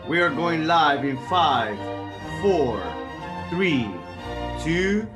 We are going live in 5, 4, 3, 2.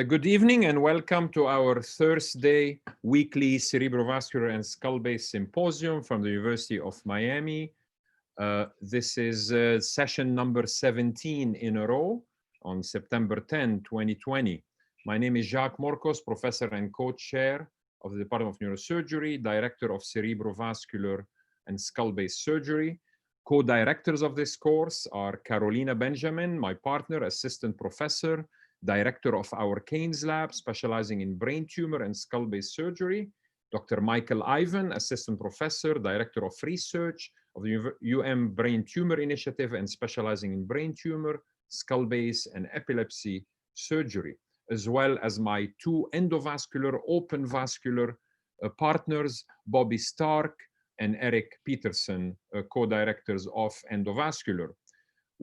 Good evening and welcome to our Thursday weekly cerebrovascular and skull-based symposium from the University of Miami. This is session number 17 in a row on September 10, 2020. My name is Jacques Morcos, professor and co-chair of the Department of Neurosurgery, director of cerebrovascular and skull-based surgery. Co-directors of this course are Carolina Benjamin, my partner, assistant professor, director of our Keynes lab, specializing in brain tumor and skull-based surgery. Dr. Michael Ivan, assistant professor, director of research of the Brain Tumor Initiative and specializing in brain tumor, skull-based and epilepsy surgery, as well as my two endovascular, open vascular partners, Bobby Stark and Eric Peterson, co-directors of endovascular.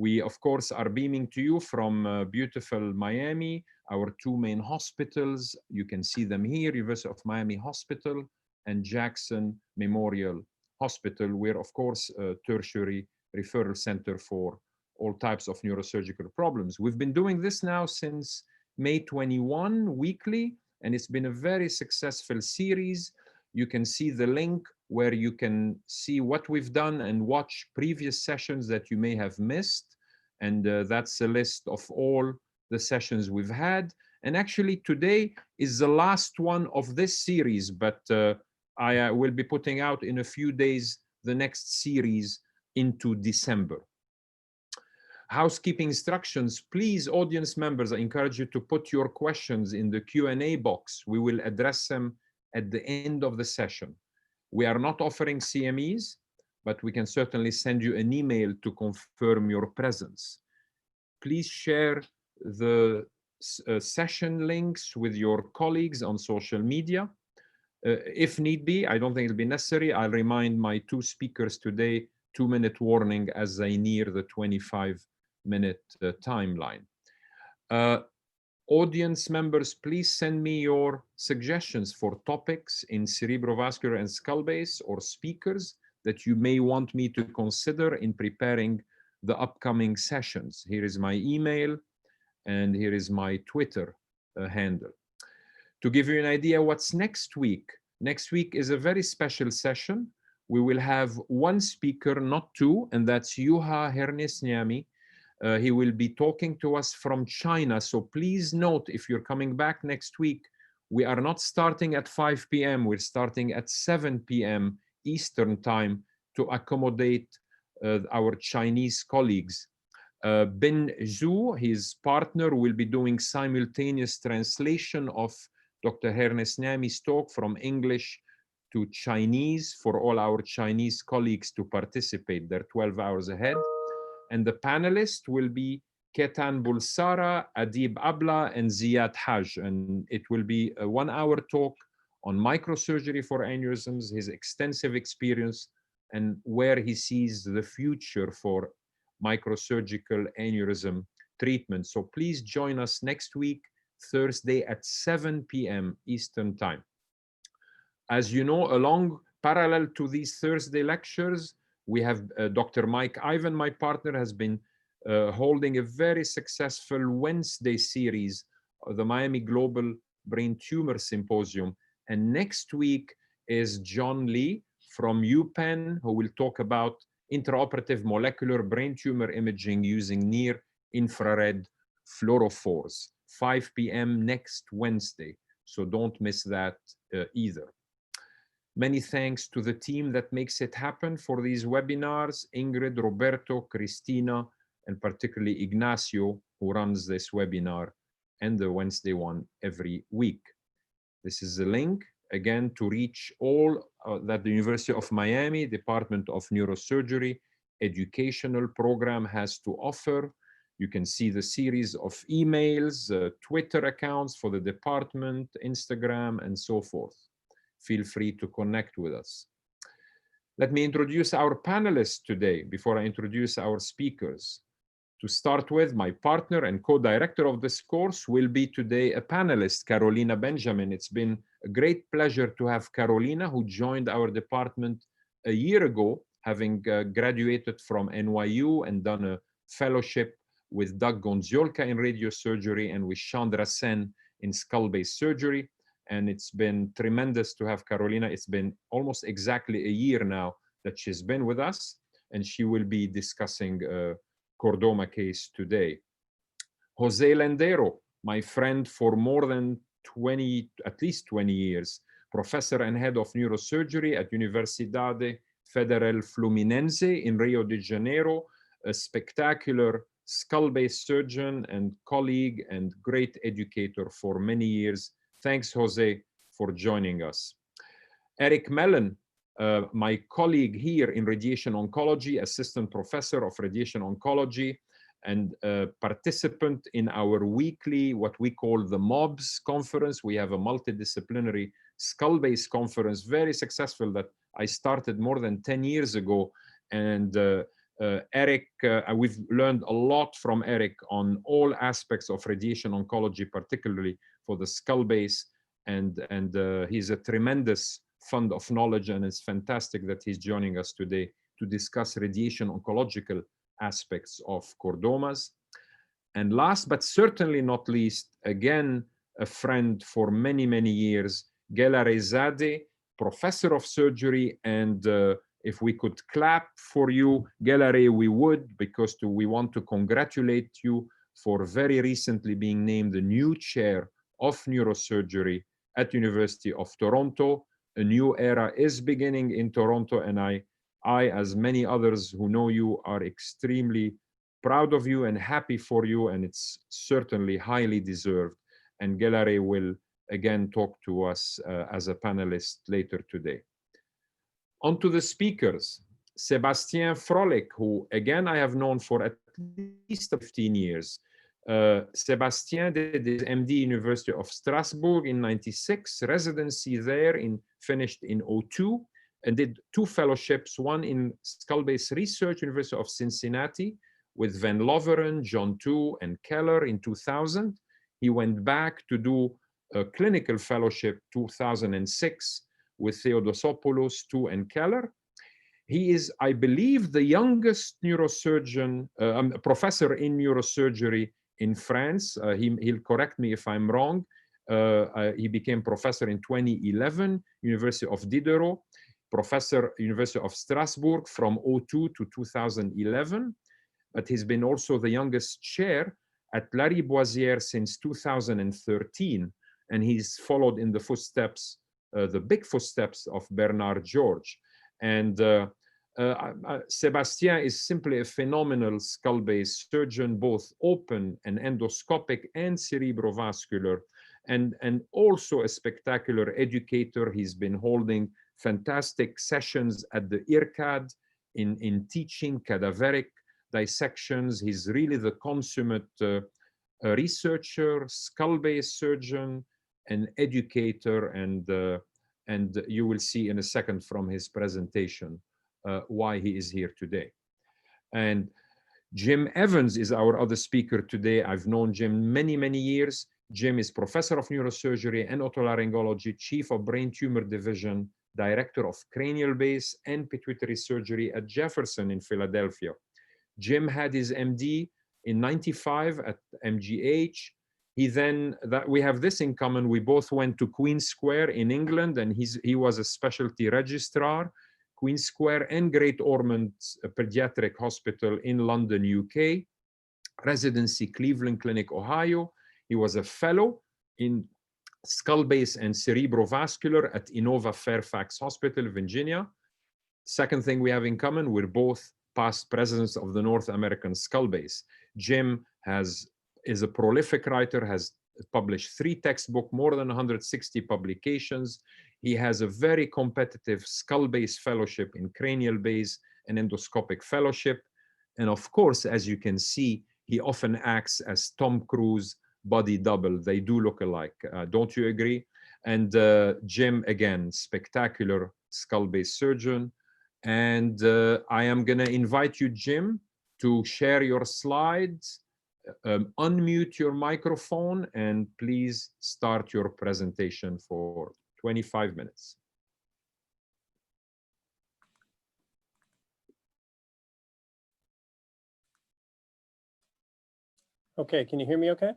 We, of course, are beaming to you from beautiful Miami, our two main hospitals. You can see them here, University of Miami Hospital and Jackson Memorial Hospital. We're, of course, a tertiary referral center for all types of neurosurgical problems. We've been doing this now since May 21 weekly, and it's been a very successful series. You can see the link where you can see what we've done and watch previous sessions that you may have missed. And that's a list of all the sessions we've had. And actually today is the last one of this series, but I will be putting out in a few days the next series into December. Housekeeping instructions. Please, audience members, I encourage you to put your questions in the Q&A box. We will address them at the end of the session. We are not offering CMEs, but we can certainly send you an email to confirm your presence. Please share the session links with your colleagues on social media. If need be, I don't think it'll be necessary. I'll remind my two speakers today, 2-minute warning as they near the 25-minute timeline. Audience members, please send me your suggestions for topics in cerebrovascular and skull-based or speakers that you may want me to consider in preparing the upcoming sessions. Here is my email and here is my Twitter handle. To give you an idea what's next week is a very special session. We will have one speaker, not two, and that's Juha Hernesniemi. He will be talking to us from China. So please note, if you're coming back next week, we are not starting at 5 p.m. We're starting at 7 p.m. Eastern time to accommodate our Chinese colleagues. Ben Zhu, his partner, will be doing simultaneous translation of Dr. Hernesniemi's talk from English to Chinese for all our Chinese colleagues to participate. They're 12 hours ahead. And the panelists will be Ketan Bulsara, Adib Abla, and Ziad Haj. And it will be a 1-hour talk on microsurgery for aneurysms, his extensive experience, and where he sees the future for microsurgical aneurysm treatment. So please join us next week, Thursday at 7 p.m. Eastern Time. As you know, along parallel to these Thursday lectures, we have Dr. Mike Ivan, my partner, has been holding a very successful Wednesday series of the Miami Global Brain Tumor Symposium. And next week is John Lee from UPenn, who will talk about intraoperative molecular brain tumor imaging using near-infrared fluorophores, 5 p.m. next Wednesday. So don't miss that either. Many thanks to the team that makes it happen for these webinars, Ingrid, Roberto, Cristina, and particularly Ignacio, who runs this webinar and the Wednesday one every week. This is the link, again, to reach all that the University of Miami Department of Neurosurgery educational program has to offer. You can see the series of emails, Twitter accounts for the department, Instagram, and so forth. Feel free to connect with us. Let me introduce our panelists today before I introduce our speakers. To start with, my partner and co-director of this course will be today a panelist, Carolina Benjamin. It's been a great pleasure to have Carolina, who joined our department a year ago, having graduated from NYU and done a fellowship with Doug Gonziolka in radiosurgery and with Chandra Sen in skull-based surgery. And it's been tremendous to have Carolina. It's been almost exactly a year now that she's been with us, and she will be discussing Chordoma case today. Jose Lendero, my friend for more than at least 20 years, professor and head of neurosurgery at Universidade Federal Fluminense in Rio de Janeiro, a spectacular skull-based surgeon and colleague and great educator for many years. Thanks, Jose, for joining us. Eric Mellon, my colleague here in radiation oncology, assistant professor of radiation oncology, and participant in our weekly, what we call the MOBS conference. We have a multidisciplinary skull-based conference, very successful, that I started more than 10 years ago. And Eric, we've learned a lot from Eric on all aspects of radiation oncology, particularly for the skull base. And he's a tremendous fund of knowledge, and it's fantastic that he's joining us today to discuss radiation oncological aspects of chordomas. And last but certainly not least, again, a friend for many, many years, Gela Rezade, professor of surgery. And if we could clap for you, Gelare, we would, because we want to congratulate you for very recently being named the new chair of neurosurgery at University of Toronto. A new era is beginning in Toronto, and I, as many others who know you, are extremely proud of you and happy for you, and it's certainly highly deserved. And Gelare will again talk to us as a panelist later today. On to the speakers. Sebastian Frolic, who again I have known for at least 15 years. Sebastian did his MD University of Strasbourg in '96, residency there finished in '02, and did 2 fellowships, one in skull-based research, University of Cincinnati, with Van Loveren, John Tu, and Keller in 2000. He went back to do a clinical fellowship 2006 with Theodosopoulos, Tu, and Keller. He is, I believe, the youngest neurosurgeon, professor in neurosurgery in France. He'll correct me if I'm wrong. He became professor in 2011, University of Diderot, professor, University of Strasbourg from '02 to 2011. But he's been also the youngest chair at Lariboisière since 2013. And he's followed in the footsteps, the big footsteps of Bernard George. And Sebastian is simply a phenomenal skull-based surgeon, both open and endoscopic and cerebrovascular, and also a spectacular educator. He's been holding fantastic sessions at the IRCAD in teaching cadaveric dissections. He's really the consummate researcher, skull-based surgeon, an educator, and you will see in a second from his presentation why he is here today. And Jim Evans is our other speaker today. I've known Jim many years. Jim is professor of neurosurgery and otolaryngology, chief of brain tumor division, director of cranial base and pituitary surgery at Jefferson in Philadelphia. Jim had his MD in '95 at MGH. We have this in common. We both went to Queen Square in England, and he was a specialty registrar, Queen Square and Great Ormond Pediatric Hospital in London, UK, residency Cleveland Clinic, Ohio. He was a fellow in skull base and cerebrovascular at Inova Fairfax Hospital, Virginia. Second thing we have in common, we're both past presidents of the North American Skull Base. Jim is a prolific writer, has published 3 textbooks, more than 160 publications. He has a very competitive skull base fellowship in cranial base and endoscopic fellowship. And of course, as you can see, he often acts as Tom Cruise body double. They do look alike. Don't you agree? And Jim, again, spectacular skull base surgeon. And I am going to invite you, Jim, to share your slides, unmute your microphone, and please start your presentation for 25 minutes. Okay, can you hear me okay?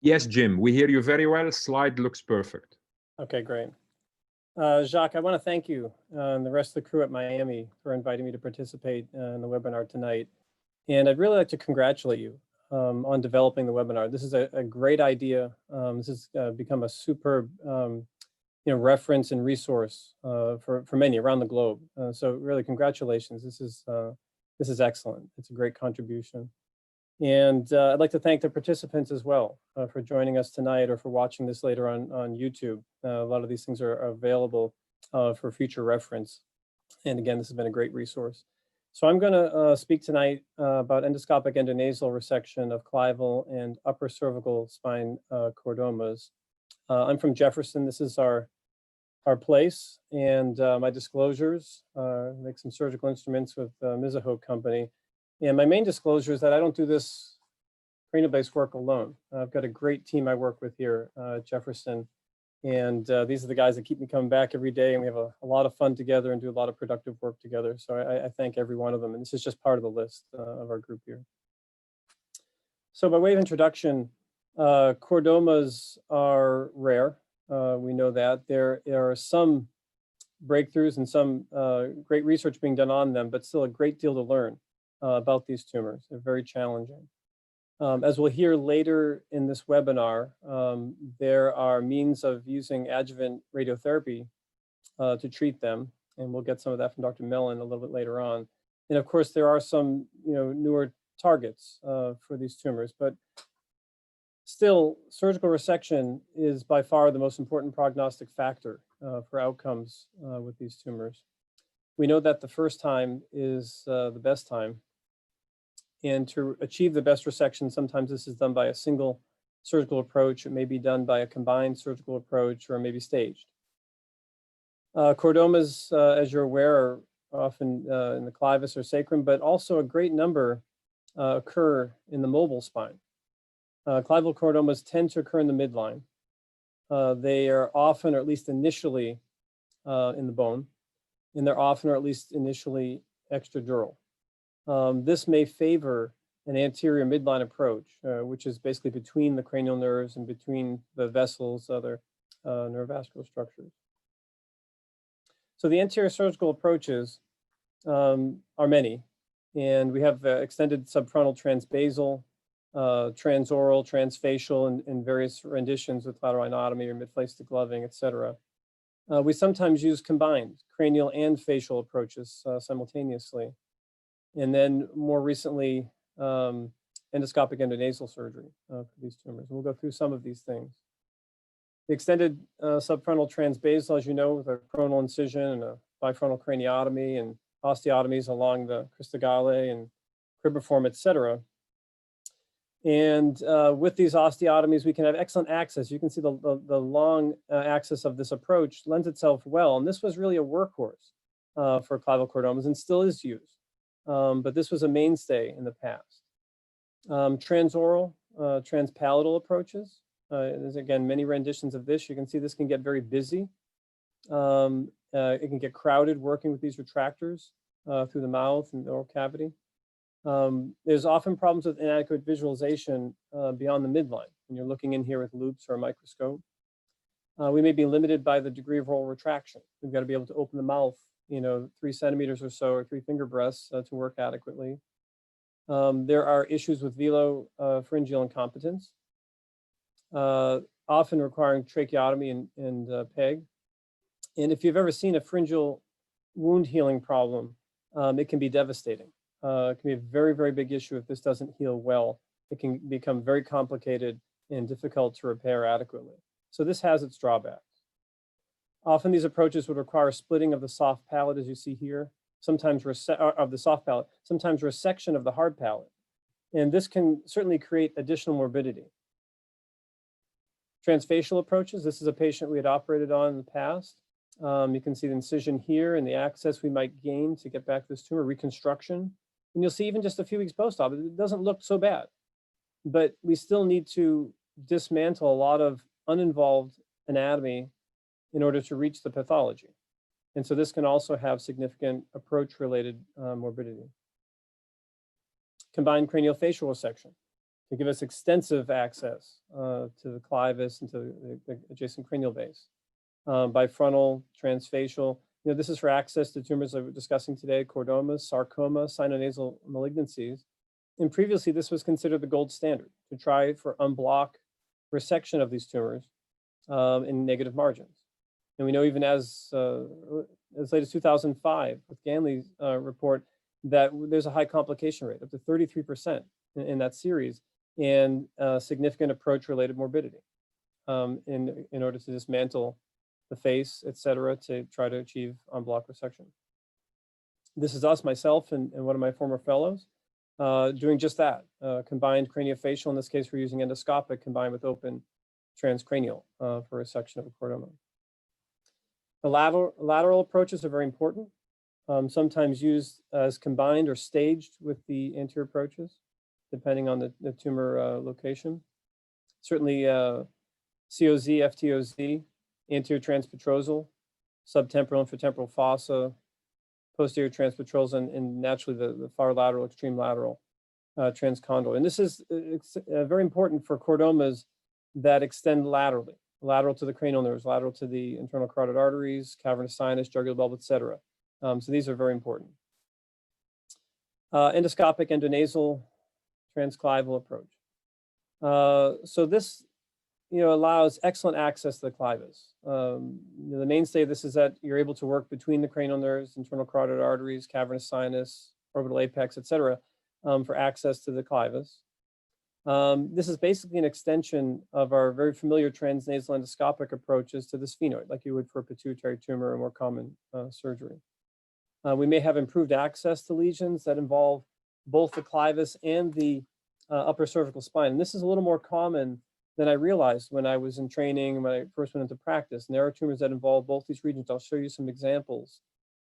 Yes, Jim, we hear you very well. Slide looks perfect. Okay, great. Jacques, I want to thank you and the rest of the crew at Miami for inviting me to participate in the webinar tonight. And I'd really like to congratulate you on developing the webinar. This is a great idea. This has become a superb reference and resource for many around the globe. So really, congratulations. This is excellent. It's a great contribution. And I'd like to thank the participants as well for joining us tonight or for watching this later on YouTube. A lot of these things are available for future reference. And again, this has been a great resource. So I'm going to speak tonight about endoscopic endonasal resection of clival and upper cervical spine chordomas. I'm from Jefferson. This is our place, and my disclosures. Make some surgical instruments with Mizuho Company. And my main disclosure is that I don't do this cranial-based work alone. I've got a great team I work with here at Jefferson. And these are the guys that keep me coming back every day. And we have a lot of fun together and do a lot of productive work together. So I thank every one of them. And this is just part of the list of our group here. So by way of introduction, chordomas are rare. We know that. There are some breakthroughs and some great research being done on them, but still a great deal to learn about these tumors. They're very challenging. As we'll hear later in this webinar, there are means of using adjuvant radiotherapy to treat them, and we'll get some of that from Dr. Mellon a little bit later on. And of course, there are some newer targets for these tumors, but still, surgical resection is by far the most important prognostic factor for outcomes with these tumors. We know that the first time is the best time. And to achieve the best resection, sometimes this is done by a single surgical approach. It may be done by a combined surgical approach, or maybe staged. Chordomas, as you're aware, are often in the clivus or sacrum, but also a great number occur in the mobile spine. Clival chordomas tend to occur in the midline. They are often, or at least initially, in the bone, and they're often, or at least initially, extradural. This may favor an anterior midline approach, which is basically between the cranial nerves and between the vessels, other neurovascular structures. So the anterior surgical approaches are many, and we have extended subfrontal transbasal, transoral, transfacial, and various renditions with lateral ionotomy or mid-face degloving, et cetera. We sometimes use combined cranial and facial approaches simultaneously. And then more recently, endoscopic endonasal surgery for these tumors. We'll go through some of these things. The extended subfrontal transbasal, as you know, with a coronal incision and a bifrontal craniotomy and osteotomies along the cristogale and cribriform, etc. And with these osteotomies, we can have excellent access. You can see the long axis of this approach lends itself well. And this was really a workhorse for clival chordomas and still is used. But this was a mainstay in the past. Transoral, transpalatal approaches. There's, again, many renditions of this. You can see this can get very busy. It can get crowded working with these retractors through the mouth and the oral cavity. There's often problems with inadequate visualization beyond the midline when you're looking in here with loops or a microscope. We may be limited by the degree of oral retraction. We've got to be able to open the mouth, 3 centimeters or so, or 3 finger breaths to work adequately. There are issues with velopharyngeal incompetence, often requiring tracheotomy and PEG. And if you've ever seen a pharyngeal wound healing problem, it can be devastating. It can be a very, very big issue if this doesn't heal well. It can become very complicated and difficult to repair adequately. So this has its drawbacks. Often these approaches would require splitting of the soft palate, as you see here, sometimes of the soft palate, sometimes resection of the hard palate. And this can certainly create additional morbidity. Transfacial approaches, this is a patient we had operated on in the past. You can see the incision here and the access we might gain to get back this tumor, reconstruction. And you'll see even just a few weeks post-op, it doesn't look so bad. But we still need to dismantle a lot of uninvolved anatomy in order to reach the pathology. And so this can also have significant approach-related morbidity. Combined craniofacial resection to give us extensive access to the clivus and to the adjacent cranial base. Bifrontal, transfacial. This is for access to tumors that we're discussing today, chordomas, sarcoma, sinonasal malignancies. And previously, this was considered the gold standard to try for unblock resection of these tumors in negative margins. And we know even as late as 2005 with Ganley's report that there's a high complication rate, up to 33% in that series, and significant approach-related morbidity in order to dismantle the face, et cetera, to try to achieve unblock resection. This is us, myself, and one of my former fellows doing just that. Combined craniofacial, in this case, we're using endoscopic combined with open transcranial for resection of a chordoma. The lateral approaches are very important, sometimes used as combined or staged with the anterior approaches, depending on the tumor location. Certainly COZ, FTOZ, anterior transpetrosal, subtemporal and infratemporal fossa, posterior transpetrosal, and naturally the far lateral, extreme lateral transcondylar. And this is very important for chordomas that extend laterally, lateral to the cranial nerves, lateral to the internal carotid arteries, cavernous sinus, jugular bulb, et cetera. So these are very important. Endoscopic endonasal transclival approach. So this allows excellent access to the clivus. The mainstay of this is that you're able to work between the cranial nerves, internal carotid arteries, cavernous sinus, orbital apex, et cetera, for access to the clivus. This is basically an extension of our very familiar transnasal endoscopic approaches to the sphenoid, like you would for a pituitary tumor or more common surgery. We may have improved access to lesions that involve both the clivus and the upper cervical spine. And this is a little more common than I realized when I was in training, when I first went into practice. And there are tumors that involve both these regions. I'll show you some examples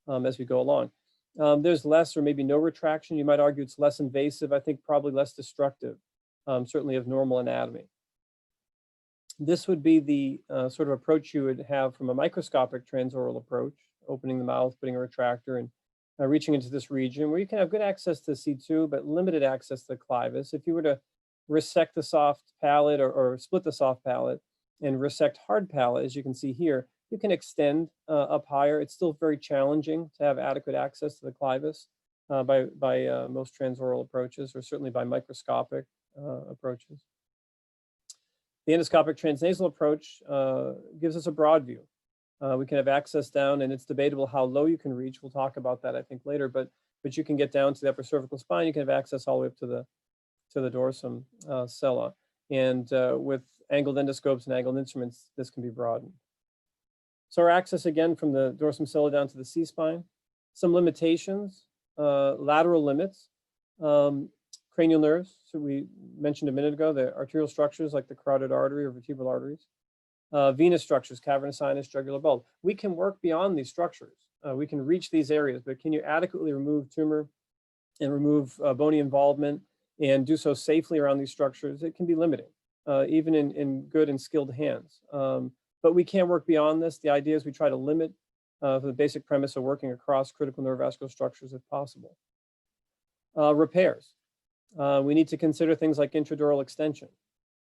as we go along. There's less or maybe no retraction. You might argue it's less invasive. I think probably less destructive, certainly of normal anatomy. This would be the sort of approach you would have from a microscopic transoral approach, opening the mouth, putting a retractor, and reaching into this region where you can have good access to C2, but limited access to the clivus. If you were to resect the soft palate or split the soft palate and resect hard palate, as you can see here, you can extend up higher. It's still very challenging to have adequate access to the clivus by most transoral approaches, or certainly by microscopic approaches. The endoscopic transnasal approach gives us a broad view. We can have access down, and it's debatable how low you can reach. We'll talk about that, I think, later, but you can get down to the upper cervical spine. You can have access all the way up to the dorsum sella. And with angled endoscopes and angled instruments, this can be broadened. So our access, again, from the dorsum sella down to the C-spine. Some limitations, lateral limits, cranial nerves. So we mentioned a minute ago, the arterial structures like the carotid artery or vertebral arteries. Venous structures, cavernous sinus, jugular bulb. We can work beyond these structures. We can reach these areas, but can you adequately remove tumor and remove bony involvement and do so safely around these structures? It can be limiting, even in good and skilled hands. But we can work beyond this. The idea is we try to limit the basic premise of working across critical neurovascular structures if possible. Repairs. We need to consider things like intradural extension.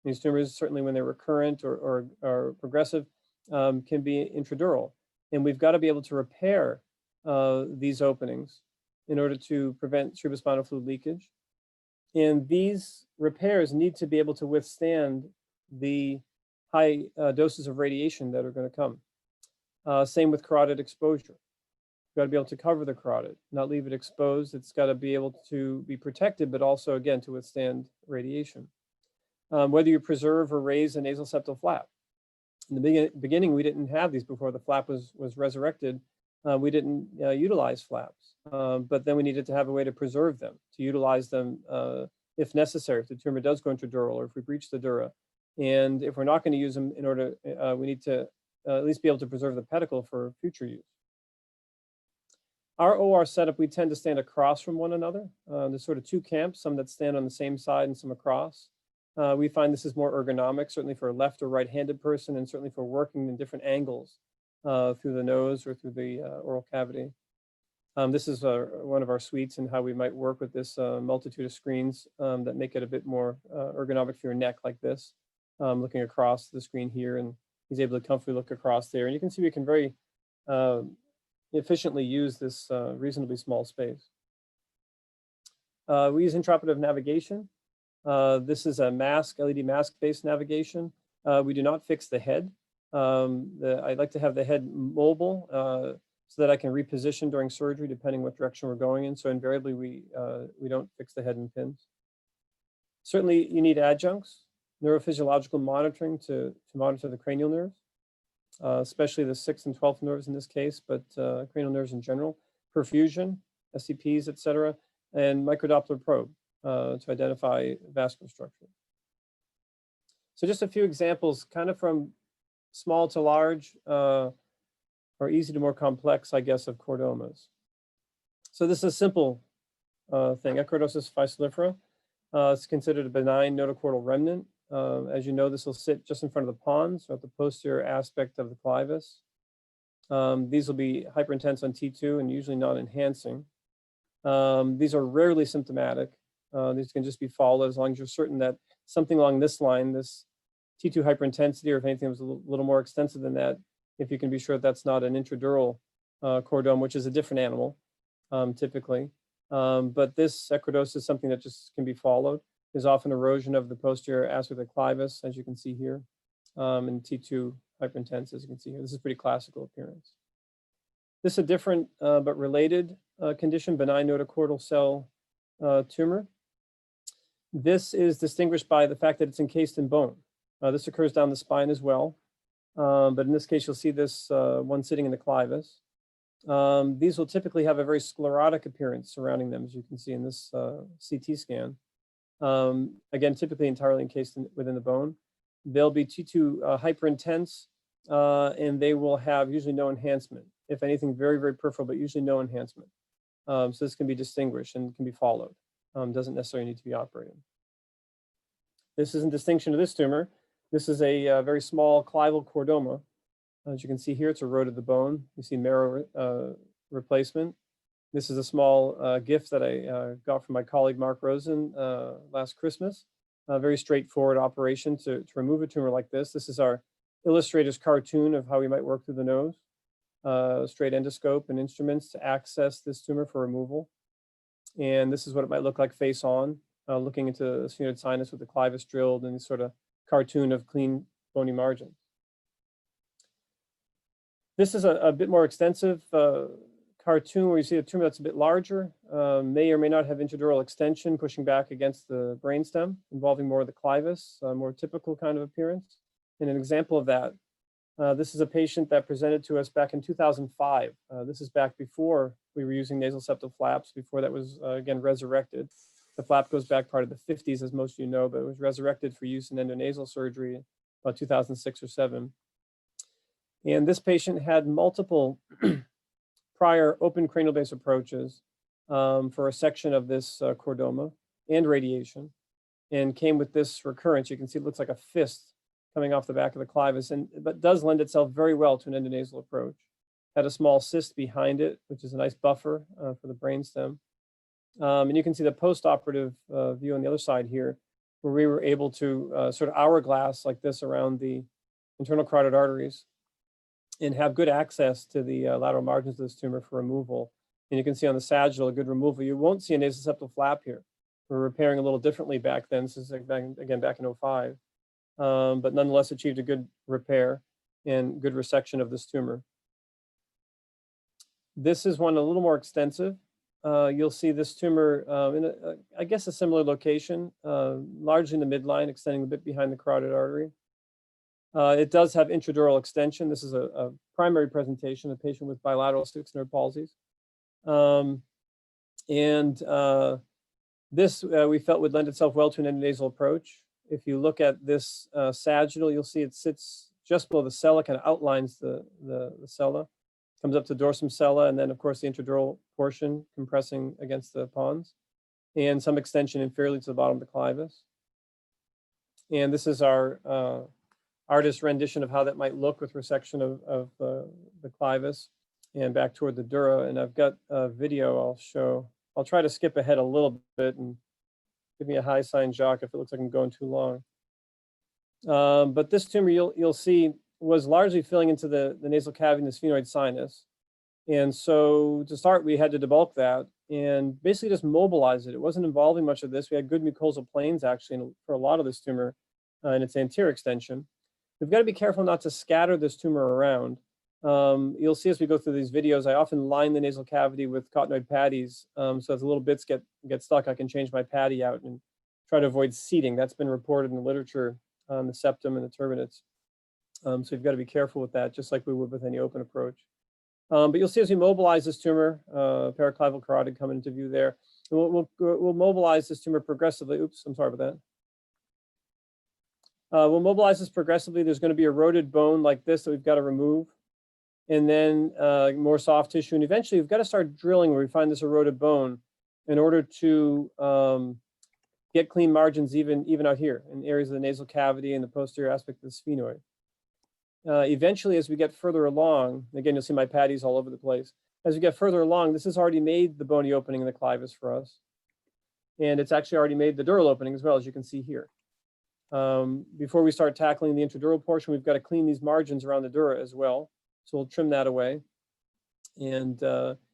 These tumors, certainly when they're recurrent or progressive, can be intradural. And we've got to be able to repair these openings in order to prevent cerebrospinal fluid leakage. And these repairs need to be able to withstand the high doses of radiation that are going to come. Same with carotid exposure. You've got to be able to cover the carotid, not leave it exposed. It's got to be able to be protected, but also, again, to withstand radiation. Whether you preserve or raise a nasal septal flap. In the beginning, we didn't have these before the flap was resurrected. We didn't utilize flaps, but then we needed to have a way to preserve them, to utilize them if necessary, if the tumor does go intradural or if we breach the dura. And if we're not going to use them in order, we need to at least be able to preserve the pedicle for future use. Our OR setup, we tend to stand across from one another. There's sort of two camps, some that stand on the same side and some across. We find this is more ergonomic, certainly for a left or right-handed person, and certainly for working in different angles through the nose or through the oral cavity. This is one of our suites and how we might work with this multitude of screens that make it a bit more ergonomic for your neck like this. Looking across the screen here, and he's able to comfortably look across there. And you can see we can very efficiently use this reasonably small space. We use intraoperative navigation. This is a mask, LED mask-based navigation. We do not fix the head. I'd like to have the head mobile so that I can reposition during surgery depending what direction we're going in. So invariably, we don't fix the head in pins. Certainly, you need adjuncts, neurophysiological monitoring to monitor the cranial nerves, especially the 6th and 12th nerves in this case, but cranial nerves in general, perfusion, SCPs, et cetera, and microdoppler probe to identify vascular structure. So just a few examples, kind of from small to large, or easy to more complex, I guess, of chordomas. So this is a simple thing, Ecordosis Physilifera. It's considered a benign notochordal remnant. As you know, this will sit just in front of the pons, or at the posterior aspect of the clivus. These will be hyperintense on T2 and usually non-enhancing. These are rarely symptomatic. These can just be followed as long as you're certain that something along this line, this T2 hyperintensity, or if anything was a little more extensive than that, if you can be sure that's not an intradural chordoma, which is a different animal, typically. But this ecordosis is something that just can be followed. There's often erosion of the posterior aspect of the clivus, as you can see here, and T2 hyperintense, as you can see here. This is pretty classical appearance. This is a different but related condition, benign notochordal cell tumor. This is distinguished by the fact that it's encased in bone. This occurs down the spine as well, but in this case, you'll see this one sitting in the clivus. These will typically have a very sclerotic appearance surrounding them, as you can see in this CT scan. Again, typically entirely encased within the bone. They'll be T2 hyperintense, and they will have usually no enhancement. If anything, very, very peripheral, but usually no enhancement. So this can be distinguished and can be followed. Doesn't necessarily need to be operated. This is in distinction to this tumor. This is a very small clival chordoma. As you can see here, it's eroded the bone. You see marrow replacement. This is a small gift that I got from my colleague Mark Rosen last Christmas. A very straightforward operation to remove a tumor like this. This is our illustrator's cartoon of how we might work through the nose. Straight endoscope and instruments to access this tumor for removal. And this is what it might look like face on, looking into the sphenoid sinus with the clivus drilled and this sort of cartoon of clean bony margin. This is a bit more extensive cartoon where you see a tumor that's a bit larger, may or may not have intradural extension pushing back against the brainstem, involving more of the clivus, more typical kind of appearance. And an example of that This is a patient that presented to us back in 2005. This is back before we were using nasal septal flaps, before that was, again, resurrected. The flap goes back part of the 50s, as most of you know, but it was resurrected for use in endonasal surgery about 2006 or 7. And this patient had multiple prior open cranial base approaches for a section of this chordoma and radiation, and came with this recurrence. You can see it looks like a fist coming off the back of the clivus, but does lend itself very well to an endonasal approach. Had a small cyst behind it, which is a nice buffer for the brainstem. And you can see the post-operative view on the other side here, where we were able to sort of hourglass like this around the internal carotid arteries and have good access to the lateral margins of this tumor for removal. And you can see on the sagittal a good removal. You won't see a nasal septal flap here. We're repairing a little differently back then. This is again back in 05, but nonetheless achieved a good repair and good resection of this tumor. This is one a little more extensive. You'll see this tumor in I guess a similar location, largely in the midline, extending a bit behind the carotid artery. It does have intradural extension. This is a primary presentation, a patient with bilateral 6 nerve palsies. This we felt would lend itself well to an endonasal approach. If you look at this sagittal, you'll see it sits just below the sella, kind of outlines the sella, comes up to dorsum sella, and then of course the intradural portion compressing against the pons, and some extension inferiorly to the bottom of the clivus. And this is our artist rendition of how that might look with resection of the clivus and back toward the dura. And I've got a video I'll show. I'll try to skip ahead a little bit and give me a high sign, Jacques, if it looks like I'm going too long. But this tumor, you'll see, was largely filling into the nasal cavity and the sphenoid sinus. And so to start, we had to debulk that and basically just mobilize it. It wasn't involving much of this. We had good mucosal planes, actually, for a lot of this tumor in its anterior extension. We've got to be careful not to scatter this tumor around. You'll see as we go through these videos, I often line the nasal cavity with cottonoid patties. So as the little bits get stuck, I can change my patty out and try to avoid seeding. That's been reported in the literature on the septum and the turbinates. So you've got to be careful with that, just like we would with any open approach. But you'll see as we mobilize this tumor, paraclival carotid coming into view there. And we'll mobilize this tumor progressively. Oops, I'm sorry about that. We'll mobilize this progressively. There's going to be eroded bone like this that we've got to remove. And then more soft tissue. And eventually we've got to start drilling where we find this eroded bone in order to get clean margins even out here in areas of the nasal cavity and the posterior aspect of the sphenoid. Eventually, as we get further along, again, you'll see my patties all over the place. As we get further along, this has already made the bony opening in the clivus for us. And it's actually already made the dural opening as well, as you can see here. Before we start tackling the intradural portion, we've got to clean these margins around the dura as well. So we'll trim that away. And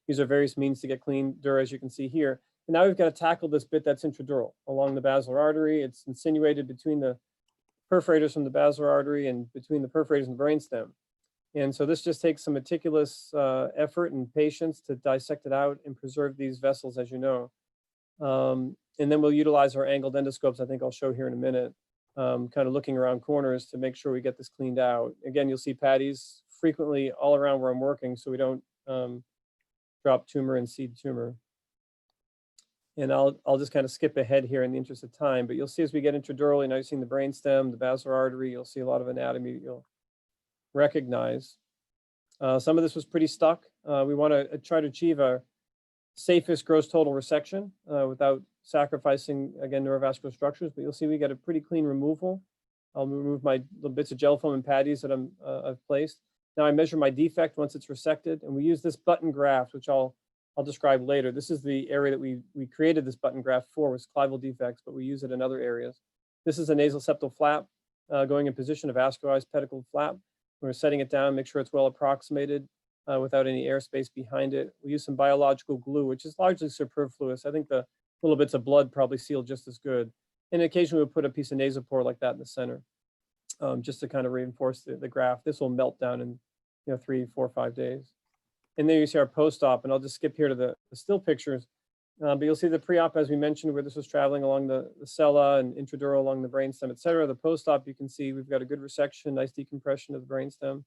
these are various means to get clean dura, as you can see here. And now we've got to tackle this bit that's intradural along the basilar artery. It's insinuated between the perforators from the basilar artery and between the perforators and the brainstem. And so this just takes some meticulous effort and patience to dissect it out and preserve these vessels, as you know. And then we'll utilize our angled endoscopes, I think I'll show here in a minute, kind of looking around corners to make sure we get this cleaned out. Again, you'll see patties frequently all around where I'm working, so we don't drop tumor and seed tumor. And I'll just kind of skip ahead here in the interest of time, but you'll see as we get intradurally, now you've seen the brainstem, the basilar artery, you'll see a lot of anatomy that you'll recognize. Some of this was pretty stuck. We want to try to achieve our safest gross total resection without sacrificing, again, neurovascular structures, but you'll see we get a pretty clean removal. I'll remove my little bits of gel foam and patties that I've placed. Now I measure my defect once it's resected, and we use this button graft, which I'll describe later. This is the area that we created this button graft for, was clival defects, but we use it in other areas. This is a nasal septal flap going in position of vascularized pedicle flap. We're setting it down, make sure it's well approximated without any airspace behind it. We use some biological glue, which is largely superfluous. I think the little bits of blood probably seal just as good. And occasionally we'll put a piece of nasopore like that in the center, just to kind of reinforce the graft. This will melt down in 3, 4, 5 days. And then you see our post-op, and I'll just skip here to the still pictures. But you'll see the pre-op, as we mentioned, where this was traveling along the sella and intradural along the brainstem, et cetera. The post-op, you can see we've got a good resection, nice decompression of the brainstem.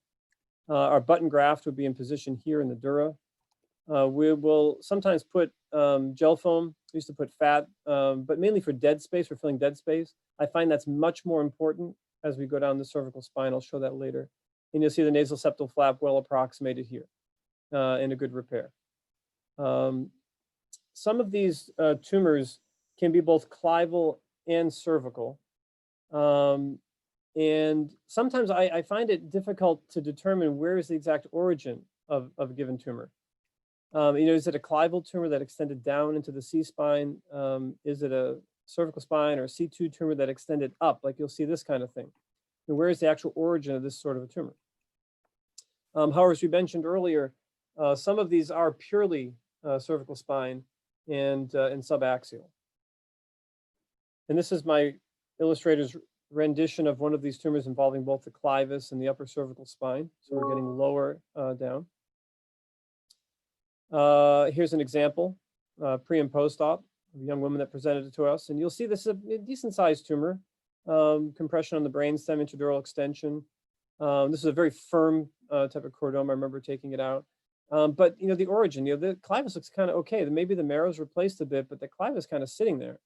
Our button graft would be in position here in the dura. We will sometimes put gel foam. We used to put fat, but mainly for dead space, for filling dead space. I find that's much more important as we go down the cervical spine. I'll show that later. And you'll see the nasal septal flap well approximated here in a good repair. Some of these tumors can be both clival and cervical. And sometimes I find it difficult to determine where is the exact origin of a given tumor. Is it a clival tumor that extended down into the C-spine? Is it a cervical spine or a C2 tumor that extended up? Like you'll see this kind of thing. And where is the actual origin of this sort of a tumor? However, as we mentioned earlier, some of these are purely cervical spine and subaxial. And this is my illustrator's rendition of one of these tumors involving both the clivus and the upper cervical spine. So we're getting lower down. Here's an example, pre and post-op, of a young woman that presented it to us. And you'll see this is a decent sized tumor, compression on the brainstem, intradural extension. This is a very firm type of chordoma. I remember taking it out. But the origin, the clivus looks kind of okay. Maybe the marrow's replaced a bit, but the clivus is kind of sitting there.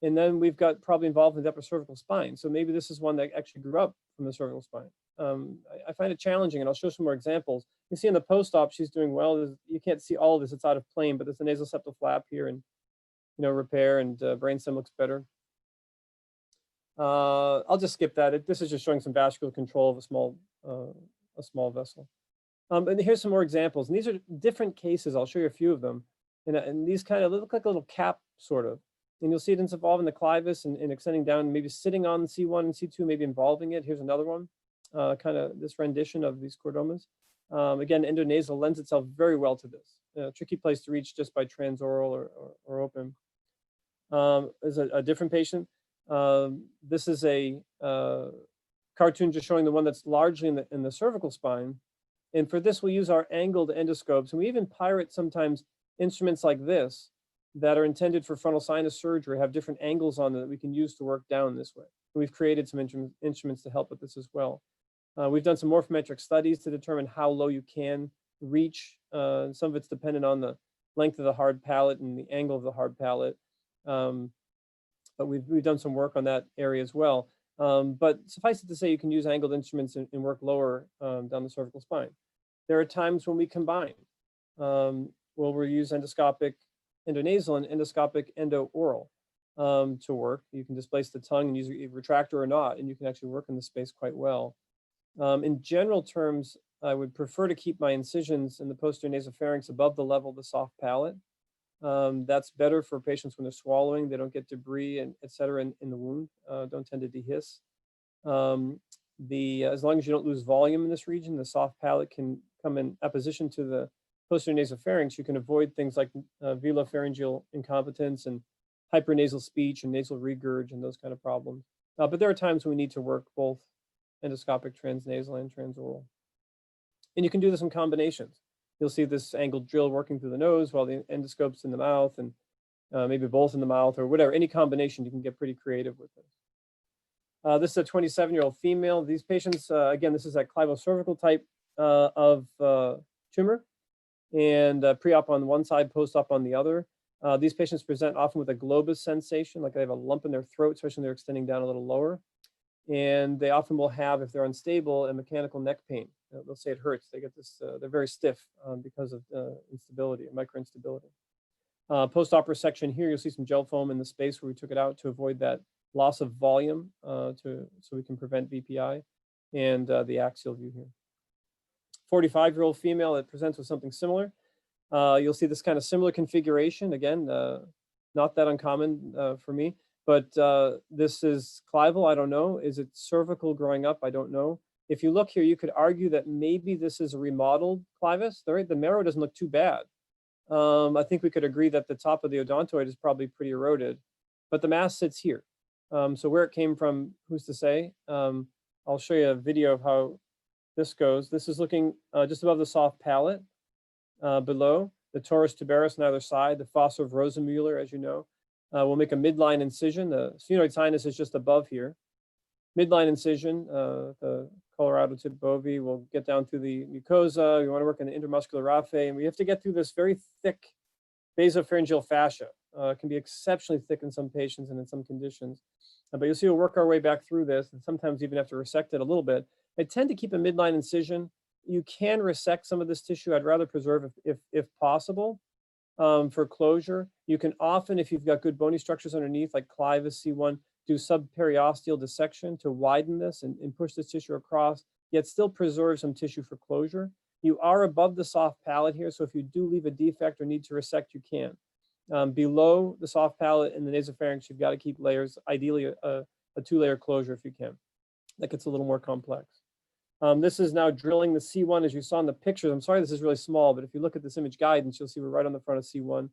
And then we've got probably involved in the upper cervical spine. So maybe this is one that actually grew up from the cervical spine. I find it challenging, and I'll show some more examples. You see in the post-op, she's doing well. You can't see all of this, it's out of plane, but there's a nasal septal flap here and, repair, and brainstem looks better. I'll just skip that. This is just showing some vascular control of a small vessel. And here's some more examples. And these are different cases. I'll show you a few of them. And these kind of look like a little cap, sort of. And you'll see it involving the clivus and extending down, maybe sitting on C1 and C2, maybe involving it. Here's another one, kind of this rendition of these chordomas. Again, endonasal lends itself very well to this. Tricky place to reach just by transoral or open. There's a different patient. This is a cartoon just showing the one that's largely in the cervical spine. And for this, we'll use our angled endoscopes. And we even pirate sometimes instruments like this that are intended for frontal sinus surgery, have different angles on them that we can use to work down this way. And we've created some instruments to help with this as well. We've done some morphometric studies to determine how low you can reach. Some of it's dependent on the length of the hard palate and the angle of the hard palate. But we've done some work on that area as well. But suffice it to say, you can use angled instruments and work lower down the cervical spine. There are times when we combine. We'll use endoscopic endonasal and endoscopic endo-oral to work. You can displace the tongue and use a retractor or not, and you can actually work in the space quite well. In general terms, I would prefer to keep my incisions in the posterior nasopharynx above the level of the soft palate. That's better for patients when they're swallowing. They don't get debris and et cetera in the wound, don't tend to dehiss. As long as you don't lose volume in this region, the soft palate can come in apposition to the posterior nasopharynx. You can avoid things like velopharyngeal incompetence and hypernasal speech and nasal regurg and those kind of problems. But there are times when we need to work both endoscopic transnasal and transoral. And you can do this in combinations. You'll see this angled drill working through the nose while the endoscope's in the mouth, and maybe both in the mouth or whatever. Any combination, you can get pretty creative with this. This is a 27-year-old female. These patients, again, this is that clivocervical type of tumor, and pre-op on one side, post-op on the other. These patients present often with a globus sensation, like they have a lump in their throat, especially when they're extending down a little lower. And they often will have, if they're unstable, a mechanical neck pain. They'll say it hurts. They get this, they're very stiff because of instability, microinstability. Post-op resection here, you'll see some gel foam in the space where we took it out to avoid that loss of volume so we can prevent VPI, and the axial view here. 45-year-old female that presents with something similar. You'll see this kind of similar configuration. Again, not that uncommon for me, but this is clival, I don't know. Is it cervical growing up? I don't know. If you look here, you could argue that maybe this is a remodeled clivus. The marrow doesn't look too bad. I think we could agree that the top of the odontoid is probably pretty eroded, but the mass sits here. So where it came from, who's to say? I'll show you a video of how this goes. This is looking just above the soft palate below. the torus tuberous on either side, the fossa of Rosenmuller, as you know. We'll make a midline incision. The sphenoid sinus is just above here. Midline incision, the Colorado tip bovi. We'll get down through the mucosa. We want to work in the intermuscular raphe, and we have to get through this very thick basopharyngeal fascia. It can be exceptionally thick in some patients and in some conditions. But you'll see we'll work our way back through this, and sometimes even have to resect it a little bit. I tend to keep a midline incision. You can resect some of this tissue. I'd rather preserve if possible for closure. You can often, if you've got good bony structures underneath, like clivus C1, do subperiosteal dissection to widen this and push this tissue across, yet still preserve some tissue for closure. You are above the soft palate here, so if you do leave a defect or need to resect, you can. Below the soft palate in the nasopharynx, you've got to keep layers, ideally a two-layer closure if you can. That gets a little more complex. This is now drilling the C1, as you saw in the pictures. I'm sorry this is really small, but if you look at this image guidance, you'll see we're right on the front of C1.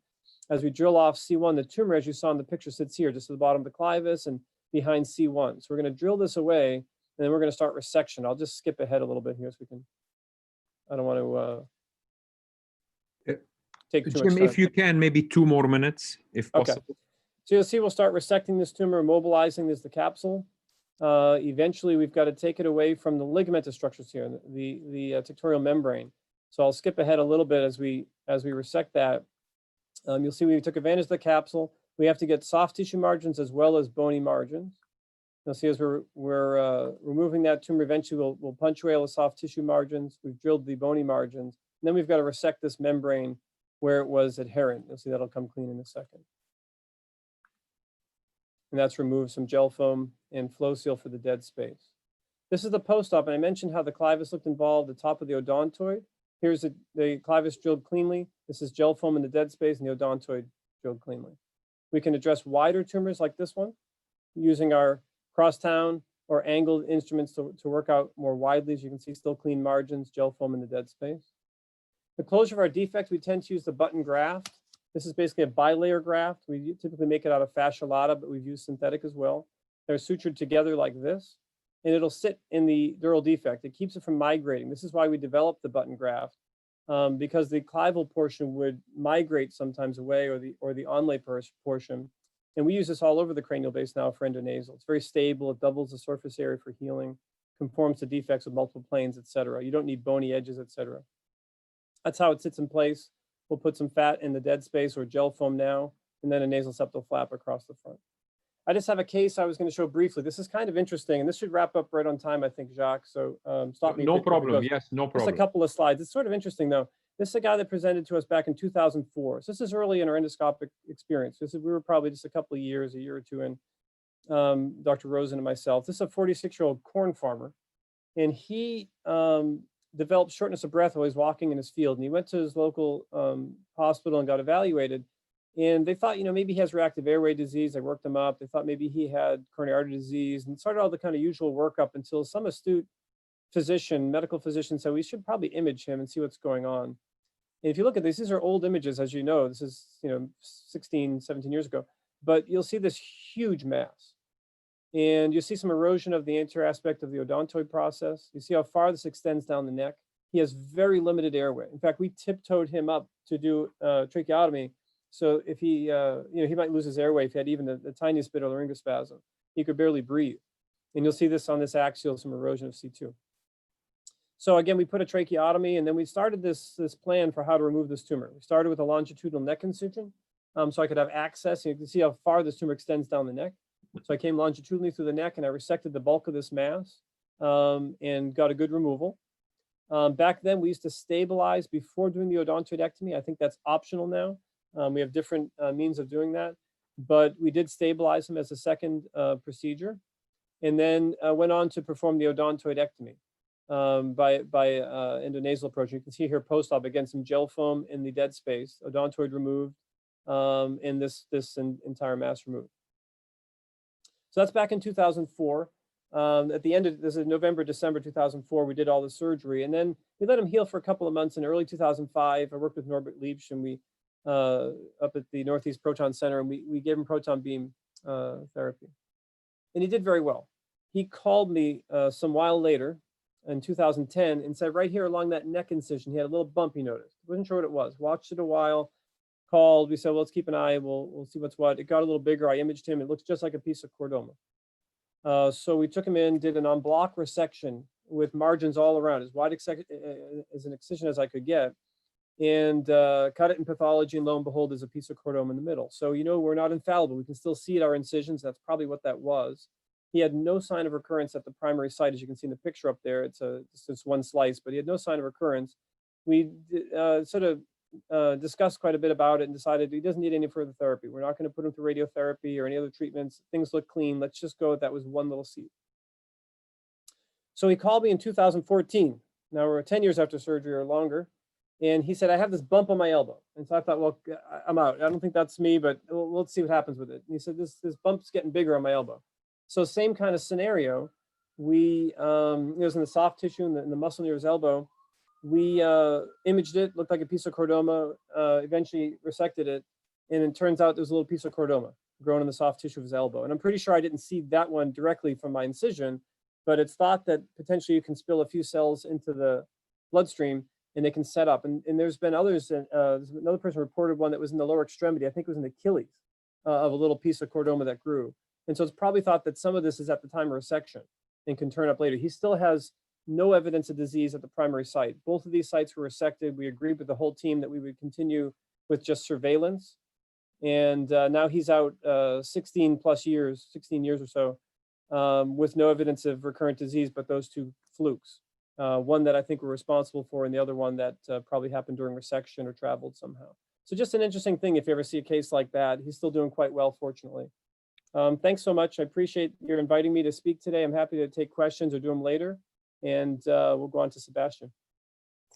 As we drill off C1, the tumor, as you saw in the picture, sits here, just at the bottom of the clivus and behind C1. So we're going to drill this away, and then we're going to start resection. I'll just skip ahead a little bit here so we can, I don't want to take too much Jim, time. if you can, maybe 2 more minutes, if possible. Okay. So you'll see we'll start resecting this tumor, mobilizing this, the capsule. Eventually, we've got to take it away from the ligamentous structures here, the tectorial membrane. So I'll skip ahead a little bit as we resect that. You'll see we took advantage of the capsule. We have to get soft tissue margins as well as bony margins. You'll see as we're removing that tumor, eventually we'll punctuate the soft tissue margins. We've drilled the bony margins. And then we've got to resect this membrane where it was adherent. You'll see that'll come clean in a second. And that's remove some gel foam and flow seal for the dead space. This is the post-op, and I mentioned how the clivus looked involved, the top of the odontoid. Here's the clivus drilled cleanly. This is gel foam in the dead space and the odontoid drilled cleanly. We can address wider tumors like this one using our crosstown or angled instruments to work out more widely. As you can see, still clean margins, gel foam in the dead space. The closure of our defect, we tend to use the button graft. This is basically a bilayer graft. We typically make it out of fascia lata, but we've used synthetic as well. They're sutured together like this, and it'll sit in the dural defect. It keeps it from migrating. This is why we developed the button graft, because the clival portion would migrate sometimes away, or the onlay portion. And we use this all over the cranial base now for endonasal. It's very stable. It doubles the surface area for healing, conforms to defects with multiple planes, et cetera. You don't need bony edges, et cetera. That's how it sits in place. We'll put some fat in the dead space or gel foam now, and then a nasal septal flap across the front. I just have a case I was going to show briefly. This is kind of interesting, and this should wrap up right on time, I think, Jacques. So stop me. No problem. Yes, no problem. Just a couple of slides. It's sort of interesting, though. This is a guy that presented to us back in 2004. So this is early in our endoscopic experience. We were probably just a year or two in, Dr. Rosen and myself. This is a 46-year-old corn farmer, and he developed shortness of breath while he's walking in his field. And he went to his local hospital and got evaluated. And they thought, maybe he has reactive airway disease. They worked him up. They thought maybe he had coronary artery disease, and started all the kind of usual workup until some astute medical physician said, we should probably image him and see what's going on. And if you look at these are old images, as you know. This is 16, 17 years ago. But you'll see this huge mass. And you see some erosion of the anterior aspect of the odontoid process. You see how far this extends down the neck. He has very limited airway. In fact, we tiptoed him up to do tracheotomy. So if he, he might lose his airway if he had even the tiniest bit of laryngospasm. He could barely breathe. And you'll see this on this axial, some erosion of C2. So again, we put a tracheotomy, and then we started this plan for how to remove this tumor. We started with a longitudinal neck incision, so I could have access. And you can see how far this tumor extends down the neck. So I came longitudinally through the neck, and I resected the bulk of this mass and got a good removal. Back then, we used to stabilize before doing the odontoidectomy. I think that's optional now. We have different means of doing that, but we did stabilize him as a second procedure, and then went on to perform the odontoidectomy by endonasal approach. You can see here post-op, again, some gel foam in the dead space, odontoid removed, and this entire mass removed. So that's back in 2004. At the end of this is November, December 2004, we did all the surgery, and then we let him heal for a couple of months. In early 2005, I worked with Norbert Liebsch, and we up at the Northeast Proton Center, and we gave him proton beam therapy, and he did very well. He called me some while later in 2010 and said right here along that neck incision, he had a little bump he noticed. Wasn't sure what it was. Watched it a while, called. We said, well, let's keep an eye. We'll see what's what. It got a little bigger. I imaged him. It looks just like a piece of chordoma. So we took him in, did an en bloc resection with margins all around, as wide as an excision as I could get, and cut it in pathology, and lo and behold, there's a piece of chordoma in the middle. So, you know, we're not infallible. We can still see at our incisions. That's probably what that was. He had no sign of recurrence at the primary site, as you can see in the picture up there. It's just one slice, but he had no sign of recurrence. We sort of discussed quite a bit about it and decided he doesn't need any further therapy. We're not going to put him through radiotherapy or any other treatments. Things look clean. Let's just go with that was one little seed. So he called me in 2014. Now we're 10 years after surgery or longer. And he said, I have this bump on my elbow. And so I thought, well, I'm out. I don't think that's me, but let's see what happens with it. And he said, this bump's getting bigger on my elbow. So same kind of scenario. We, it was in the soft tissue in the muscle near his elbow. We imaged it, looked like a piece of chordoma, eventually resected it. And it turns out there's a little piece of chordoma growing in the soft tissue of his elbow. And I'm pretty sure I didn't see that one directly from my incision, but it's thought that potentially you can spill a few cells into the bloodstream and they can set up. And there's been others, there's another person reported one that was in the lower extremity, I think it was in the Achilles, of a little piece of chordoma that grew. And so it's probably thought that some of this is at the time of resection and can turn up later. He still has no evidence of disease at the primary site. Both of these sites were resected. We agreed with the whole team that we would continue with just surveillance. And now he's out 16 years or so, with no evidence of recurrent disease, but those two flukes. One that I think we're responsible for, and the other one that probably happened during resection or traveled somehow. So just an interesting thing if you ever see a case like that. He's still doing quite well, fortunately. Thanks so much. I appreciate your inviting me to speak today. I'm happy to take questions or do them later. And we'll go on to Sebastian.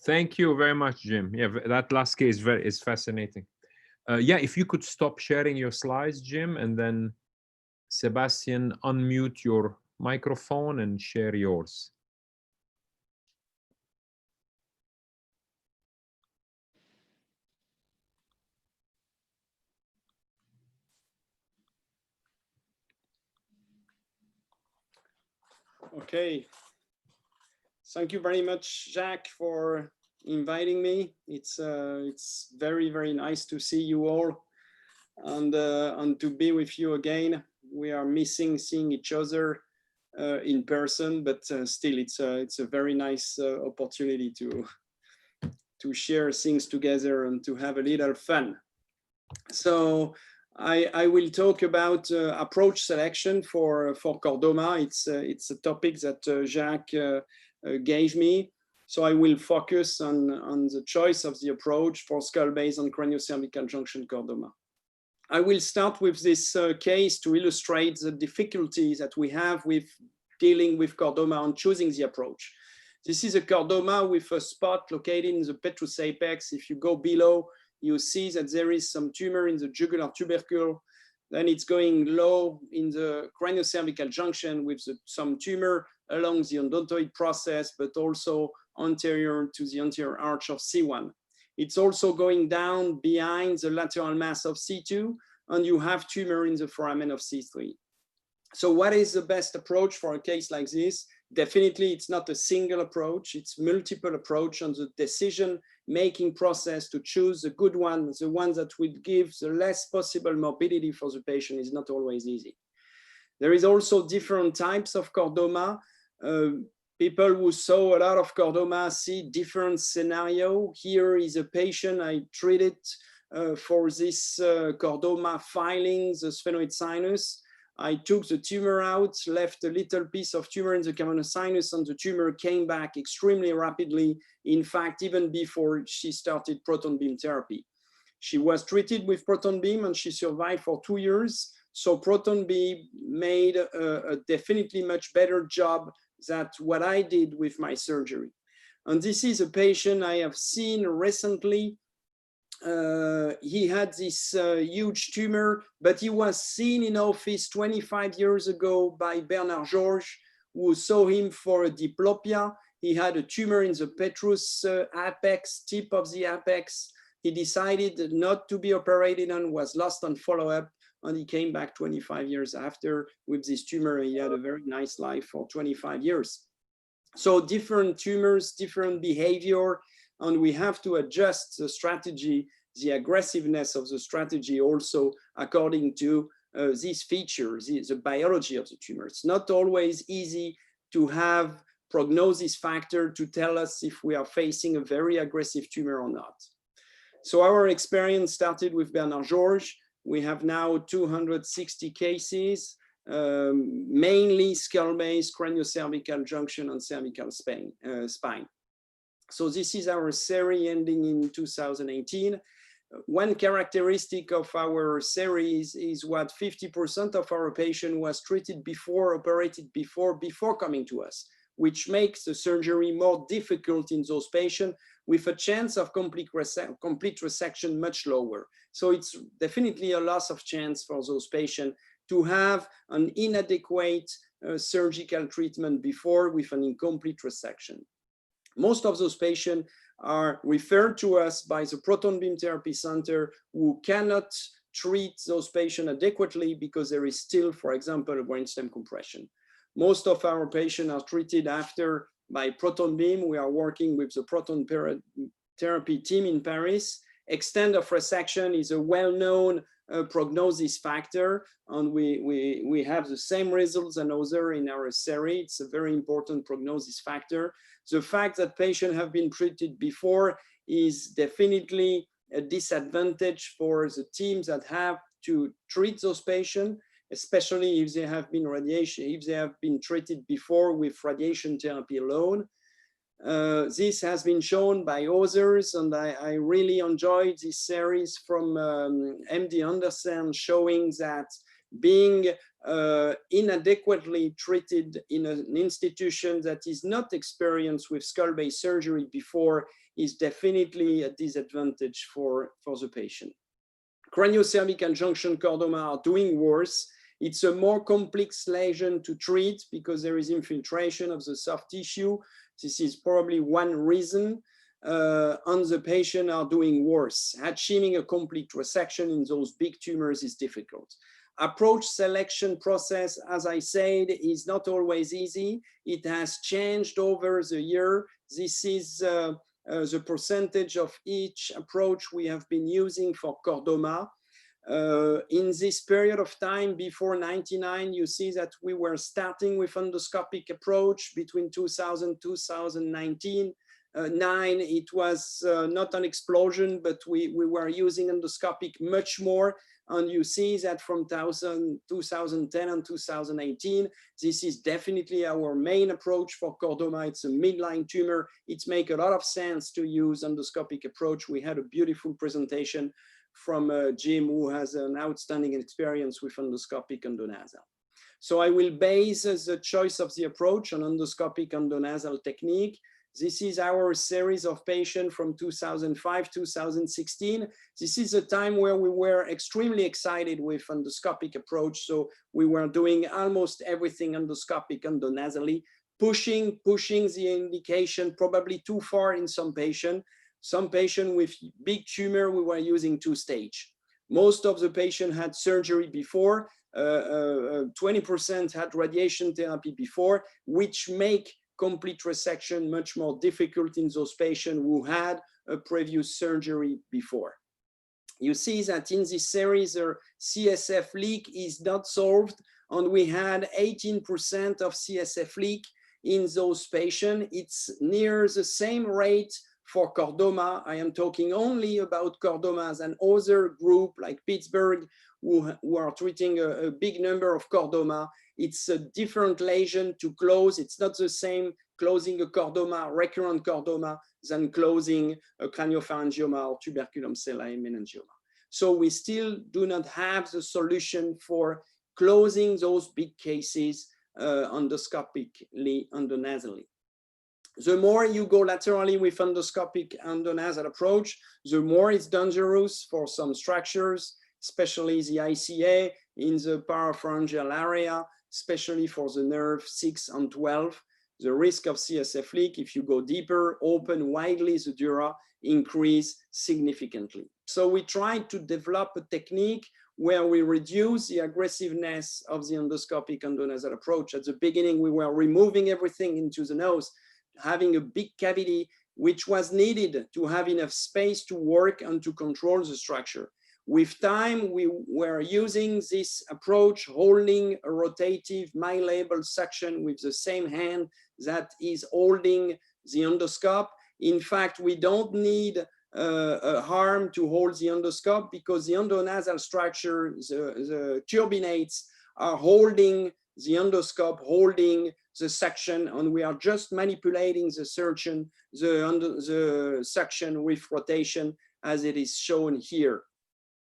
Thank you very much, Jim. Yeah, that last case is fascinating. Yeah, if you could stop sharing your slides, Jim, and then Sebastian, unmute your microphone and share yours. Okay. Thank you very much, Jacques, for inviting me. It's very, very nice to see you all and to be with you again. We are missing seeing each other in person, but still it's a very nice opportunity to share things together and to have a little fun. So I will talk about approach selection for chordoma. It's a topic that Jacques gave me. So I will focus on the choice of the approach for skull-based and craniocervical junction chordoma. I will start with this case to illustrate the difficulties that we have with dealing with chordoma and choosing the approach. This is a chordoma with a spot located in the petrous apex. If you go below, you see that there is some tumor in the jugular tubercle. Then it's going low in the craniocervical junction with some tumor along the odontoid process, but also anterior to the anterior arch of C1. It's also going down behind the lateral mass of C2, and you have tumor in the foramen of C3. So what is the best approach for a case like this? Definitely, it's not a single approach, it's multiple approach on the decision-making process to choose the good one, the one that will give the less possible morbidity for the patient is not always easy. There is also different types of chordoma. People who saw a lot of chordoma see different scenario. Here is a patient I treated for this chordoma filing, the sphenoid sinus. I took the tumor out, left a little piece of tumor in the cavernous sinus, and the tumor came back extremely rapidly. In fact, even before she started proton beam therapy. She was treated with proton beam and she survived for 2 years. So proton beam made a definitely much better job than what I did with my surgery. And this is a patient I have seen recently. He had this huge tumor, but he was seen in office 25 years ago by Bernard Georges, who saw him for a diplopia. He had a tumor in the petrous apex, tip of the apex. He decided not to be operated on, was lost on follow-up, and he came back 25 years after with this tumor. He had a very nice life for 25 years. So different tumors, different behavior, and we have to adjust the strategy, the aggressiveness of the strategy also according to these features, the biology of the tumor. It's not always easy to have prognosis factor to tell us if we are facing a very aggressive tumor or not. So our experience started with Bernard Georges. We have now 260 cases, mainly skull-based craniocervical junction and cervical spine. So this is our series ending in 2018. One characteristic of our series is what 50% of our patient was treated before, operated before coming to us, which makes the surgery more difficult in those patients with a chance of complete resection much lower. So it's definitely a loss of chance for those patients to have an inadequate surgical treatment before with an incomplete resection. Most of those patients are referred to us by the proton beam therapy center who cannot treat those patients adequately because there is still, for example, a brainstem compression. Most of our patients are treated after by proton beam. We are working with the proton therapy team in Paris. Extent of resection is a well-known prognosis factor, and we have the same results and other in our series. It's a very important prognosis factor. The fact that patients have been treated before is definitely a disadvantage for the teams that have to treat those patients, especially if they have been treated before with radiation therapy alone. This has been shown by others, and I really enjoyed this series from MD Anderson showing that being inadequately treated in an institution that is not experienced with skull-based surgery before is definitely a disadvantage for the patient. Craniocervical junction chordoma are doing worse. It's a more complex lesion to treat because there is infiltration of the soft tissue. This is probably one reason, and the patient are doing worse. Achieving a complete resection in those big tumors is difficult. Approach selection process, as I said, is not always easy. It has changed over the year. This is the percentage of each approach we have been using for chordoma. In this period of time before 99, you see that we were starting with endoscopic approach between 2000 2019. It was not an explosion, but we were using endoscopic much more. And you see that from 2010 and 2018, this is definitely our main approach for chordoma. It's a midline tumor. It makes a lot of sense to use endoscopic approach. We had a beautiful presentation from Jim, who has an outstanding experience with endoscopic endonasal. So I will base the choice of the approach on endoscopic endonasal technique. This is our series of patients from 2005, 2016. This is a time where we were extremely excited with endoscopic approach. So we were doing almost everything endoscopic endonasally, pushing the indication probably too far in some patients. Some patients with big tumor, we were using 2-stage. Most of the patients had surgery before, 20% had radiation therapy before, which make complete resection much more difficult in those patients who had a previous surgery before. You see that in this series, the CSF leak is not solved, and we had 18% of CSF leak in those patients. It's near the same rate for chordoma. I am talking only about chordomas, and other group like Pittsburgh who are treating a big number of chordoma. It's a different lesion to close. It's not the same closing a chordoma, recurrent chordoma, than closing a craniopharyngioma or tuberculum cellae meningioma. So we still do not have the solution for closing those big cases endoscopically, endonasally. The more you go laterally with endoscopic endonasal approach, the more it's dangerous for some structures, especially the ICA in the parapharyngeal area, especially for the nerve 6 and 12. The risk of CSF leak, if you go deeper, open widely the dura, increase significantly. So we tried to develop a technique where we reduce the aggressiveness of the endoscopic endonasal approach. At the beginning, we were removing everything into the nose, having a big cavity, which was needed to have enough space to work and to control the structure. With time, we were using this approach, holding a rotative malleable suction with the same hand that is holding the endoscope. In fact, we don't need a arm to hold the endoscope because the endonasal structure, the turbinates are holding the endoscope, holding the suction, and we are just manipulating the suction, the suction with rotation as it is shown here.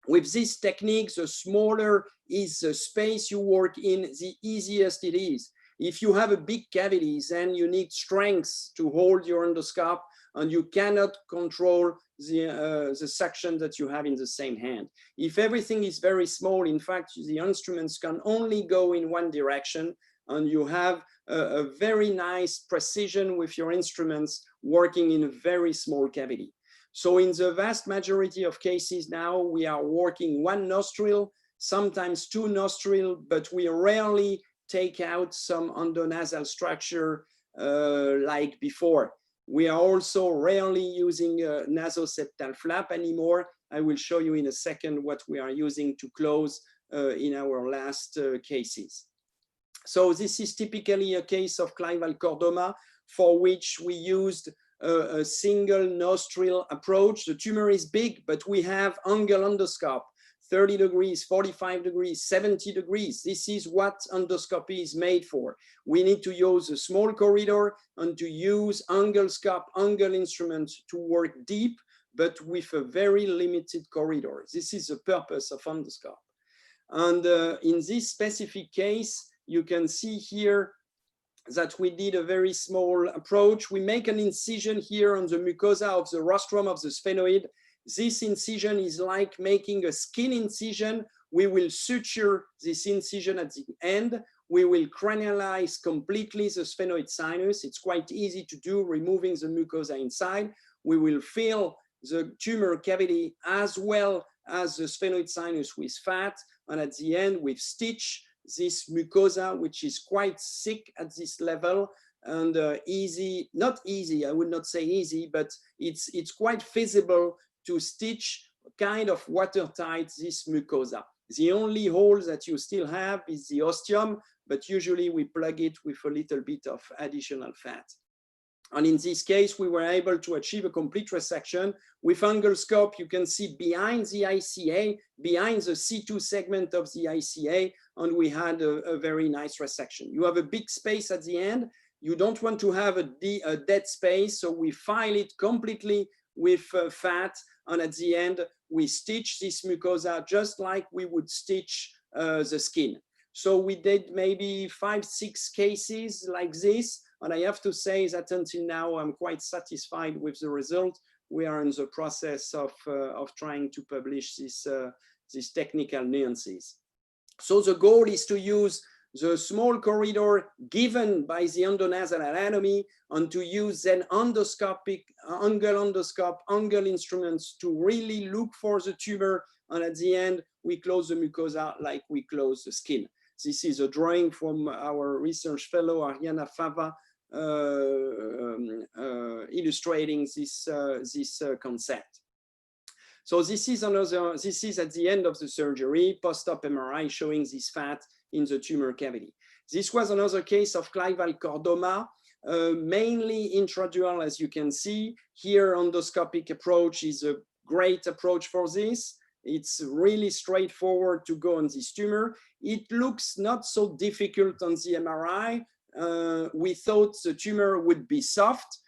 With this technique, the smaller is the space you work in, the easiest it is. If you have a big cavity, then you need strength to hold your endoscope, and you cannot control the suction that you have in the same hand. If everything is very small, in fact, the instruments can only go in one direction, and you have a very nice precision with your instruments working in a very small cavity. So in the vast majority of cases now, we are working one nostril, sometimes two nostrils, but we rarely take out some endonasal structure like before. We are also rarely using a nasoseptal flap anymore. I will show you in a second what we are using to close in our last cases. So this is typically a case of clival chordoma for which we used a single nostril approach. The tumor is big, but we have angle endoscope, 30 degrees, 45 degrees, 70 degrees. This is what endoscopy is made for. We need to use a small corridor and to use angle scope, angle instruments to work deep, but with a very limited corridor. This is the purpose of endoscope. And in this specific case, you can see here that we did a very small approach. We make an incision here on the mucosa of the rostrum of the sphenoid. This incision is like making a skin incision. We will suture this incision at the end. We will cranialize completely the sphenoid sinus. It's quite easy to do, removing the mucosa inside. We will fill the tumor cavity as well as the sphenoid sinus with fat. And at the end, we stitch this mucosa, which is quite thick at this level and easy, not easy, I would not say easy, but it's quite feasible to stitch kind of watertight this mucosa. The only hole that you still have is the ostium, but usually we plug it with a little bit of additional fat. And in this case, we were able to achieve a complete resection. With angle scope, you can see behind the ICA, behind the C2 segment of the ICA, and we had a very nice resection. You have a big space at the end. You don't want to have a dead space, so we file it completely with fat, and at the end, we stitch this mucosa just like we would stitch the skin. So we did maybe 5-6 cases like this. And I have to say that until now, I'm quite satisfied with the result. We are in the process of trying to publish these technical nuances. So the goal is to use the small corridor given by the endonasal anatomy and to use then endoscopic, angle instruments to really look for the tumor. And at the end, we close the mucosa like we close the skin. This is a drawing from our research fellow, Ariana Fava, illustrating this concept. So this is at the end of the surgery, post-op MRI showing this fat in the tumor cavity. This was another case of clival chordoma, mainly intradural, as you can see. Here, endoscopic approach is a great approach for this. It's really straightforward to go on this tumor. It looks not so difficult on the MRI. We thought the tumor would be soft.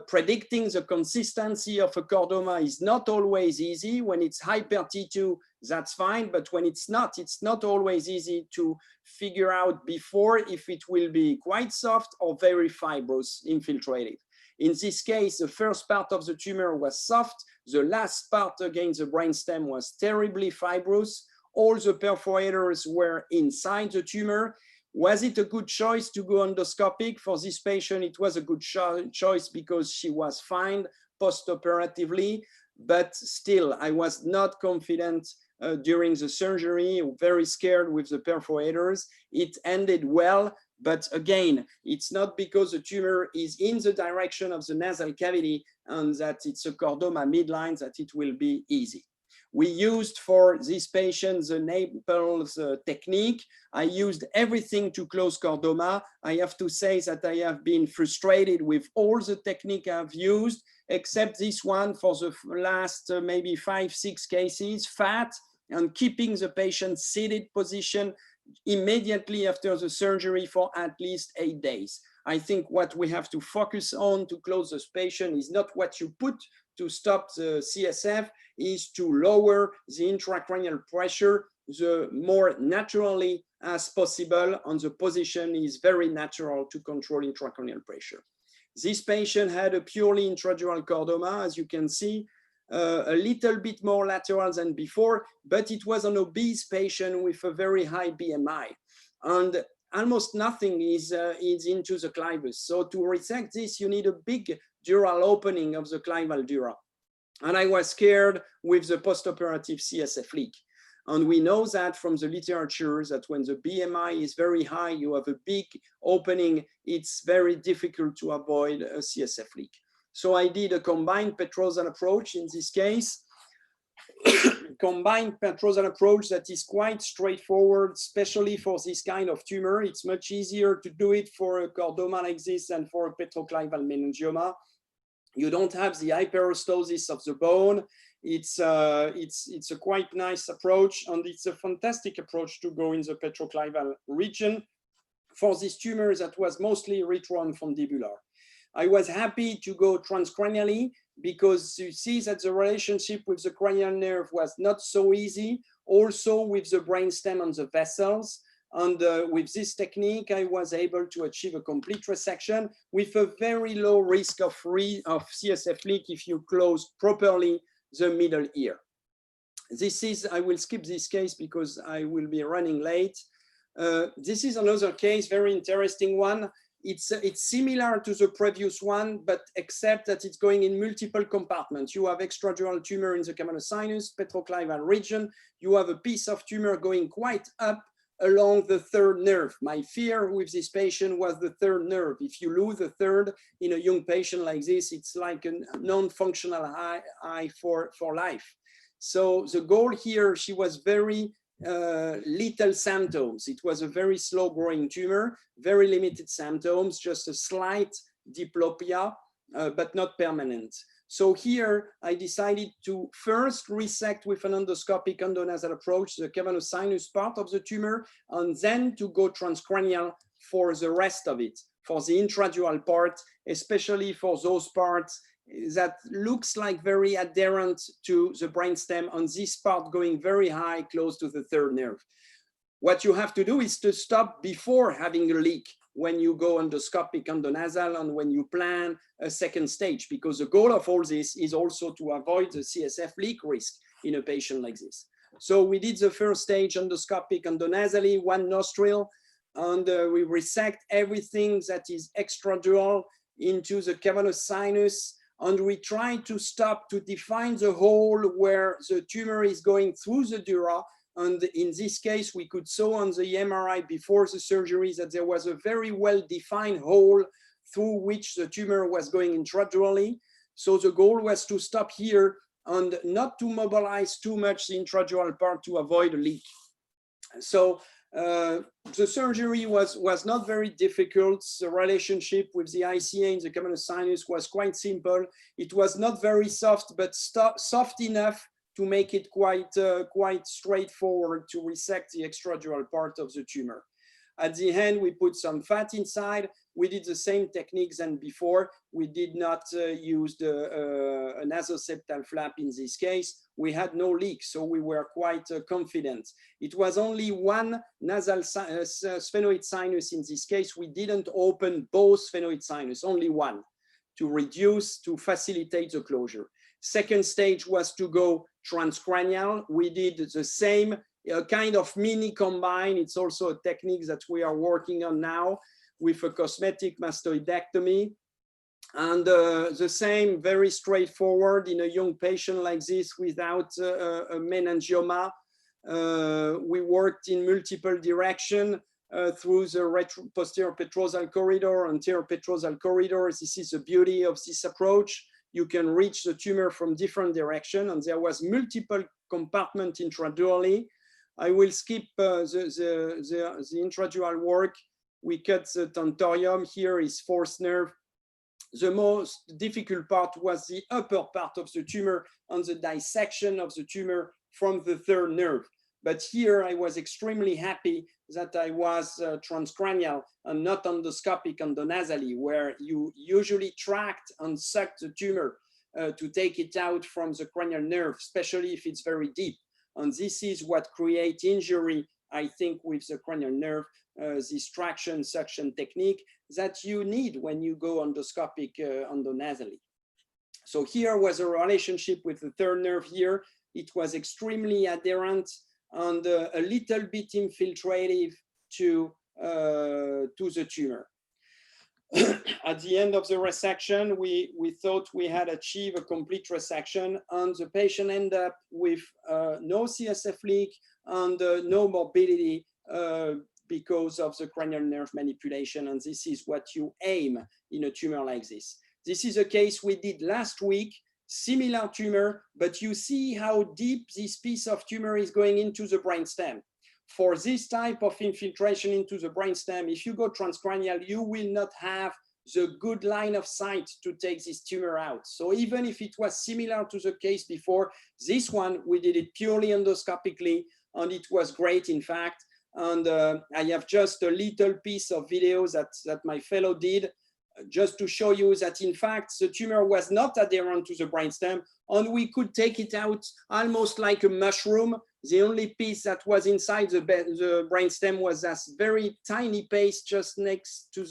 Predicting the consistency of a chordoma is not always easy. When it's hyper T2, that's fine, but when it's not always easy to figure out before if it will be quite soft or very fibrous, infiltrated. In this case, the first part of the tumor was soft. The last part against the brainstem was terribly fibrous. All the perforators were inside the tumor. Was it a good choice to go endoscopic? For this patient, it was a good choice because she was fine post-operatively, but still, I was not confident during the surgery, very scared with the perforators. It ended well, but again, it's not because the tumor is in the direction of the nasal cavity and that it's a chordoma midline that it will be easy. We used for this patient the Naples technique. I used everything to close chordoma. I have to say that I have been frustrated with all the technique I've used, except this one for the last maybe 5-6 cases, fat and keeping the patient seated position immediately after the surgery for at least 8 days. I think what we have to focus on to close this patient is not what you put to stop the CSF, is to lower the intracranial pressure the more naturally as possible, and the position is very natural to control intracranial pressure. This patient had a purely intradural chordoma, as you can see, a little bit more lateral than before, but it was an obese patient with a very high BMI. And almost nothing is into the clivus. So to resect this, you need a big dural opening of the clival dura. And I was scared with the postoperative CSF leak. And we know that from the literature that when the BMI is very high, you have a big opening, it's very difficult to avoid a CSF leak. So I did a combined petrosal approach in this case. Combined petrosal approach that is quite straightforward, especially for this kind of tumor. It's much easier to do it for a chordoma like this than for a petroclival meningioma. You don't have the hyperostosis of the bone. It's a quite nice approach, and it's a fantastic approach to go in the petroclival region for this tumor that was mostly retroinfundibular. I was happy to go transcranially because you see that the relationship with the cranial nerve was not so easy, also with the brainstem and the vessels. And with this technique, I was able to achieve a complete resection with a very low risk of CSF leak if you close properly the middle ear. This is, I will skip this case because I will be running late. This is another case, very interesting one. It's similar to the previous one, but except that it's going in multiple compartments. You have extradural tumor in the camelosinus, petroclival region. You have a piece of tumor going quite up along the third nerve. My fear with this patient was the third nerve. If you lose the third in a young patient like this, it's like a non-functional eye for life. So the goal here, she was very little symptoms. It was a very slow growing tumor, very limited symptoms, just a slight diplopia, but not permanent. So here I decided to first resect with an endoscopic endonasal approach the camelosinus part of the tumor, and then to go transcranial for the rest of it, for the intradural part, especially for those parts that looks like very adherent to the brainstem, and this part going very high, close to the third nerve. What you have to do is to stop before having a leak when you go endoscopic endonasal and when you plan a second stage, because the goal of all this is also to avoid the CSF leak risk in a patient like this. So we did the first stage endoscopic endonasally, one nostril, and we resect everything that is extradural into the camelosinus, and we try to stop to define the hole where the tumor is going through the dura. And in this case, we could saw on the MRI before the surgery that there was a very well-defined hole through which the tumor was going intradurally. So the goal was to stop here and not to mobilize too much the intradural part to avoid a leak. So the surgery was not very difficult. The relationship with the ICA in the camelosinus was quite simple. It was not very soft, but soft enough to make it quite straightforward to resect the extradural part of the tumor. At the end, we put some fat inside. We did the same techniques than before. We did not use a nasoseptal flap in this case. We had no leak, so we were quite confident. It was only one nasal sphenoid sinus in this case. We didn't open both sphenoid sinus, only one, to facilitate the closure. Second stage was to go transcranial. We did the same kind of mini combine. It's also a technique that we are working on now with a cosmetic mastoidectomy. And the same, very straightforward in a young patient like this without a meningioma. We worked in multiple directions through the posterior petrosal corridor, anterior petrosal corridor. This is the beauty of this approach. You can reach the tumor from different directions, and there was multiple compartments intradurally. I will skip the intradural work. We cut the tentorium. Here is fourth nerve. The most difficult part was the upper part of the tumor and the dissection of the tumor from the third nerve. But here I was extremely happy that I was transcranial and not endoscopic endonasally, where you usually tract and suck the tumor to take it out from the cranial nerve, especially if it's very deep. And this is what creates injury, I think, with the cranial nerve, this traction suction technique that you need when you go endoscopic endonasally. So here was a relationship with the third nerve here. It was extremely adherent and a little bit infiltrative to the tumor. At the end of the resection, we thought we had achieved a complete resection, and the patient ended up with no CSF leak and no morbidity because of the cranial nerve manipulation. And this is what you aim in a tumor like this. This is a case we did last week, similar tumor, but you see how deep this piece of tumor is going into the brainstem. For this type of infiltration into the brainstem, if you go transcranial, you will not have the good line of sight to take this tumor out. So even if it was similar to the case before, this one, we did it purely endoscopically, and it was great, in fact. And I have just a little piece of video that my fellow did, just to show you that, in fact, the tumor was not adherent to the brainstem, and we could take it out almost like a mushroom. The only piece that was inside the brainstem was this very tiny piece just next to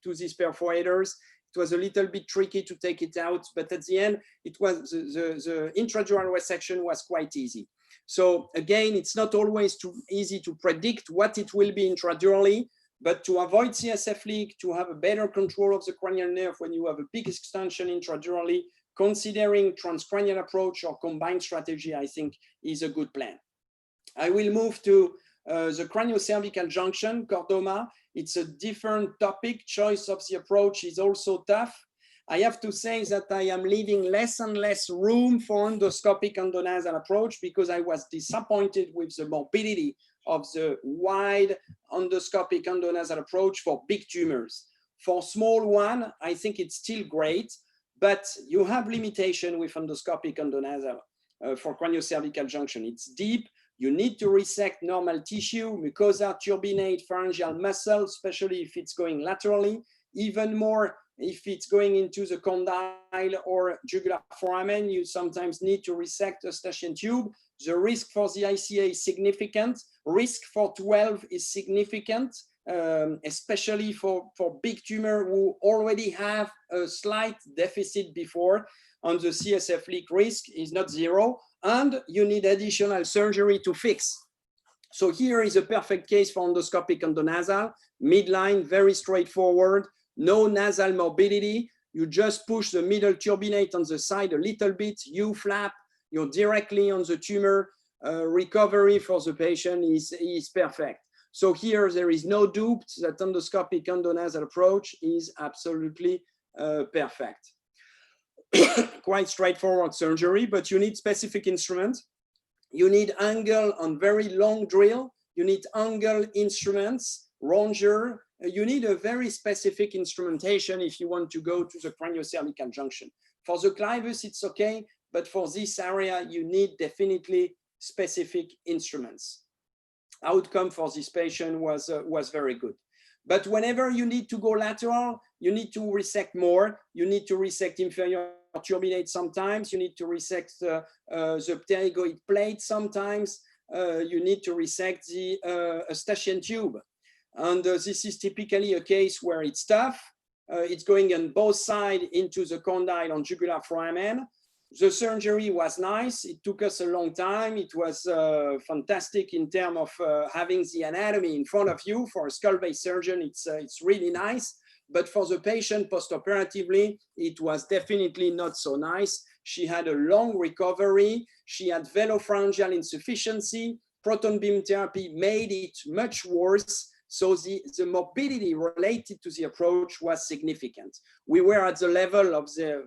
these perforators. It was a little bit tricky to take it out, but at the end, it was the intradural resection was quite easy. So again, it's not always too easy to predict what it will be intradurally, but to avoid CSF leak, to have a better control of the cranial nerve when you have a big extension intradurally, considering transcranial approach or combined strategy, I think is a good plan. I will move to the craniocervical junction, chordoma. It's a different topic. Choice of the approach is also tough. I have to say that I am leaving less and less room for endoscopic endonasal approach because I was disappointed with the morbidity of the wide endoscopic endonasal approach for big tumors. For small one, I think it's still great, but you have limitation with endoscopic endonasal for craniocervical junction. It's deep. You need to resect normal tissue, mucosa, turbinate, pharyngeal muscle, especially if it's going laterally, even more if it's going into the condyle or jugular foramen. You sometimes need to resect a Eustachian tube. The risk for the ICA is significant. Risk for 12 is significant, especially for big tumor who already have a slight deficit before, and the CSF leak risk is not zero, and you need additional surgery to fix. So here is a perfect case for endoscopic endonasal, midline, very straightforward, no nasal morbidity. You just push the middle turbinate on the side a little bit, you flap, you're directly on the tumor. Recovery for the patient is perfect. So here there is no doubt that endoscopic endonasal approach is absolutely perfect. Quite straightforward surgery, but you need specific instruments. You need angle on very long drill. You need angle instruments, ronger. You need a very specific instrumentation if you want to go to the craniocervical junction. For the clivus, it's okay, but for this area, you need definitely specific instruments. Outcome for this patient was very good. But whenever you need to go lateral, you need to resect more. You need to resect inferior turbinate sometimes. You need to resect the pterygoid plate sometimes. You need to resect the Eustachian tube. And this is typically a case where it's tough. It's going on both sides into the condyle and jugular foramen. The surgery was nice. It took us a long time. It was fantastic in terms of having the anatomy in front of you. For a skull-based surgeon, it's really nice. But for the patient post-operatively, it was definitely not so nice. She had a long recovery. She had velopharyngeal insufficiency. proton beam therapy made it much worse. So the morbidity related to the approach was significant. We were at the level of the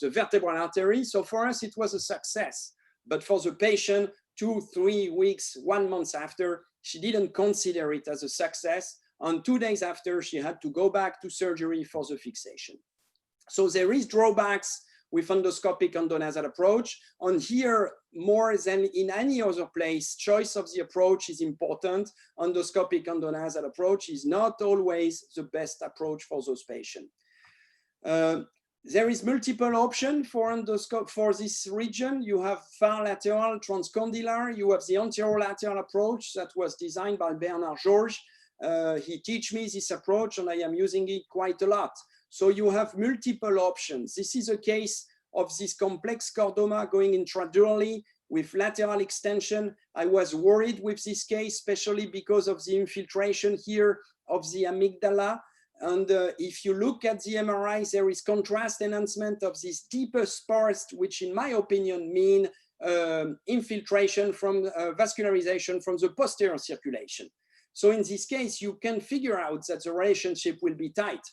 vertebral artery. So for us, it was a success. But for the patient, 2, 3 weeks, 1 month after, she didn't consider it as a success. And 2 days after, she had to go back to surgery for the fixation. So there is drawbacks with endoscopic endonasal approach. And here, more than in any other place, choice of the approach is important. Endoscopic endonasal approach is not always the best approach for those patients. There is multiple option for endoscope for this region. You have far lateral, transcondylar. You have the anterolateral approach that was designed by Bernard Georges. He teach me this approach and I am using it quite a lot. So you have multiple options. This is a case of this complex chordoma going intradurally with lateral extension. I was worried with this case, especially because of the infiltration here of the amygdala. And if you look at the MRI, there is contrast enhancement of this deepest parts, which in my opinion mean infiltration from vascularization from the posterior circulation. So in this case, you can figure out that the relationship will be tight.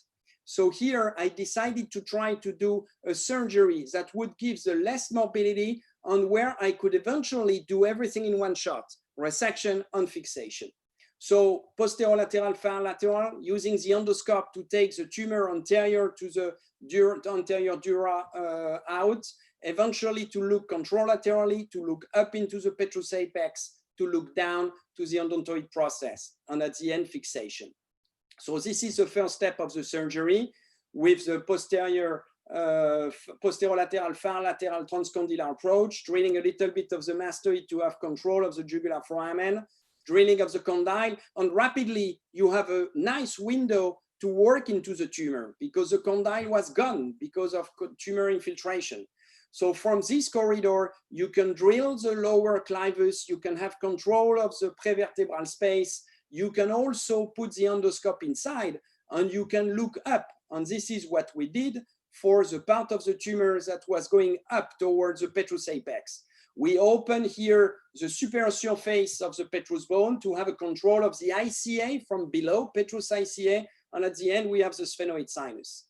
So here I decided to try to do a surgery that would give the less morbidity and where I could eventually do everything in one shot, resection and fixation. So posterolateral, far lateral, using the endoscope to take the tumor anterior to the anterior dura out, eventually to look contralaterally, to look up into the petrous apex, to look down to the endontoid process, and at the end, fixation. So this is the first step of the surgery with the posterior, posterolateral, far lateral transcondylar approach, drilling a little bit of the mastoid to have control of the jugular foramen, drilling of the condyle, and rapidly you have a nice window to work into the tumor because the condyle was gone because of tumor infiltration. So from this corridor, you can drill the lower clivus, you can have control of the prevertebral space, you can also put the endoscope inside and you can look up. And this is what we did for the part of the tumor that was going up towards the petrous apex. We open here the superior surface of the petrous bone to have a control of the ICA from below, petrous ICA, and at the end we have the sphenoid sinus.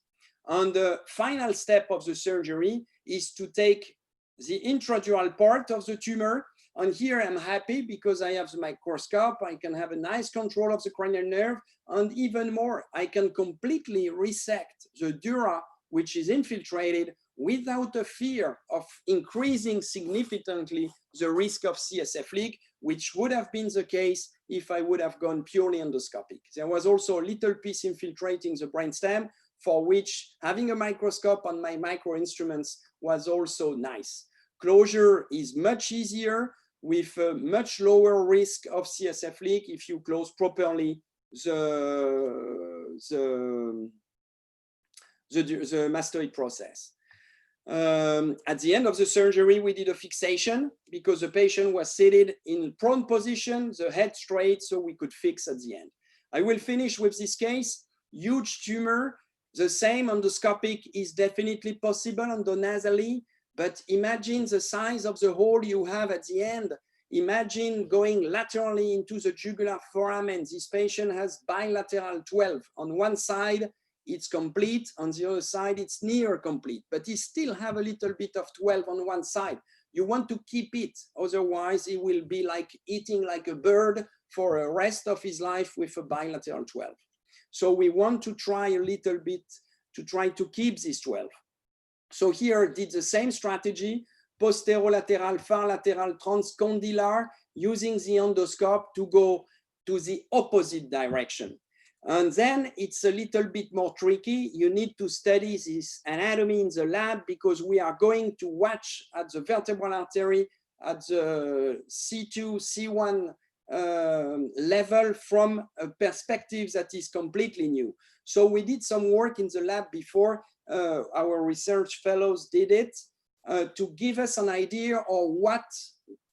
And the final step of the surgery is to take the intradural part of the tumor. And here I'm happy because I have the microscope, I can have a nice control of the cranial nerve, and even more, I can completely resect the dura, which is infiltrated, without a fear of increasing significantly the risk of CSF leak, which would have been the case if I would have gone purely endoscopic. There was also a little piece infiltrating the brainstem, for which having a microscope on my micro instruments was also nice. Closure is much easier with a much lower risk of CSF leak if you close properly the mastoid process. At the end of the surgery, we did a fixation because the patient was seated in prone position, the head straight, so we could fix at the end. I will finish with this case. Huge tumor, the same endoscopic is definitely possible endonasally, but imagine the size of the hole you have at the end. Imagine going laterally into the jugular foramen. This patient has bilateral 12. On one side, it's complete. On the other side, it's near complete, but he still have a little bit of 12 on one side. You want to keep it. Otherwise, he will be like eating like a bird for the rest of his life with a bilateral 12. So we want to try a little bit to try to keep this 12. So here did the same strategy, posterolateral, far lateral, transcondylar, using the endoscope to go to the opposite direction. And then it's a little bit more tricky. You need to study this anatomy in the lab because we are going to watch at the vertebral artery at the C2, C1 level from a perspective that is completely new. So we did some work in the lab before. Our research fellows did it to give us an idea of what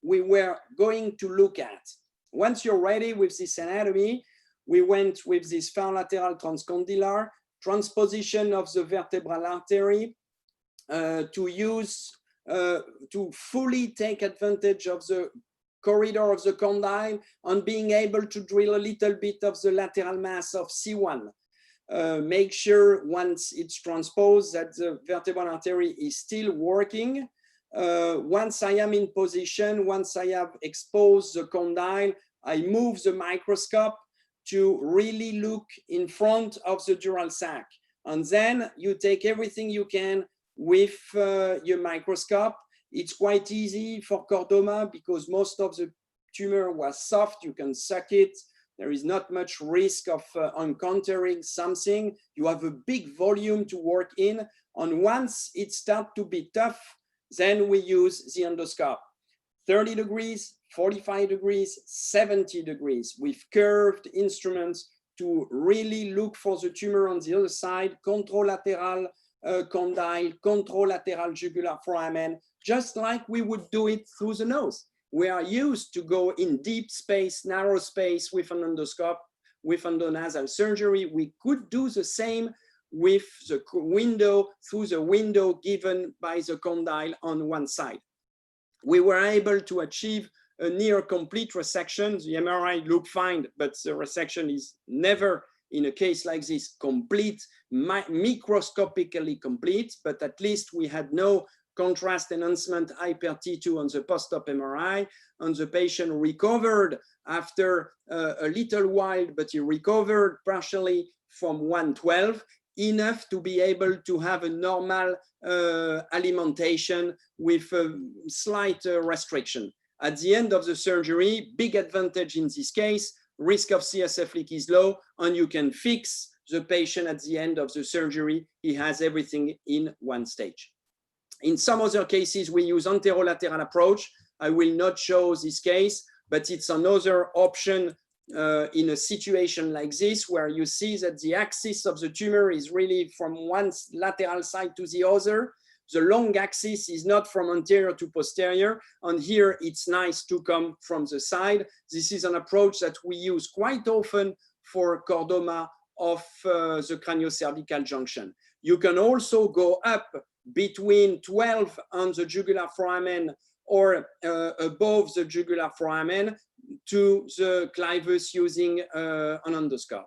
we were going to look at. Once you're ready with this anatomy, we went with this far lateral transcondylar, transposition of the vertebral artery to use, to fully take advantage of the corridor of the condyle and being able to drill a little bit of the lateral mass of C1. Make sure once it's transposed that the vertebral artery is still working. Once I am in position, once I have exposed the condyle, I move the microscope to really look in front of the dural sac. And then you take everything you can with your microscope. It's quite easy for chordoma because most of the tumor was soft. You can suck it. There is not much risk of encountering something. You have a big volume to work in. And once it starts to be tough, then we use the endoscope. 30 degrees, 45 degrees, 70 degrees with curved instruments to really look for the tumor on the other side, contralateral condyle, contralateral jugular foramen, just like we would do it through the nose. We are used to go in deep space, narrow space with an endoscope, with endonasal surgery. We could do the same with the window, through the window given by the condyle on one side. We were able to achieve a near complete resection. The MRI looked fine, but the resection is never, in a case like this, complete, microscopically complete, but at least we had no contrast enhancement hyper T2 on the post-op MRI, and the patient recovered after a little while, but he recovered partially from 112, enough to be able to have a normal alimentation with a slight restriction. At the end of the surgery, big advantage in this case, risk of CSF leak is low, and you can fix the patient at the end of the surgery. He has everything in one stage. In some other cases, we use anterolateral approach. I will not show this case, but it's another option in a situation like this, where you see that the axis of the tumor is really from one lateral side to the other. The long axis is not from anterior to posterior, and here it's nice to come from the side. This is an approach that we use quite often for chordoma of the craniocervical junction. You can also go up between 12 on the jugular foramen or above the jugular foramen to the clivus using an endoscope.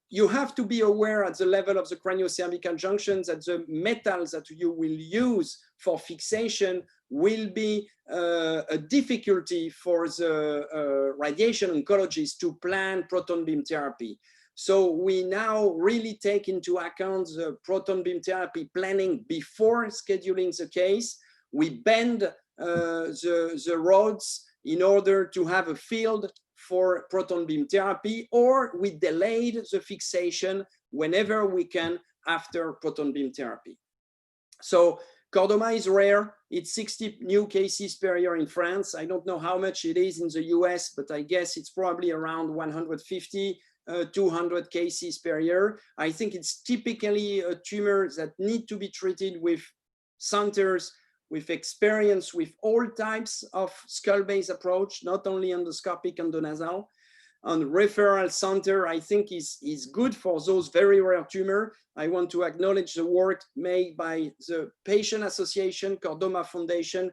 You have to be aware at the level of the craniocervical junction that the metals that you will use for fixation will be a difficulty for the radiation oncologist to plan proton beam therapy. So we now really take into account the proton beam therapy planning before scheduling the case. We bend the rods in order to have a field for proton beam therapy, or we delayed the fixation whenever we can after proton beam therapy. So chordoma is rare. It's 60 new cases per year in France. I don't know how much it is in the US, but I guess it's probably around 150, 200 cases per year. I think it's typically a tumor that need to be treated with centers with experience with all types of skull-based approach, not only endoscopic and endonasal. And referral center, I think, is good for those very rare tumor. I want to acknowledge the work made by the Patient Association, Chordoma Foundation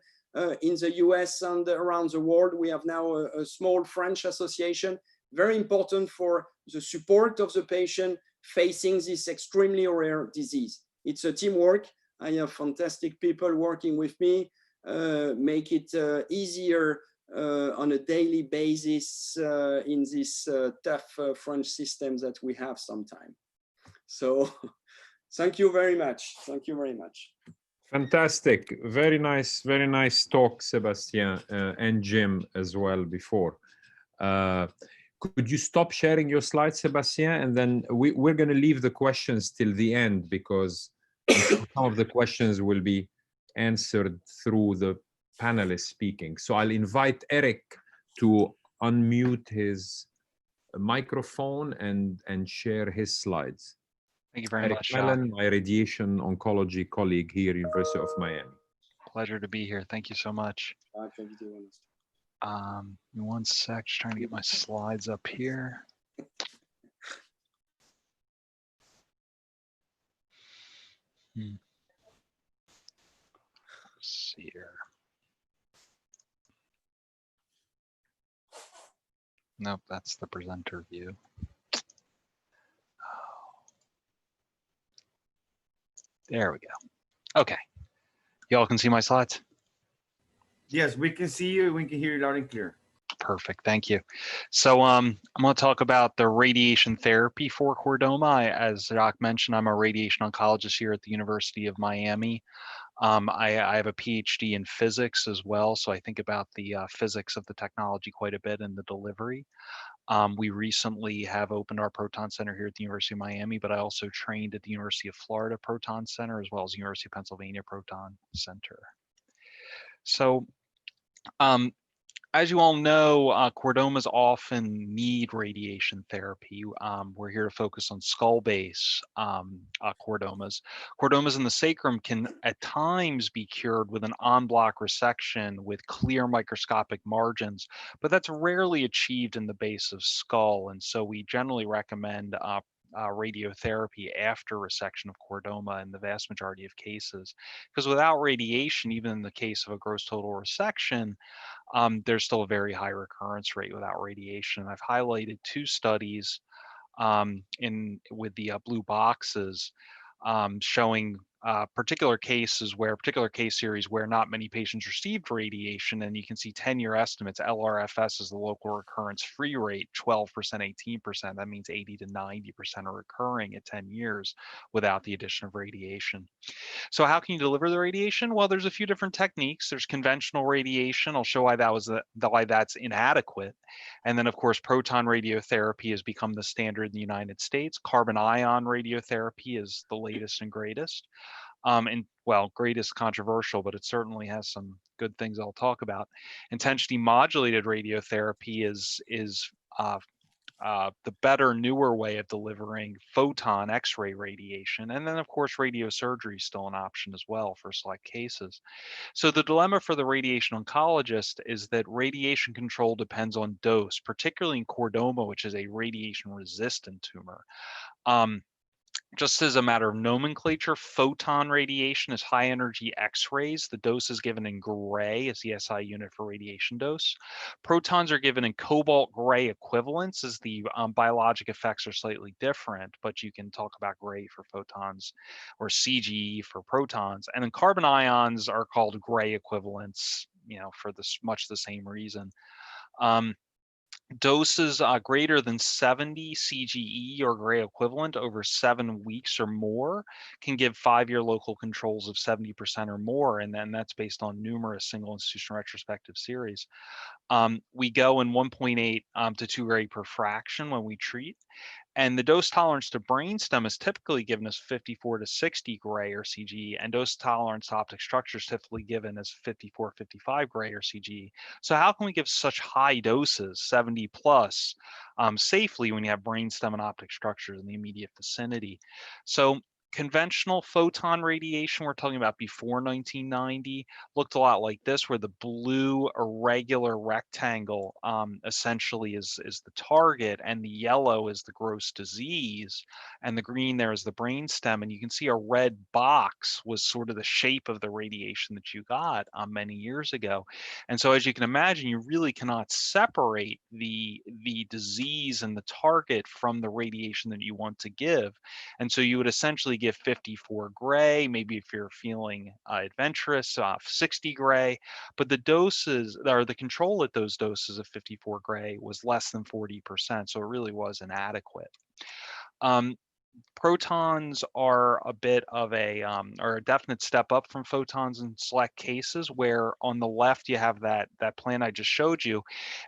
in the US and around the world. We have now a small French association, very important for the support of the patient facing this extremely rare disease. It's a teamwork. I have fantastic people working with me, make it easier on a daily basis in this tough French system that we have sometimes. So thank you very much. Thank you very much. Fantastic. Very nice talk, Sebastian, and Jim as well before. Could you stop sharing your slides, Sebastian? And then we're going to leave the questions till the end, because some of the questions will be answered through the panelists speaking. So I'll invite Eric to unmute his microphone and share his slides. Thank you very Eric much, Mellon, my radiation oncology colleague here, University of Miami. Pleasure to be here. Thank you so much. One sec, just trying to get my slides up here. Let's see here. Nope, that's the presenter view. There we go. Okay. Y'all can see my slides? Yes, we can see you. We can hear you loud and clear. Perfect, thank you. So I'm going to talk about the radiation therapy for chordoma. As Jacques mentioned, I'm a radiation oncologist here at the University of Miami. I have a PhD in physics as well, so I think about the physics of the technology quite a bit and the delivery. We recently have opened our Proton Center here at the University of Miami, but I also trained at the University of Florida Proton Center as well as the University of Pennsylvania Proton Center. So as you all know, chordomas often need radiation therapy. We're here to focus on skull base chordomas. Chordomas in the sacrum can at times be cured with an en bloc resection with clear microscopic margins, but that's rarely achieved in the base of skull. And so we generally recommend radiotherapy after resection of chordoma in the vast majority of cases, because without radiation, even in the case of a gross total resection, there's still a very high recurrence rate without radiation. I've highlighted two studies with the blue boxes showing particular case series where not many patients received radiation, and you can see 10-year estimates. LRFS is the local recurrence free rate, 12%, 18%. That means 80 to 90% are recurring at 10 years without the addition of radiation. So how can you deliver the radiation? Well, there's a few different techniques. There's conventional radiation. I'll show why why that's inadequate. And then, of course, proton radiotherapy has become the standard in the United States. Carbon ion radiotherapy is the latest and greatest. And well, greatest controversial, but it certainly has some good things I'll talk about. Intensity modulated radiotherapy is the better, newer way of delivering photon X-ray radiation. And then, of course, radiosurgery is still an option as well for select cases. So the dilemma for the radiation oncologist is that radiation control depends on dose, particularly in chordoma, which is a radiation-resistant tumor. Just as a matter of nomenclature, photon radiation is high energy X-rays. The dose is given in gray as the SI unit for radiation dose. Protons are given in cobalt gray equivalents, as the biologic effects are slightly different, but you can talk about gray for photons or CGE for protons. And then carbon ions are called gray equivalents, for much the same reason. Doses greater than 70 CGE or gray equivalent over 7 weeks or more can give 5-year local controls of 70% or more, and then that's based on numerous single institution retrospective series. We go in 1.8 to 2 gray per fraction when we treat. And the dose tolerance to brainstem is typically given as 54 to 60 gray or CGE, and dose tolerance to optic structure is typically given as 54, 55 gray or CGE. So how can we give such high doses, 70 plus, safely when you have brainstem and optic structures in the immediate vicinity? So conventional photon radiation, we're talking about before 1990, looked a lot like this, where the blue irregular rectangle essentially is the target, and the yellow is the gross disease, and the green there is the brainstem. And you can see a red box was sort of the shape of the radiation that you got many years ago. And so, as you can imagine, you really cannot separate the disease and the target from the radiation that you want to give. And so you would essentially give 54 gray, maybe if you're feeling adventurous, 60 gray, but the doses, or the control at those doses of 54 gray was less than 40%, so it really was inadequate. Protons are a bit of or a definite step up from photons in select cases, where on the left you have that plan I just showed you,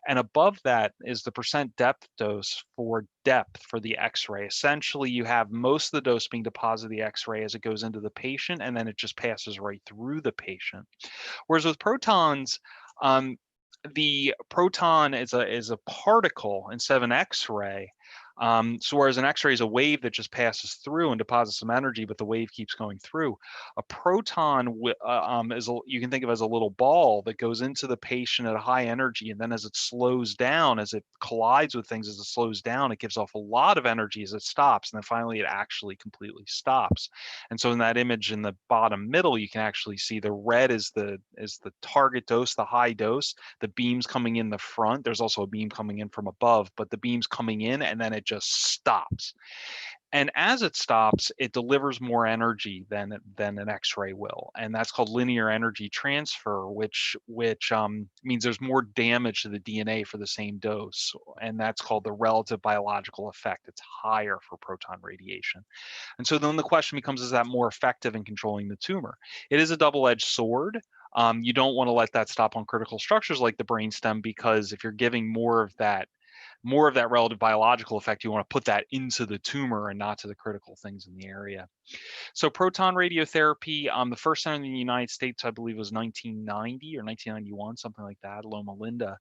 and above that is the percent depth dose for depth for the X-ray. Essentially, you have most of the dose being deposited the X-ray as it goes into the patient, and then it just passes right through the patient. Whereas with protons, the proton is a particle instead of an X-ray. So whereas an X-ray is a wave that just passes through and deposits some energy, but the wave keeps going through, a proton you can think of as a little ball that goes into the patient at a high energy, and then as it slows down, as it collides with things, as it slows down, it gives off a lot of energy as it stops, and then finally it actually completely stops. And so in that image in the bottom middle, you can actually see the red is the target dose, the high dose, the beams coming in the front. There's also a beam coming in from above, but the beam's coming in and then it just stops. And as it stops, it delivers more energy than an X-ray will, and that's called linear energy transfer, which means there's more damage to the DNA for the same dose, and that's called the relative biological effect. It's higher for proton radiation. And so then the question becomes, is that more effective in controlling the tumor? It is a double-edged sword. You don't want to let that stop on critical structures like the brainstem, because if you're giving more of that relative biological effect, you want to put that into the tumor and not to the critical things in the area. So proton radiotherapy, the first center in the United States, I believe, was 1990 or 1991, something like that, Loma Linda.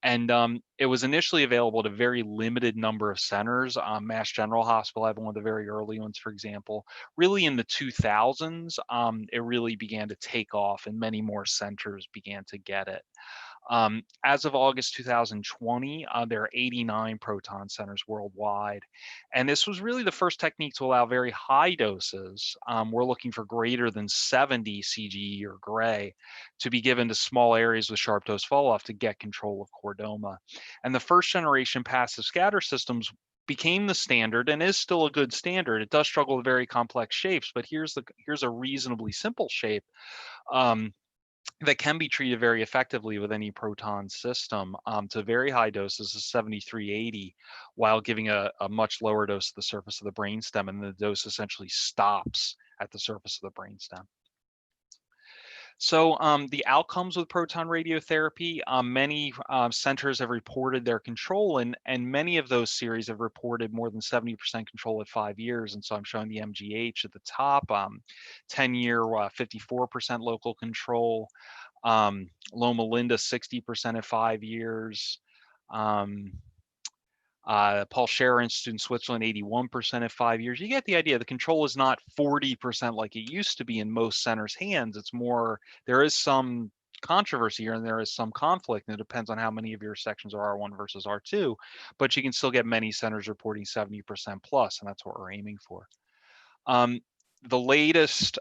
And it was initially available at a very limited number of centers. Mass General Hospital had one of the very early ones, for example. Really in the 2000s, it really began to take off and many more centers began to get it. As of August 2020, there are 89 proton centers worldwide. And this was really the first technique to allow very high doses. We're looking for greater than 70 CGE or gray to be given to small areas with sharp dose fall-off to get control of chordoma. And the first generation passive scatter systems became the standard and is still a good standard. It does struggle with very complex shapes, but here's a reasonably simple shape. That can be treated very effectively with any proton system to very high doses of 7380, while giving a much lower dose to the surface of the brainstem, and the dose essentially stops at the surface of the brainstem. So the outcomes with proton radiotherapy, many centers have reported their control, and many of those series have reported more than 70% control at 5 years. And so I'm showing the MGH at the top, 10-year, 54% local control. Loma Linda, 60% at 5 years. Paul Scherrer Institute in Switzerland, 81% at 5 years. You get the idea. The control is not 40% like it used to be in most centers' hands. It's more, there is some controversy here and there is some conflict, and it depends on how many of your sections are R1 versus R2, but you can still get many centers reporting 70% plus, and that's what we're aiming for. The latest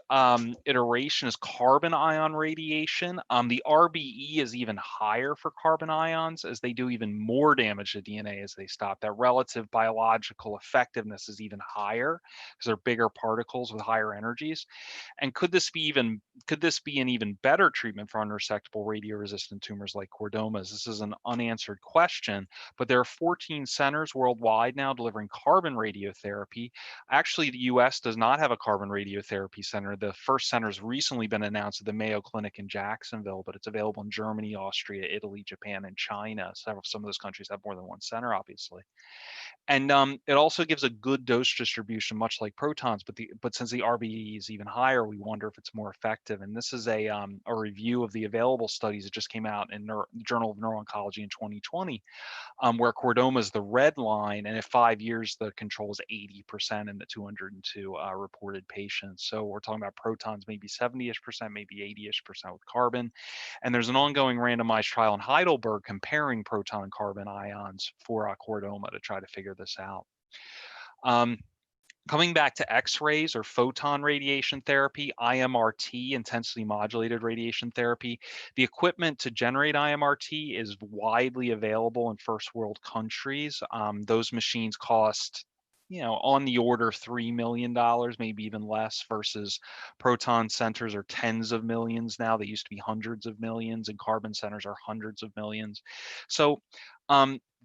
iteration is carbon ion radiation. The RBE is even higher for carbon ions, as they do even more damage to DNA as they stop. That relative biological effectiveness is even higher because they're bigger particles with higher energies. And could this be an even better treatment for unresectable radioresistant tumors like chordomas? This is an unanswered question, but there are 14 centers worldwide now delivering carbon radiotherapy. Actually, the US does not have a carbon radiotherapy center. The first center has recently been announced at the Mayo Clinic in Jacksonville, but it's available in Germany, Austria, Italy, Japan, and China. Some of those countries have more than one center, obviously. And it also gives a good dose distribution, much like protons, but since the RBE is even higher, we wonder if it's more effective. And this is a review of the available studies that just came out in the Journal of Neuro-Oncology in 2020, where chordoma is the red line, and at 5 years, the control is 80% in the 202 reported patients. So we're talking about protons, maybe 70-ish%, maybe 80-ish% with carbon. And there's an ongoing randomized trial in Heidelberg comparing proton and carbon ions for chordoma to try to figure this out. Coming back to X-rays or photon radiation therapy, IMRT, intensity modulated radiation therapy, the equipment to generate IMRT is widely available in first world countries. Those machines cost, on the order of $3 million, maybe even less, versus proton centers are tens of millions now. They used to be hundreds of millions, and carbon centers are hundreds of millions. So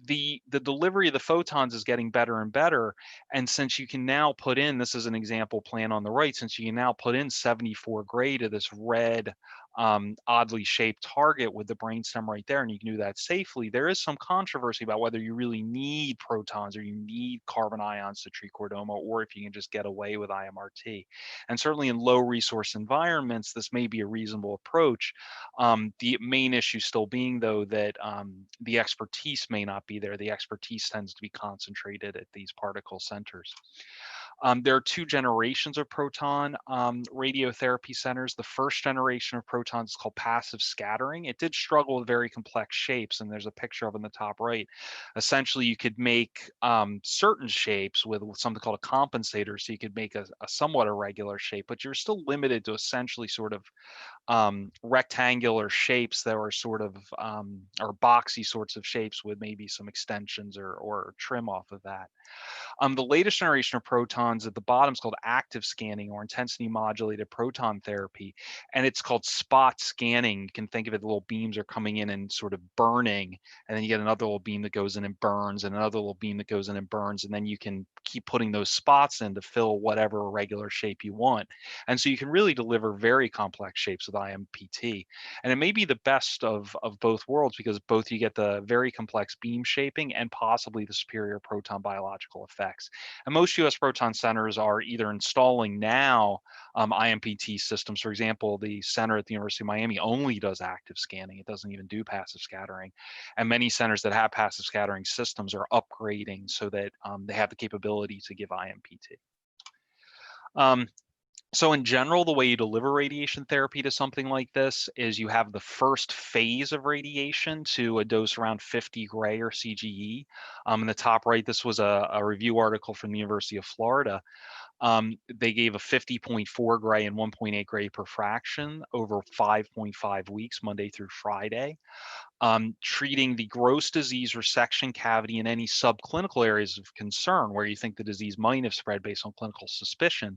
the delivery of the photons is getting better and better. And since you can now put in, this is an example plan on the right, since you can now put in 74 gray to this red oddly shaped target with the brainstem right there, and you can do that safely. There is some controversy about whether you really need protons or you need carbon ions to treat chordoma, or if you can just get away with IMRT. And certainly in low resource environments, this may be a reasonable approach. The main issue still being, though, that the expertise may not be there. The expertise tends to be concentrated at these particle centers. There are two generations of proton radiotherapy centers. The first generation of protons is called passive scattering. It did struggle with very complex shapes, and there's a picture of in the top right. Essentially, you could make certain shapes with something called a compensator, so you could make a somewhat irregular shape, but you're still limited to essentially sort of rectangular shapes that are sort of or boxy sorts of shapes with maybe some extensions or trim off of that. The latest generation of protons at the bottom is called active scanning or intensity modulated proton therapy, and it's called spot scanning. You can think of it, the little beams are coming in and sort of burning, and then you get another little beam that goes in and burns, and another little beam that goes in and burns, and then you can keep putting those spots in to fill whatever irregular shape you want. And so you can really deliver very complex shapes with IMPT. And it may be the best of both worlds, because both you get the very complex beam shaping and possibly the superior proton biological effects. And most US proton centers are either installing now IMPT systems. For example, the center at the University of Miami only does active scanning. It doesn't even do passive scattering. And many centers that have passive scattering systems are upgrading so that they have the capability to give IMPT. So in general, the way you deliver radiation therapy to something like this is you have the first phase of radiation to a dose around 50 gray or CGE. In the top right, this was a review article from the University of Florida. They gave a 50.4 gray and 1.8 gray per fraction over 5.5 weeks, Monday through Friday. Treating the gross disease resection cavity in any subclinical areas of concern where you think the disease might have spread based on clinical suspicion.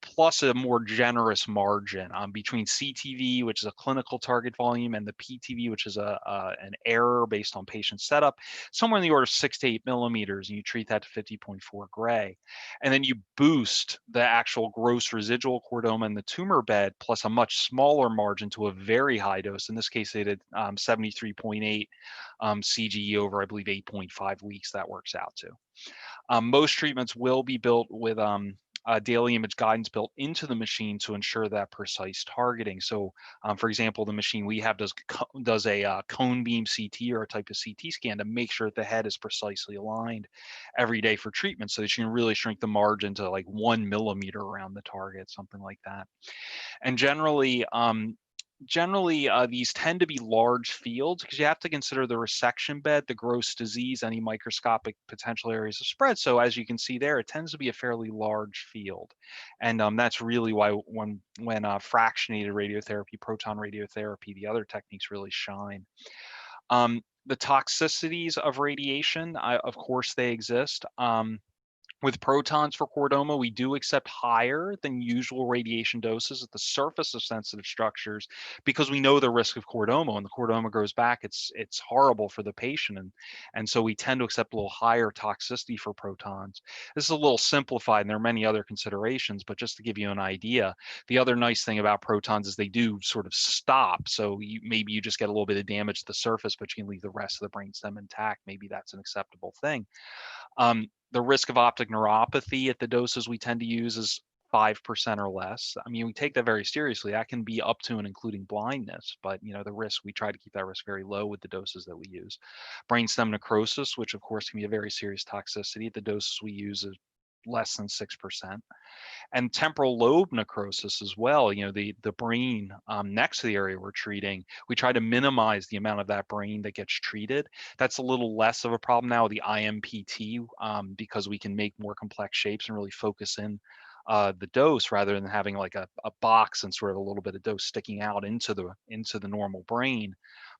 Plus a more generous margin between CTV, which is a clinical target volume, and the PTV, which is an error based on patient setup, somewhere in the order of 6 to 8 millimeters, and you treat that to 50.4 gray. And then you boost the actual gross residual chordoma in the tumor bed, plus a much smaller margin to a very high dose. In this case, they did 73.8 CGE over, I believe, 8.5 weeks. That works out to. Most treatments will be built with daily image guidance built into the machine to ensure that precise targeting. So, for example, the machine we have does a cone beam CT or a type of CT scan to make sure that the head is precisely aligned every day for treatment, so that you can really shrink the margin to like 1 millimeter around the target, something like that. And generally, these tend to be large fields because you have to consider the resection bed, the gross disease, any microscopic potential areas of spread. So as you can see there, it tends to be a fairly large field. And that's really why when fractionated radiotherapy, proton radiotherapy, the other techniques really shine. The toxicities of radiation, of course, they exist. With protons for chordoma, we do accept higher than usual radiation doses at the surface of sensitive structures because we know the risk of chordoma. When the chordoma grows back, it's horrible for the patient, and so we tend to accept a little higher toxicity for protons. This is a little simplified, and there are many other considerations, but just to give you an idea, the other nice thing about protons is they do sort of stop. So maybe you just get a little bit of damage to the surface, but you can leave the rest of the brainstem intact. Maybe that's an acceptable thing. The risk of optic neuropathy at the doses we tend to use is 5% or less. I mean, we take that very seriously. That can be up to and including blindness, but the risk, we try to keep that risk very low with the doses that we use. Brainstem necrosis, which of course can be a very serious toxicity at the doses we use, is less than 6%. And temporal lobe necrosis as well, the brain next to the area we're treating, we try to minimize the amount of that brain that gets treated. That's a little less of a problem now with the IMPT because we can make more complex shapes and really focus in the dose rather than having like a box and sort of a little bit of dose sticking out into the normal brain.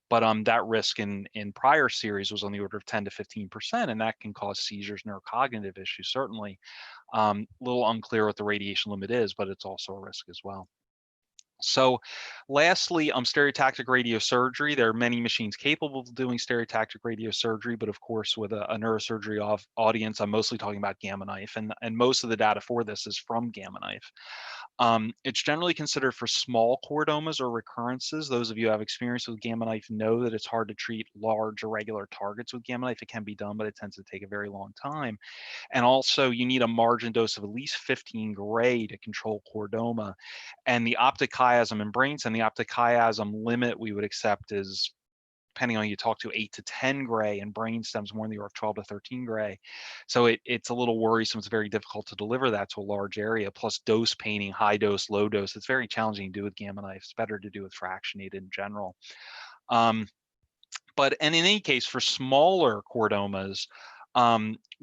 But that risk in prior series was on the order of 10 to 15%, and that can cause seizures, neurocognitive issues, certainly. A little unclear what the radiation limit is, but it's also a risk as well. So lastly, stereotactic radiosurgery. There are many machines capable of doing stereotactic radiosurgery, but of course, with a neurosurgery audience, I'm mostly talking about Gamma Knife, and most of the data for this is from Gamma Knife. It's generally considered for small chordomas or recurrences. Those of you who have experience with Gamma knife know that it's hard to treat large irregular targets with Gamma knife. It can be done, but it tends to take a very long time. And also you need a margin dose of at least 15 gray to control chordoma. And the optic chiasm in brainstem, the optic chiasm limit we would accept is, depending on who you talk to, 8 to 10 gray, and brain stems more in the order of 12 to 13 gray. So it's a little worrisome. It's very difficult to deliver that to a large area. Plus dose painting, high dose, low dose. It's very challenging to do with Gamma knife. It's better to do with fractionated in general. But in any case, for smaller chordomas,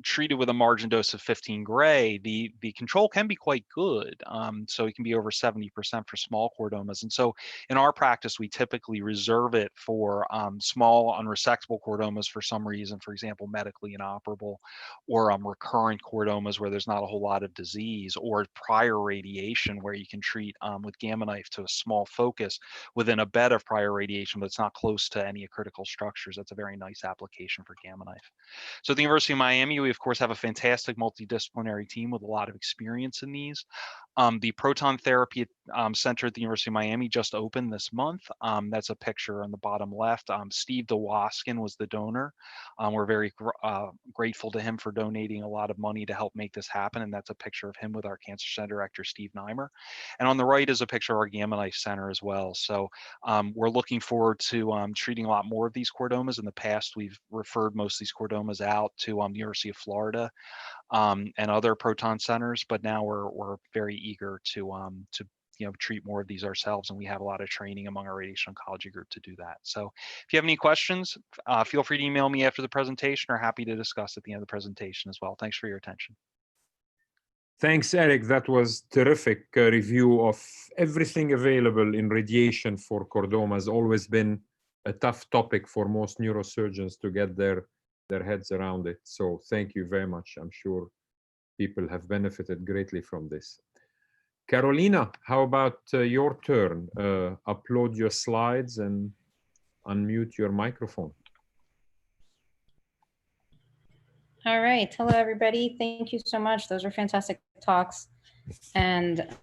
treated with a margin dose of 15 gray, the control can be quite good. So it can be over 70% for small chordomas. And so in our practice, we typically reserve it for small unresectable chordomas for some reason, for example, medically inoperable, or recurrent chordomas where there's not a whole lot of disease, or prior radiation where you can treat with Gamma knife to a small focus within a bed of prior radiation, but it's not close to any critical structures. That's a very nice application for Gamma knife. So at the University of Miami, we of course have a fantastic multidisciplinary team with a lot of experience in these. The Proton Therapy Center at the University of Miami just opened this month. That's a picture on the bottom left. Steve DeWaskin was the donor. We're very grateful to him for donating a lot of money to help make this happen. And that's a picture of him with our Cancer Center Director, Steve Neimer. And on the right is a picture of our Gamma Knife Center as well. So we're looking forward to treating a lot more of these chordomas. In the past, we've referred most of these chordomas out to the University of Florida and other proton centers, but now we're very eager to treat more of these ourselves, and we have a lot of training among our radiation oncology group to do that. So if you have any questions, feel free to email me after the presentation, or happy to discuss at the end of the presentation as well. Thanks for your attention. Thanks, Eric. That was terrific review of everything available in radiation for chordoma. Has always been a tough topic for most neurosurgeons to get their heads around it. So thank you very much. I'm sure people have benefited greatly from this. Carolina, how about your turn? Upload your slides and unmute your microphone. All right. Hello, everybody. Thank you so much. Those are fantastic talks. And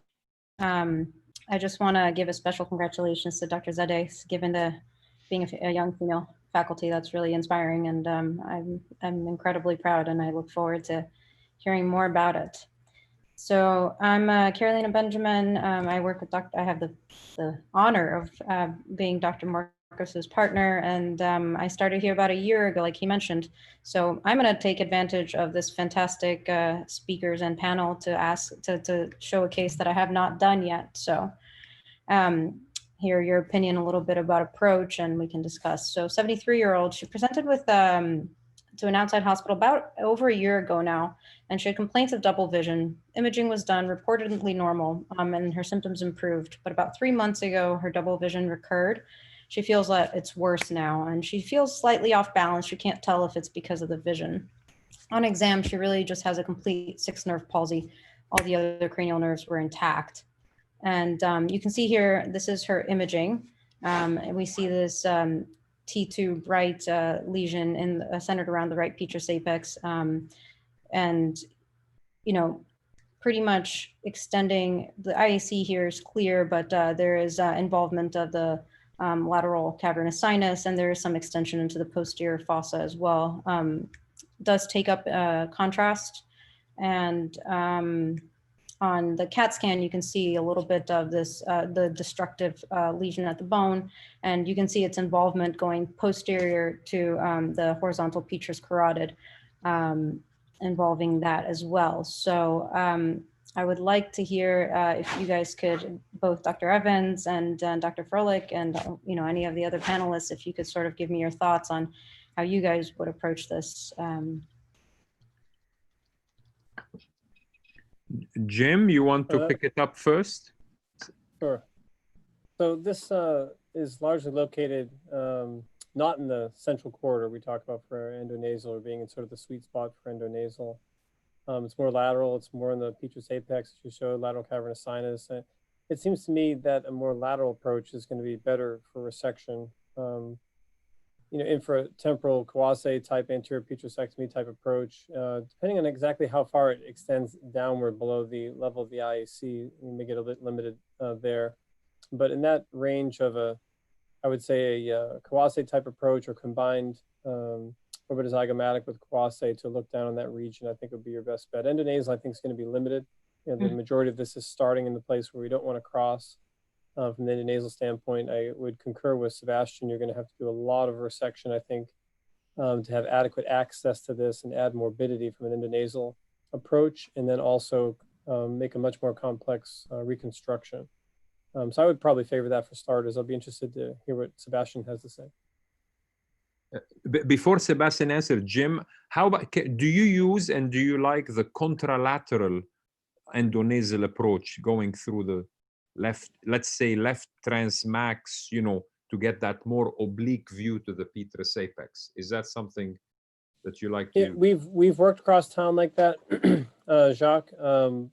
I just want to give a special congratulations to Dr. Zade, given being a young female faculty. That's really inspiring. And I'm incredibly proud, and I look forward to hearing more about it. So I'm Carolina Benjamin. I work with I have the honor of being Dr. Marcos's partner, and I started here about a year ago, like he mentioned. So I'm going to take advantage of this fantastic speakers and panel to show a case that I have not done yet. So hear your opinion a little bit about approach, and we can discuss. So 73-year-old, she presented with to an outside hospital about over a year ago now, and she had complaints of double vision. Imaging was done, reportedly normal, and her symptoms improved. But about 3 months ago, her double vision recurred. She feels that it's worse now, and she feels slightly off balance. She can't tell if it's because of the vision. On exam, she really just has a complete 6-nerve palsy. All the other cranial nerves were intact. And you can see here, this is her imaging. And we see this T2 right lesion centered around the right petrous apex. And, pretty much extending, the IAC here is clear, but there is involvement of the lateral cavernous sinus, and there is some extension into the posterior fossa as well. Does take up contrast, and on the CAT scan, you can see a little bit of this, the destructive lesion at the bone, and you can see its involvement going posterior to the horizontal petrous carotid, involving that as well. So I would like to hear if you guys could, both Dr. Evans and Dr. Frolic, and any of the other panelists, if you could sort of give me your thoughts on how you guys would approach this. Jim, you want to pick it up first? Sure. So this is largely located not in the central corridor we talked about for endonasal, or being in sort of the sweet spot for endonasal. It's more lateral. It's more in the petrous apex, as you showed, lateral cavernous sinus. It seems to me that a more lateral approach is going to be better for resection. infratemporal Kawase type anterior petrosectomy type approach, depending on exactly how far it extends downward below the level of the IAC, you may get a bit limited there. But in that range of I would say a Kawase type approach or combined orbitozygomatic with Kawase to look down on that region, I think would be your best bet. Endonasal, I think, is going to be limited. The majority of this is starting in the place where we don't want to cross. From the endonasal standpoint, I would concur with Sebastian. You're going to have to do a lot of resection, I think, to have adequate access to this and add morbidity from an endonasal approach, and then also make a much more complex reconstruction. So I would probably favor that for starters. I'll be interested to hear what Sebastian has to say. Before Sebastian answers, Jim, how about, do you use and do you like the contralateral endonasal approach going through the left, let's say left transmax, to get that more oblique view to the petrous apex? Is that something that you like to use? We've worked across town like that, Jacques,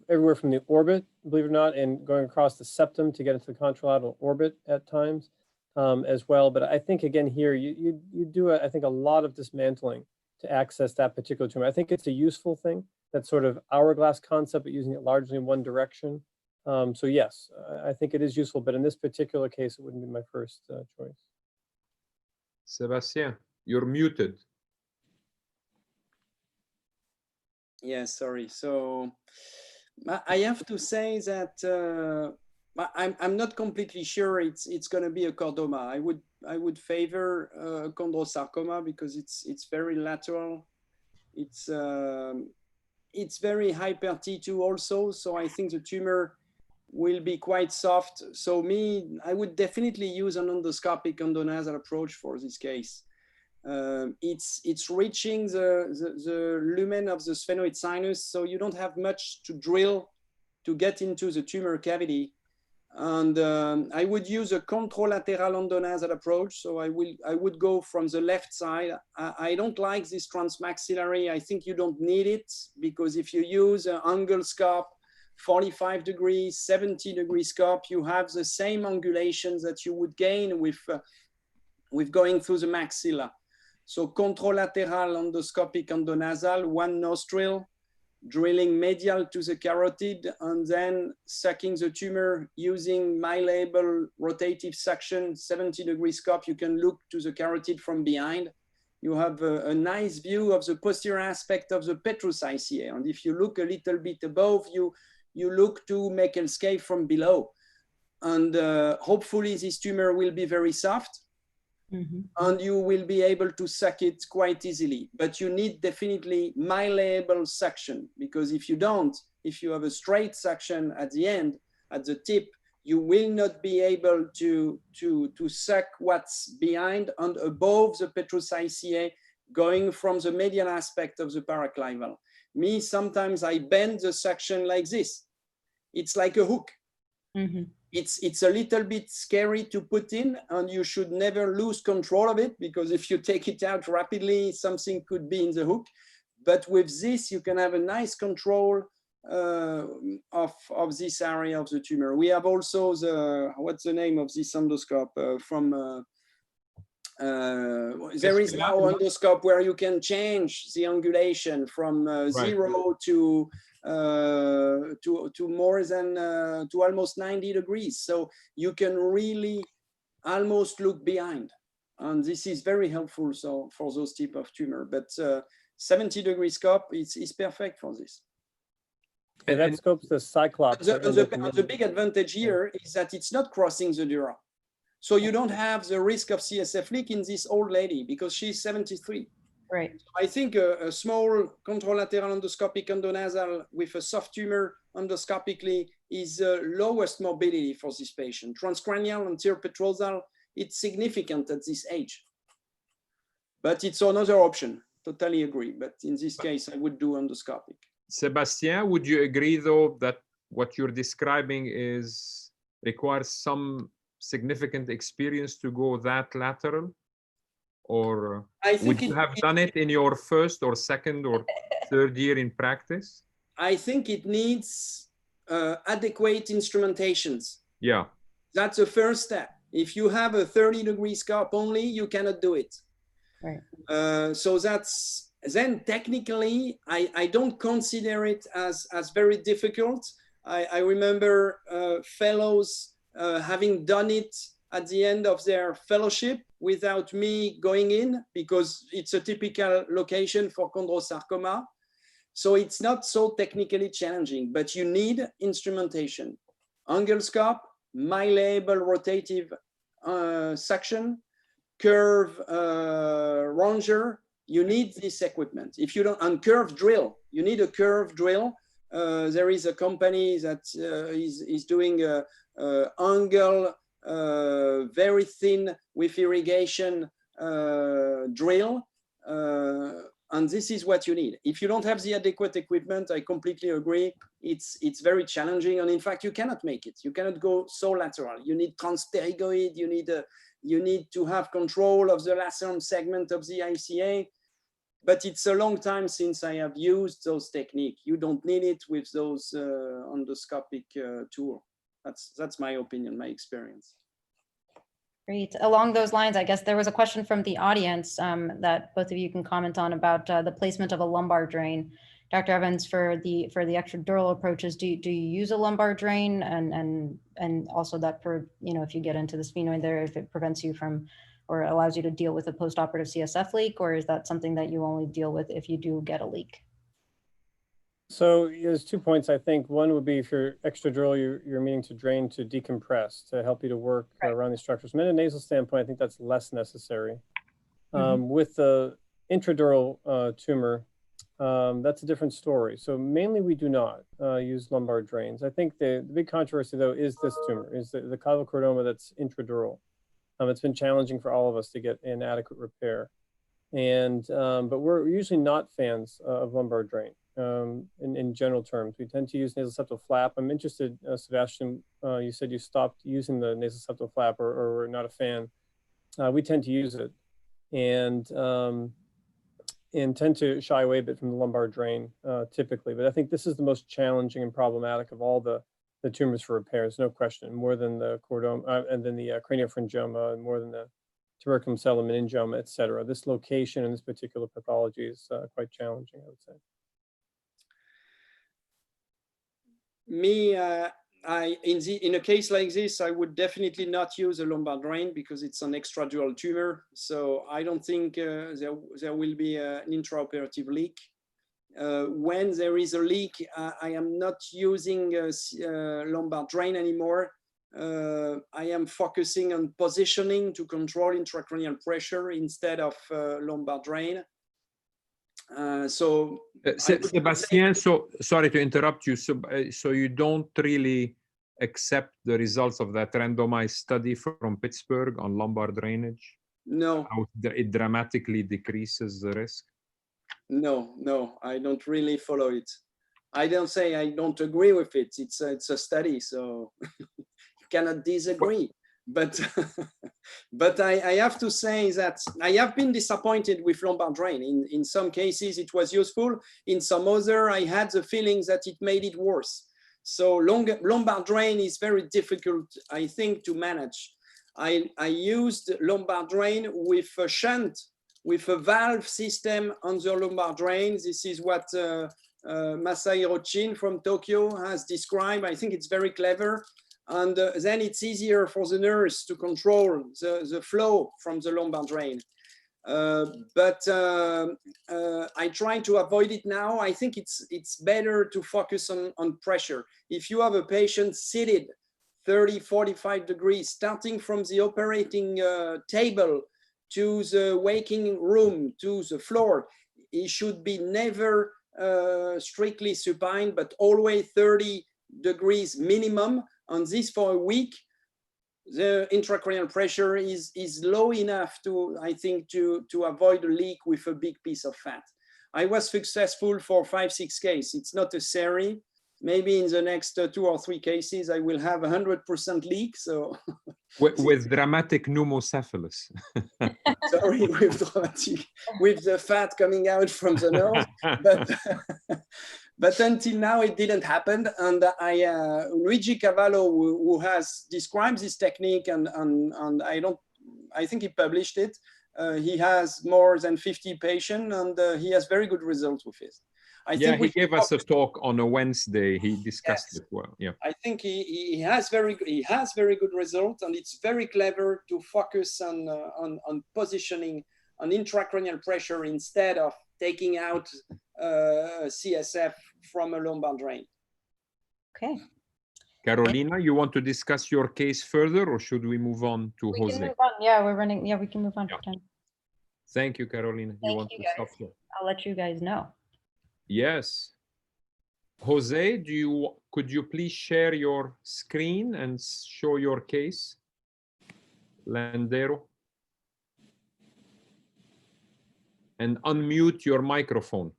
everywhere from the orbit, believe it or not, and going across the septum to get into the contralateral orbit at times as well. But I think, again, here, you do, I think, a lot of dismantling to access that particular tumor. I think it's a useful thing, that sort of hourglass concept, but using it largely in one direction. So yes, I think it is useful, but in this particular case, it wouldn't be my first choice. Sebastian, you're muted. Yeah, sorry. So I have to say that I'm not completely sure it's going to be a chordoma. I would favor chondrosarcoma because it's very lateral. It's very hyper T2 also. So I think the tumor will be quite soft. So I would definitely use an endoscopic endonasal approach for this case. It's reaching the lumen of the sphenoid sinus, so you don't have much to drill to get into the tumor cavity. And I would use a contralateral endonasal approach. So I would go from the left side. I don't like this transmaxillary. I think you don't need it, because if you use an angle scope, 45 degrees, 70 degree scope, you have the same angulations that you would gain with going through the maxilla. So contralateral endoscopic endonasal, one nostril, drilling medial to the carotid, and then sucking the tumor using my label rotative suction, 70 degree scope. You can look to the carotid from behind. You have a nice view of the posterior aspect of the petrous ICA. And if you look a little bit above, you look to Meckel's from below. And hopefully this tumor will be very soft. And you will be able to suck it quite easily. But you need definitely my label suction, because if you don't, if you have a straight suction at the end, at the tip, you will not be able to suck what's behind and above the petrous ICA, going from the medial aspect of the paraclival. Sometimes I bend the suction like this. It's like a hook. It's a little bit scary to put in, and you should never lose control of it, because if you take it out rapidly, something could be in the hook. But with this, you can have a nice control of this area of the tumor. We have also what's the name of this endoscope there is now endoscope where you can change the angulation from 0 to more than to almost 90 degrees. So you can really almost look behind, and this is very helpful for those type of tumor. But 70 degree scope is perfect for this. And that scope's the Cyclops. The big advantage here is that it's not crossing the dura. So you don't have the risk of CSF leak in this old lady, because she's 73. Right. I think a small contralateral endoscopic endonasal with a soft tumor endoscopically is the lowest morbidity for this patient. Transcranial anterior petrosal, it's significant at this age. But it's another option. Totally agree. But in this case, I would do endoscopic. Sebastian, would you agree, though, that what you're describing requires some significant experience to go that lateral? Or would you have done it in your first or second or third year in practice? I think it needs adequate instrumentations. Yeah. That's the first step. If you have a 30 degree scope only, you cannot do it. Right. So that's, then technically, I don't consider it as very difficult. I remember fellows having done it at the end of their fellowship without me going in, because it's a typical location for chondrosarcoma. So it's not so technically challenging, but you need instrumentation. Angioscope, malleable rotative suction, curve ranger, you need this equipment. If you don't, and curve drill, you need a curve drill. There is a company that is doing angle, very thin with irrigation drill. And this is what you need. If you don't have the adequate equipment, I completely agree. It's very challenging. And in fact, you cannot make it. You cannot go so lateral. You need transperigoid. You need to have control of the lacerum segment of the ICA. But it's a long time since I have used those techniques. You don't need it with those endoscopic tool. That's my opinion, my experience. Great. Along those lines, I guess there was a question from the audience that both of you can comment on about the placement of a lumbar drain. Dr. Evans, for the extradural approaches, do you use a lumbar drain, and also that, for, you know, if you get into the sphenoid there, if it prevents you from or allows you to deal with a postoperative CSF leak, or is that something that you only deal with if you do get a leak? So there's 2 points, I think. One would be if you're extradural, you're meaning to drain to decompress, to help you to work around these structures. From a nasal standpoint, I think that's less necessary. With the intradural tumor, that's a different story. So mainly we do not use lumbar drains. I think the big controversy, though, is this tumor, is the chordoma that's intradural. It's been challenging for all of us to get an adequate repair. And, but we're usually not fans of lumbar drain. In general terms, we tend to use nasal septal flap. I'm interested, Sebastian, you said you stopped using the nasal septal flap, or were not a fan. We tend to use it, and tend to shy away a bit from the lumbar drain typically. But I think this is the most challenging and problematic of all the tumors for repairs, no question, more than the chordoma and then the craniopharyngioma, and more than the tuberculum cell meningioma, et cetera. This location and this particular pathology is quite challenging, I would say. Me, in a case like this, I would definitely not use a lumbar drain because it's an extradural tumor. So I don't think there will be an intraoperative leak. When there is a leak, I am not using a lumbar drain anymore. I am focusing on positioning to control intracranial pressure instead of lumbar drain. Sebastian, so sorry to interrupt you. So you don't really accept the results of that randomized study from Pittsburgh on lumbar drainage? No. How it dramatically decreases the risk? No, I don't really follow it. I don't say I don't agree with it. It's a study, so you cannot disagree. But but I have to say that I have been disappointed with lumbar drain. In some cases it was useful. In some other, I had the feeling that it made it worse. So lumbar drain is very difficult, I think, to manage. I used lumbar drain with a shunt, with a valve system on the lumbar drain. This is what Masahiro Chin from Tokyo has described. I think it's very clever. And then it's easier for the nurse to control the flow from the lumbar drain. But I try to avoid it now. I think it's better to focus on pressure. If you have a patient seated 30, 45 degrees, starting from the operating table to the waking room, to the floor, it should be never strictly supine, but always 30 degrees minimum. On this for a week, the intracranial pressure is low enough to, I think, to avoid a leak with a big piece of fat. I was successful for 5-6 cases. It's not a series. Maybe in the next 2 or 3 cases, I will have 100% leak. So with dramatic pneumocephalus. Sorry, with the fat coming out from the nose, but until now it didn't happen. And Luigi Cavallo, who has described this technique, and I think he published it. He has more than 50 patients, and he has very good results with it. I Yeah, think he gave us a talk on a Wednesday. He discussed Yes. it well. Yeah. I think he has very good results, and it's very clever to focus on positioning on intracranial pressure instead of taking out CSF from a lumbar drain. Okay. Carolina, you want to discuss your case further, or should we move on to We Jose? can move on. Yeah, we're running. Yeah, we can move on. Yeah. Thank you, Carolina. You Thank want you, to guys. stop here? I'll let you guys know. Yes. Jose, could you please share your screen and show your case? Landero. And unmute your microphone.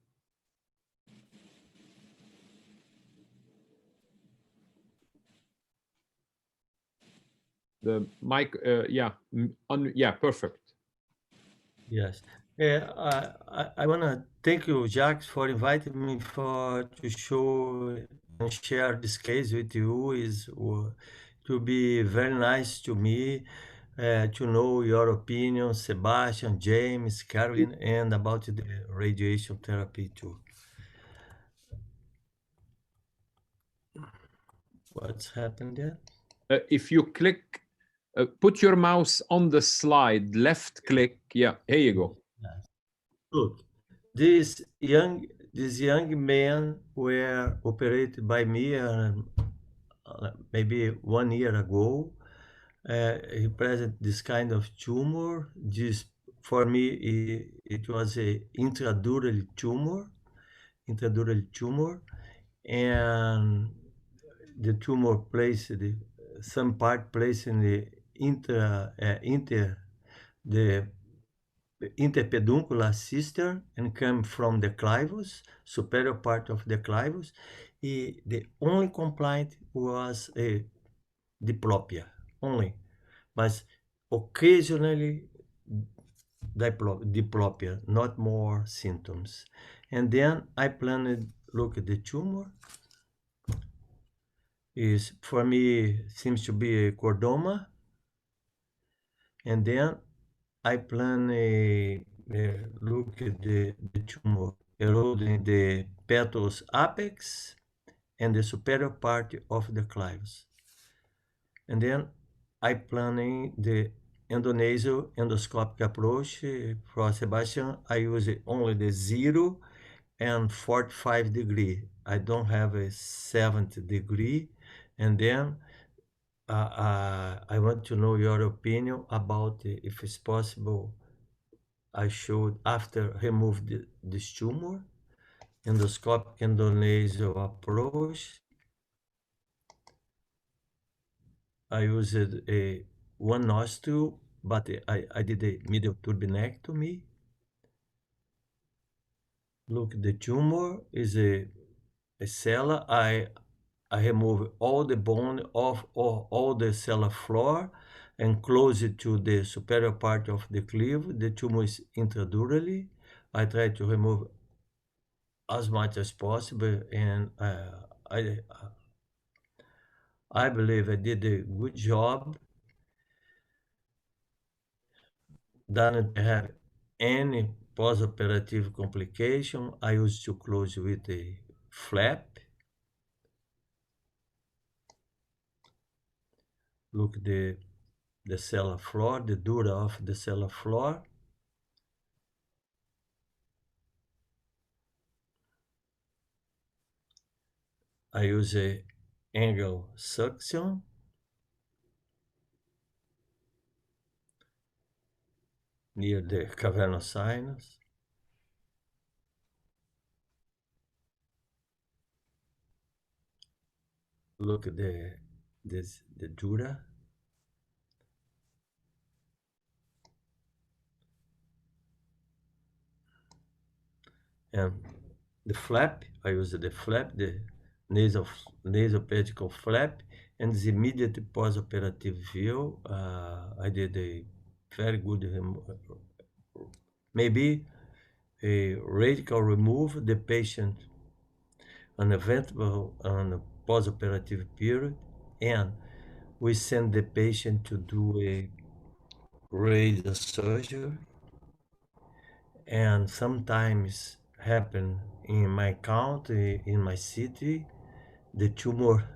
The mic, yeah, yeah, perfect. Yes. I want to thank you, Jacques, for inviting me to show and share this case with you. To be very nice to me, to know your opinion, Sebastian, James, Caroline, and about the radiation therapy too. What's happened there? If you click, put your mouse on the slide, left click. Yeah, here you go. Look, these young men were operated by me maybe 1 year ago. He present this kind of tumor. This, for me, it was a intradural tumor, and the tumor placed some part placed in the the interpeduncular cistern and come from the clivus, superior part of the clivus. The only complaint was a diplopia, only, but occasionally diplopia, not more symptoms. And then I planned look at the tumor. Is for me seems to be a chordoma, and then I plan a look at the tumor eroding the petals apex and the superior part of the clivus. And then I planning the endonasal endoscopic approach for Sebastian. I use only the 0 and 45 degree. I don't have a 70 degree. And then I want to know your opinion about if it's possible I should, after remove this tumor, endoscopic endonasal approach. I used a one nostril, but I did a medial turbinectomy. Look, the tumor is a cell. I remove all the bone of all the cellular floor and close it to the superior part of the cleave. The tumor is intradurally. I try to remove as much as possible, and I believe I did a good job. Doesn't have any postoperative complication. I used to close with a flap. Look the cellular floor, the dura of the cellular floor. I use a angle suction. Near the cavernous sinus. Look at the dura. And the flap, I use the flap, the nasopedical flap, and the immediate postoperative view. I did a very good, maybe a radical remove the patient uneventful on a postoperative period, and we send the patient to do a radiosurgery and sometimes happen in my country, in my city, the tumor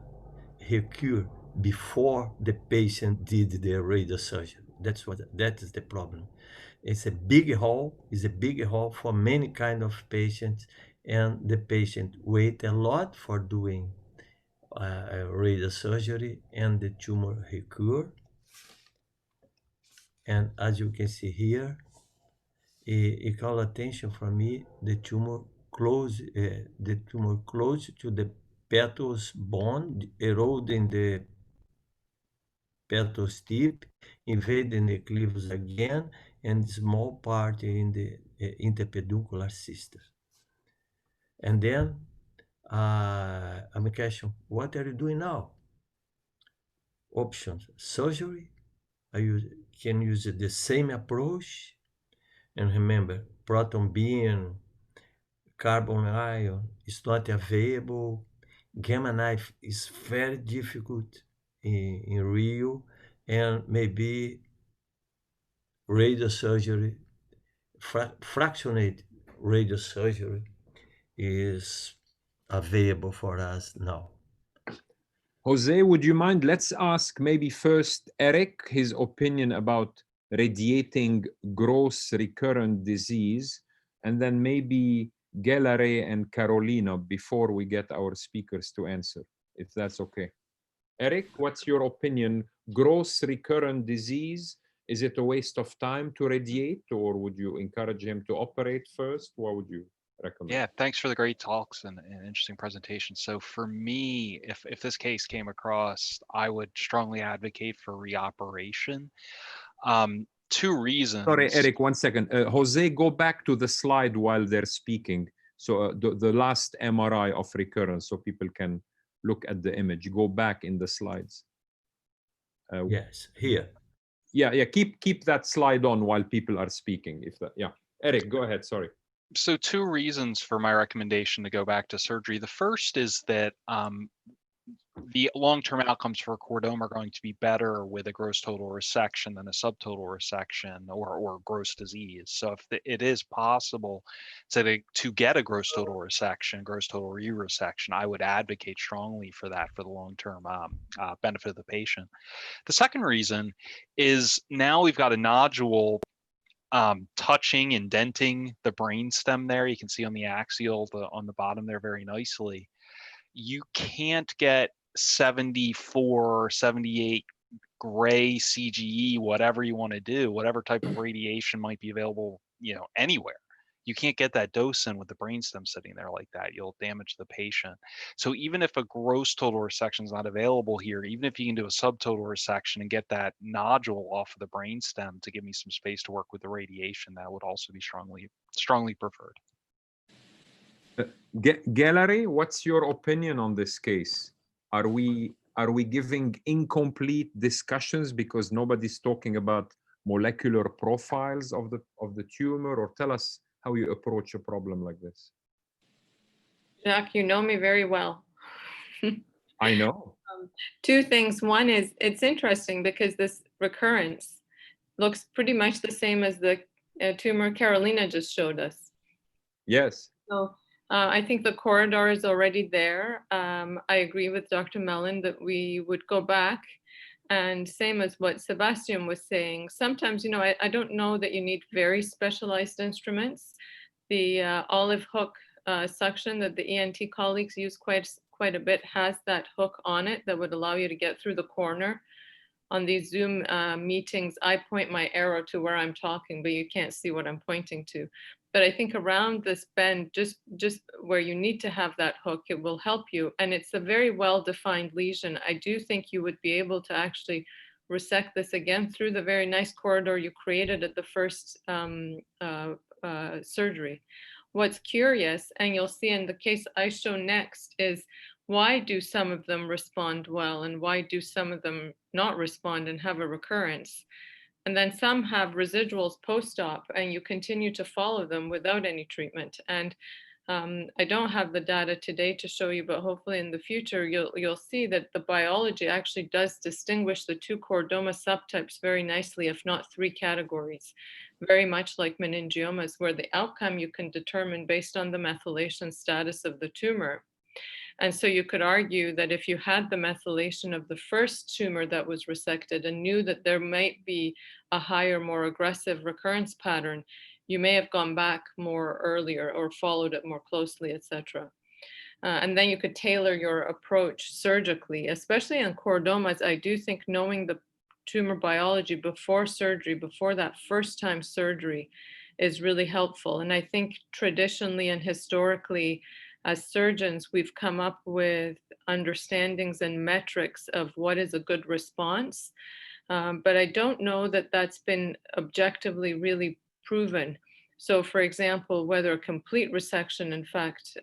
recur before the patient did the radiosurgery. That is the problem. It's a big hole, for many kind of patients, and the patient wait a lot for doing radiosurgery, and the tumor recur. And as you can see here, it call attention for me, the tumor close to the petals bone, eroding the petal tip, invading the cleavage again, and small part in the interpeduncular system. And then I'm a question, what are you doing now? Options: surgery. Can use the same approach, and remember, proton beam, carbon ion is not available. Gamma knife is very difficult in Rio, and maybe radiosurgery, fractionated radiosurgery is available for us now. Jose, would you mind? Let's ask maybe first Eric his opinion about radiating gross recurrent disease, and then maybe Gelare and Carolina before we get our speakers to answer, if that's okay. Eric, what's your opinion? Gross recurrent disease, is it a waste of time to radiate, or would you encourage him to operate first? What would you recommend? Yeah, thanks for the great talks and interesting presentation. So for me, if this case came across, I would strongly advocate for reoperation. Two reasons. Sorry, Eric, 1 second. Jose, go back to the slide while they're speaking. So the last MRI of recurrence, so people can look at the image. Go back in the slides. Yes, here. Yeah, keep that slide on while people are speaking. Yeah, Eric, go ahead, sorry. So two reasons for my recommendation to go back to surgery. The first is that the long-term outcomes for chordoma are going to be better with a gross total resection than a subtotal resection or gross disease. So if it is possible to get a gross total resection, gross total re-resection, I would advocate strongly for that for the long-term benefit of the patient. The second reason is now we've got a nodule touching, indenting the brainstem there. You can see on the axial, on the bottom there very nicely. You can't get 74, 78 gray CGE, whatever you want to do, whatever type of radiation might be available, anywhere. You can't get that dose in with the brainstem sitting there like that. You'll damage the patient. So even if a gross total resection is not available here, even if you can do a subtotal resection and get that nodule off of the brainstem to give me some space to work with the radiation, that would also be strongly preferred. Gallery, what's your opinion on this case? Are we giving incomplete discussions because nobody's talking about molecular profiles of the tumor? Or tell us how you approach a problem like this. Jacques, you know me very well. I know. Two things. One is, it's interesting because this recurrence looks pretty much the same as the tumor Carolina just showed us. Yes. So I think the corridor is already there. I agree with Dr. Mellon that we would go back, and same as what Sebastian was saying. Sometimes, I don't know that you need very specialized instruments. The olive hook suction that the ENT colleagues use quite a bit has that hook on it that would allow you to get through the corner. On these Zoom meetings, I point my arrow to where I'm talking, but you can't see what I'm pointing to. But I think around this bend, just where you need to have that hook, it will help you. And it's a very well-defined lesion. I do think you would be able to actually resect this again through the very nice corridor you created at the first surgery. What's curious, and you'll see in the case I show next, is why do some of them respond well and why do some of them not respond and have a recurrence? And then some have residuals post-op and you continue to follow them without any treatment. And I don't have the data today to show you, but hopefully in the future, you'll see that the biology actually does distinguish the two chordoma subtypes very nicely, if not three categories, very much like meningiomas, where the outcome you can determine based on the methylation status of the tumor. And so you could argue that if you had the methylation of the first tumor that was resected and knew that there might be a higher, more aggressive recurrence pattern, you may have gone back more earlier or followed it more closely, etc. And then you could tailor your approach surgically, especially on chordomas. I do think knowing the tumor biology before surgery, before that first time surgery, is really helpful. And I think traditionally and historically, as surgeons, we've come up with understandings and metrics of what is a good response. But I don't know that that's been objectively really proven. So for example, whether a complete resection, in fact,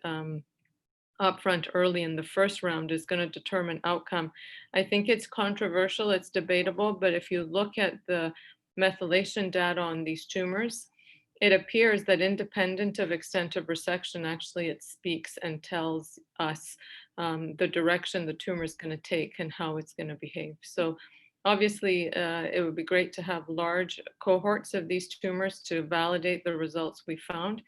upfront early in the first round is going to determine outcome. I think it's controversial, it's debatable, but if you look at the methylation data on these tumors, it appears that independent of extent of resection, actually it speaks and tells us the direction the tumor is going to take and how it's going to behave. So obviously, it would be great to have large cohorts of these tumors to validate the results we found.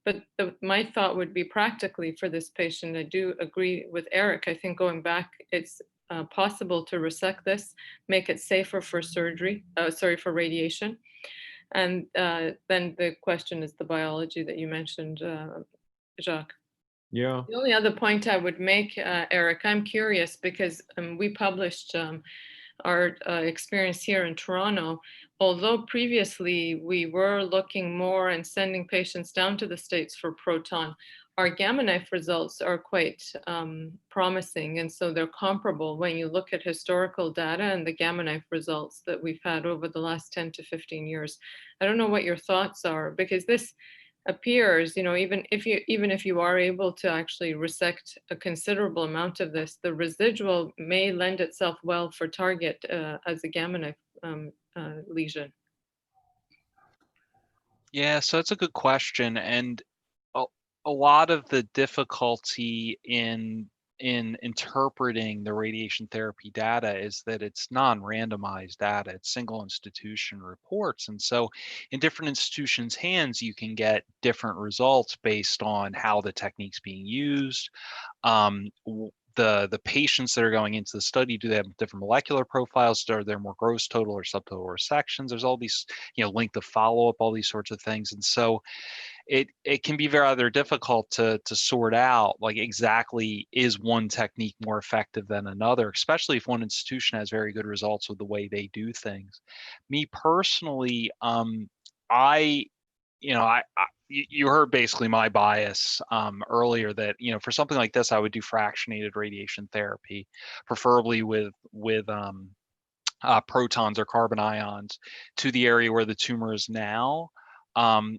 But my thought would be practically for this patient, I do agree with Eric. I think going back, it's possible to resect this, make it safer for surgery, for radiation. And then the question is the biology that you mentioned, Jacques. Yeah. The only other point I would make, Eric, I'm curious because we published our experience here in Toronto. Although previously we were looking more and sending patients down to the States for proton, our gamma knife results are quite promising. And so they're comparable when you look at historical data and the gamma knife results that we've had over the last 10 to 15 years. I don't know what your thoughts are, because this appears, even if you are able to actually resect a considerable amount of this, the residual may lend itself well for target as a gamma knife lesion. Yeah, so it's a good question, and a lot of the difficulty in interpreting the radiation therapy data is that it's non-randomized data, it's single institution reports. And so in different institutions' hands, you can get different results based on how the technique's being used. The patients that are going into the study, do they have different molecular profiles? Are there more gross total or subtotal resections? There's all these, length of follow-up, all these sorts of things. And so it can be rather difficult to sort out, like, exactly is one technique more effective than another, especially if one institution has very good results with the way they do things. Me personally, you heard basically my bias earlier that, for something like this, I would do fractionated radiation therapy, preferably with protons or carbon ions to the area where the tumor is now.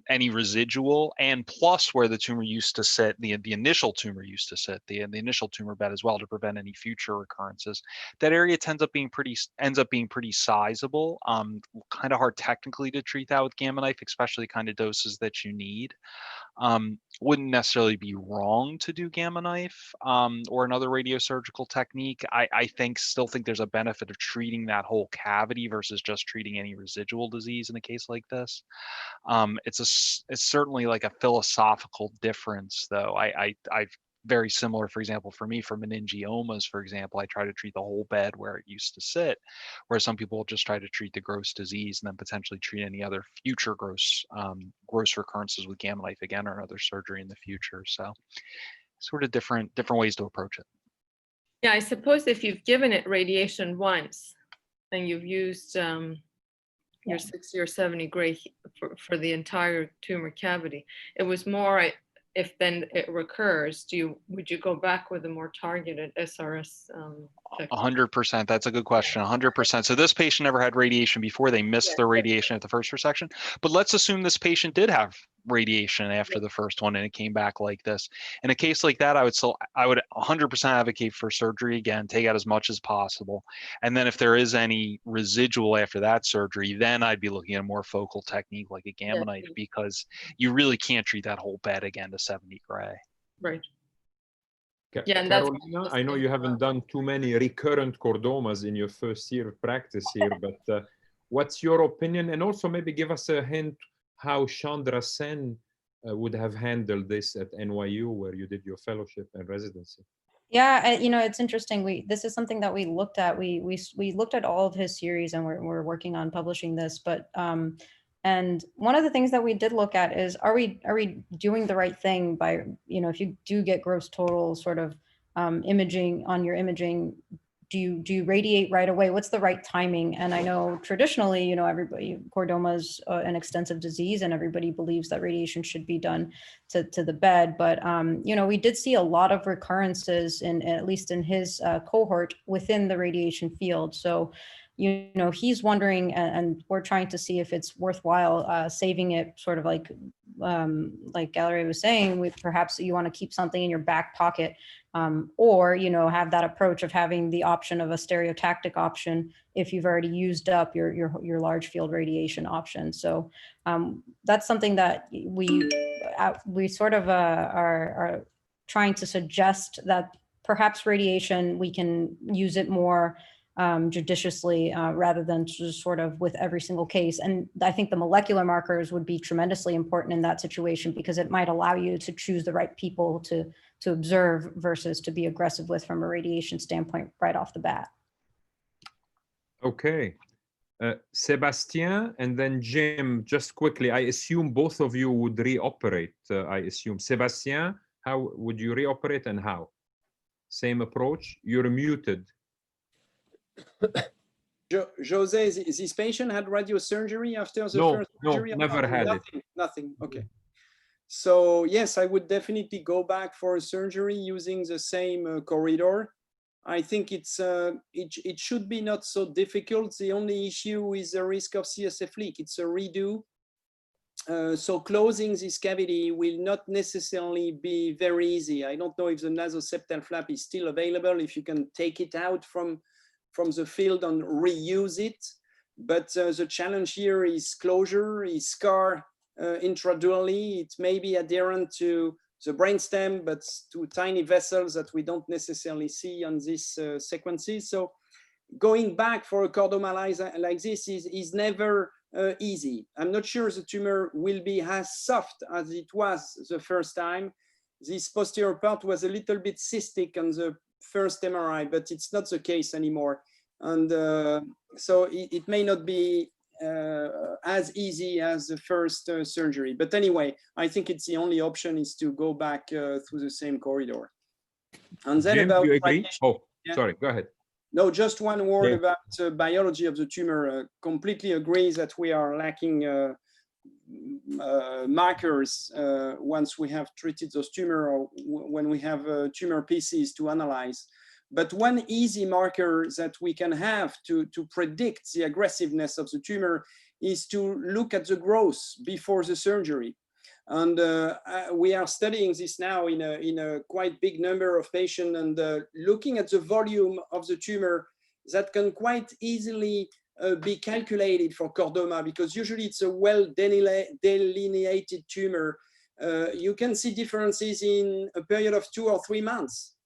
Any residual, and plus where the tumor used to sit, the initial tumor used to sit, the initial tumor bed as well, to prevent any future recurrences. That area ends up being pretty sizable. Kind of hard technically to treat that with gamma knife, especially kind of doses that you need. Wouldn't necessarily be wrong to do gamma knife or another radiosurgical technique. I still think there's a benefit of treating that whole cavity versus just treating any residual disease in a case like this. It's certainly like a philosophical difference, though. I've very similar, for example, for me, for meningiomas, for example, I try to treat the whole bed where it used to sit, whereas some people just try to treat the gross disease and then potentially treat any other future gross recurrences with gamma knife again, or another surgery in the future. So sort of different ways to approach it. Yeah, I suppose if you've given it radiation once and you've used your 60 or 70 gray for the entire tumor cavity, it was more, if then it recurs, would you go back with a more targeted SRS? 100%. That's a good question. 100%. So this patient never had radiation before. They missed their radiation at the first resection. But let's assume this patient did have radiation after the first one and it came back like this. In a case like that, I would 100% advocate for surgery again, take out as much as possible. And then if there is any residual after that surgery, then I'd be looking at a more focal technique like a gamma knife, because you really can't treat that whole bed again to 70 gray. Right. Yeah, and Carolina, I know you haven't done too many recurrent chordomas in your first year of practice here, but what's your opinion? And also maybe give us a hint how Chandra Sen would have handled this at NYU, where you did your fellowship and residency. Yeah, you know, it's interesting. This is something that we looked at. We looked at all of his series, and we're working on publishing this. But and one of the things that we did look at is, are we doing the right thing by, you know, if you do get gross total sort of imaging on your imaging, do you radiate right away? What's the right timing? And I know traditionally, you know, chordoma is an extensive disease, and everybody believes that radiation should be done to the bed. But, you know, we did see a lot of recurrences at least in his cohort within the radiation field. So, you know, he's wondering, and we're trying to see if it's worthwhile saving it, sort of like Gallery was saying, perhaps you want to keep something in your back pocket, or, you know, have that approach of having the option of a stereotactic option if you've already used up your large field radiation option. So that's something that we sort of are trying to suggest, that perhaps radiation, we can use it more judiciously rather than just sort of with every single case. And I think the molecular markers would be tremendously important in that situation, because it might allow you to choose the right people to observe versus to be aggressive with from a radiation standpoint right off the bat. Okay. Sebastian and then Jim, just quickly, I assume both of you would reoperate, I assume. Sebastian, how would you reoperate and how? Same approach? You're muted. Jose, this patient had radiosurgery after the first surgery? No, never had it. Nothing, okay. So yes, I would definitely go back for a surgery using the same corridor. I think it should be not so difficult. The only issue is the risk of CSF leak. It's a redo. So closing this cavity will not necessarily be very easy. I don't know if the nasoseptal flap is still available, if you can take it out from the field and reuse it. But the challenge here is closure, is scar intradurally. It may be adherent to the brainstem, but to tiny vessels that we don't necessarily see on these sequences. So going back for a chordoma like this is never easy. I'm not sure the tumor will be as soft as it was the first time. This posterior part was a little bit cystic on the first MRI, but it's not the case anymore. And so it may not be as easy as the first surgery. But anyway, I think it's the only option is to go back through the same corridor. And then Jim, about you agree? Oh, yeah. Sorry, go ahead. No, just one word Yeah. about biology of the tumor. Completely agree that we are lacking markers once we have treated those tumor, or when we have tumor pieces to analyze. But one easy marker that we can have to predict the aggressiveness of the tumor is to look at the growth before the surgery. And we are studying this now in a quite big number of patients, and looking at the volume of the tumor that can quite easily be calculated for chordoma, because usually it's a well delineated tumor. You can see differences in a period of 2 or 3 months.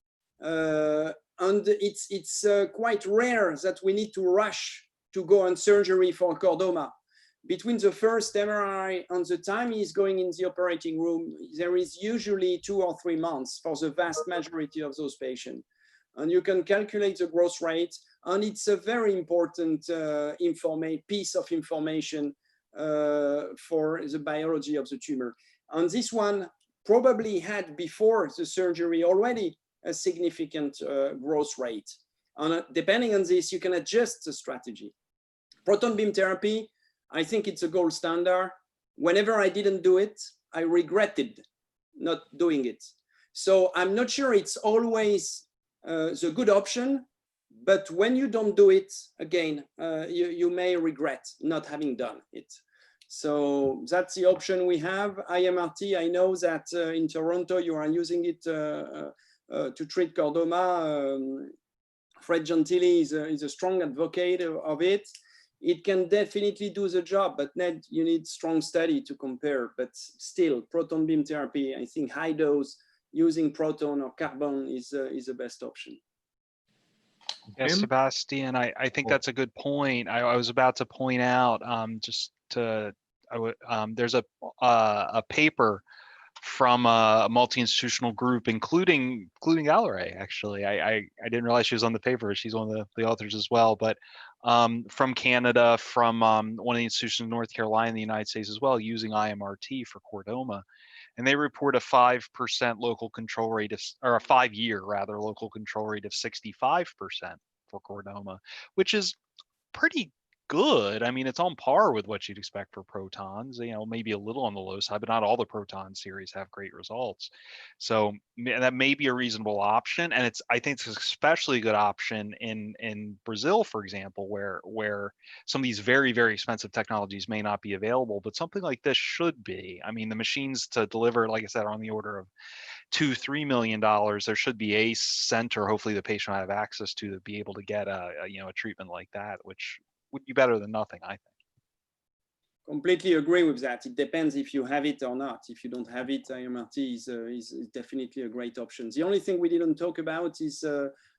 And it's quite rare that we need to rush to go on surgery for chordoma. Between the first MRI and the time he's going in the operating room, there is usually 2 or 3 months for the vast majority of those patients. And you can calculate the growth rate, and it's a very important piece of information for the biology of the tumor. And this one probably had before the surgery already a significant growth rate. And depending on this, you can adjust the strategy. Proton beam therapy, I think it's a gold standard. Whenever I didn't do it, I regretted not doing it. So I'm not sure it's always the good option, but when you don't do it, again, you may regret not having done it. So that's the option we have. IMRT, I know that in Toronto, you are using it to treat chordoma. Fred Gentili is a strong advocate of it. It can definitely do the job, but Ned, you need strong study to compare. But still, proton beam therapy, I think high dose using proton or carbon is the best option. Yes, Jim? Sebastian, I think that's a good point. I was about to point out there's a paper from a multi-institutional group, including Valerie, actually. I didn't realize she was on the paper. She's one of the authors as well, but from Canada, from one of the institutions in North Carolina in the United States as well, using IMRT for chordoma. And they report a 5% local control rate of, or a 5-year rather, local control rate of 65% for chordoma, which is pretty good. I mean, it's on par with what you'd expect for protons, you know, maybe a little on the low side, but not all the proton series have great results. So that may be a reasonable option. And I think it's especially a good option in Brazil, for example, where some of these very, very expensive technologies may not be available, but something like this should be. I mean, the machines to deliver, like I said, are on the order of $2-3 million. There should be a center, hopefully the patient will have access to be able to get a treatment like that, which would be better than nothing, I think. Completely agree with that. It depends if you have it or not. If you don't have it, IMRT is definitely a great option. The only thing we didn't talk about is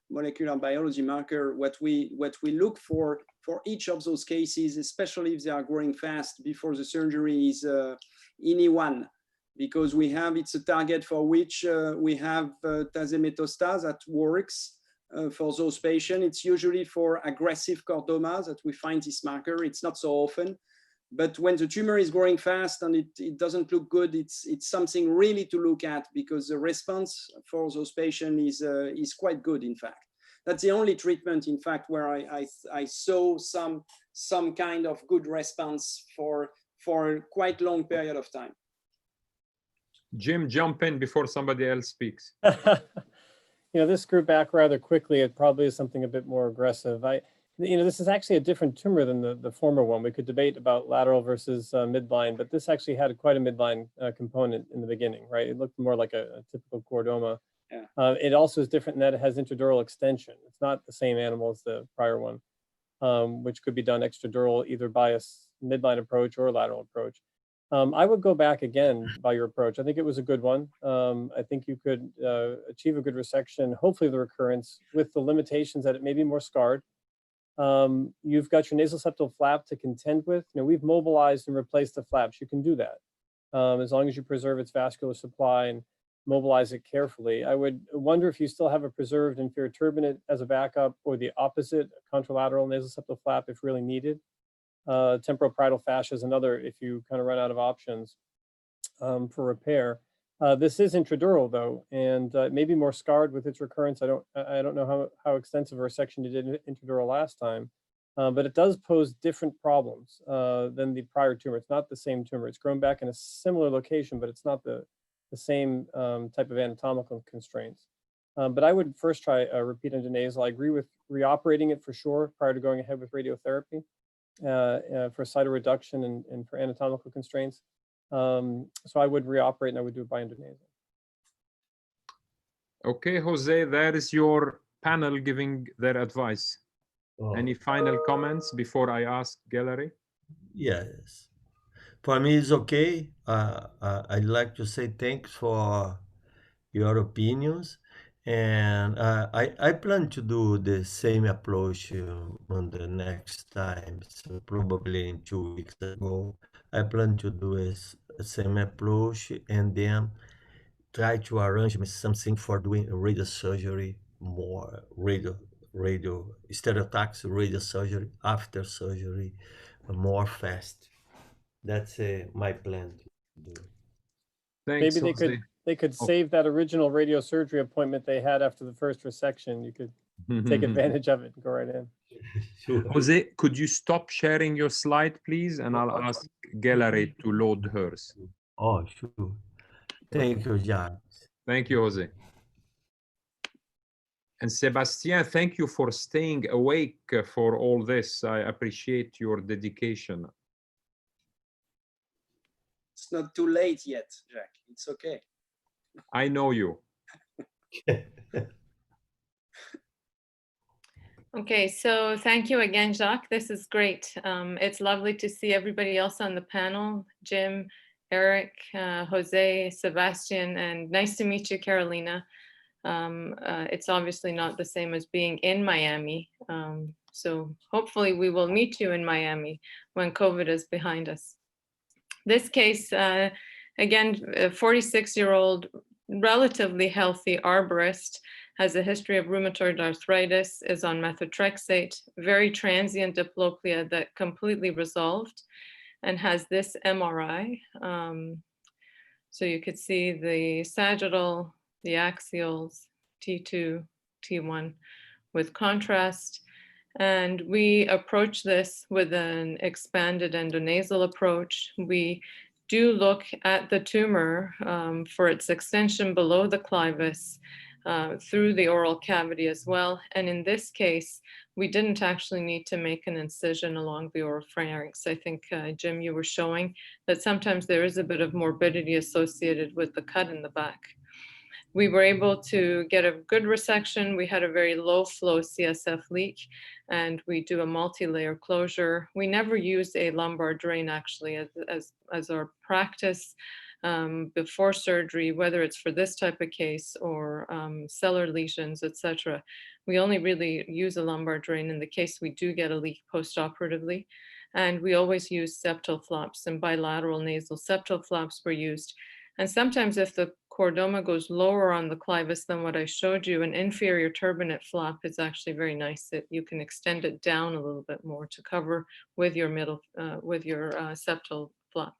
molecular biology marker. What we look for each of those cases, especially if they are growing fast before the surgery, is INI1, because it's a target for which we have tazemetostat that works. For those patients, it's usually for aggressive chordomas that we find this marker. It's not so often, but when the tumor is growing fast and it doesn't look good, it's something really to look at, because the response for those patients is quite good. In fact, that's the only treatment, in fact, where I saw some kind of good response for a quite long period of time. Jim, jump in before somebody else speaks. You know, this grew back rather quickly. It probably is something a bit more aggressive. This is actually a different tumor than the former one. We could debate about lateral versus midline, but this actually had quite a midline component in the beginning, right? It looked more like a typical chordoma. Yeah. It also is different in that it has intradural extension. It's not the same animal as the prior one, which could be done extradural either by a midline approach or a lateral approach. I would go back again by your approach. I think it was a good one. I think you could achieve a good resection, hopefully the recurrence, with the limitations that it may be more scarred. You've got your nasal septal flap to contend with. You know, we've mobilized and replaced the flaps. You can do that as long as you preserve its vascular supply and mobilize it carefully. I would wonder if you still have a preserved inferior turbinate as a backup, or the opposite, a contralateral nasal septal flap if really needed. Temporal parietal fascia is another if you kind of run out of options for repair. This is intradural though, and it may be more scarred with its recurrence. I don't know how extensive a resection you did intradural last time, but it does pose different problems than the prior tumor. It's not the same tumor. It's grown back in a similar location, but it's not the same type of anatomical constraints. But I would first try repeat endonasal. I agree with reoperating it for sure prior to going ahead with radiotherapy. For cytoreduction and for anatomical constraints. So I would reoperate and I would do it by endonasal. Okay, Jose, that is your panel giving their advice. Oh. Any final comments before I ask Gallery? Yes. For me, it's okay. I'd like to say thanks for your opinions. And I plan to do the same approach on the next time. So probably in 2 weeks ago, I plan to do a same approach and then try to arrange something for doing radiosurgery, more radio stereotactic radiosurgery after surgery, more fast. That's my plan to do. Thanks, maybe they could save that original radiosurgery appointment they had after the first resection. You could take advantage of it and go right in. Sure. Jose, could you stop sharing your slide, please? And I'll ask Gallery to load hers. Oh, sure. Thank you, John. Thank you, Jose. And Sebastian, thank you for staying awake for all this. I appreciate your dedication. It's not too late yet, Jack. It's okay. I know you. Okay, so thank you again, Jacques. This is great. It's lovely to see everybody else on the panel, Jim, Eric, Jose, Sebastian, and nice to meet you, Carolina. It's obviously not the same as being in Miami. So hopefully we will meet you in Miami when COVID is behind us. This case, again, a 46-year-old, relatively healthy arborist, has a history of rheumatoid arthritis, is on methotrexate, very transient diplopia that completely resolved, and has this MRI. So you could see the sagittal, the axials, T2, T1 with contrast. And we approach this with an expanded endonasal approach. We do look at the tumor for its extension below the clivus through the oral cavity as well. And in this case, we didn't actually need to make an incision along the oropharynx. I think, Jim, you were showing that sometimes there is a bit of morbidity associated with the cut in the back. We were able to get a good resection. We had a very low flow CSF leak, and we do a multi-layer closure. We never use a lumbar drain actually as our practice before surgery, whether it's for this type of case or cellar lesions, etc. We only really use a lumbar drain in the case we do get a leak post-operatively. And we always use septal flaps, and bilateral nasal septal flaps were used. And sometimes if the chordoma goes lower on the clivus than what I showed you, an inferior turbinate flap is actually very nice. You can extend it down a little bit more to cover with your middle, septal flap.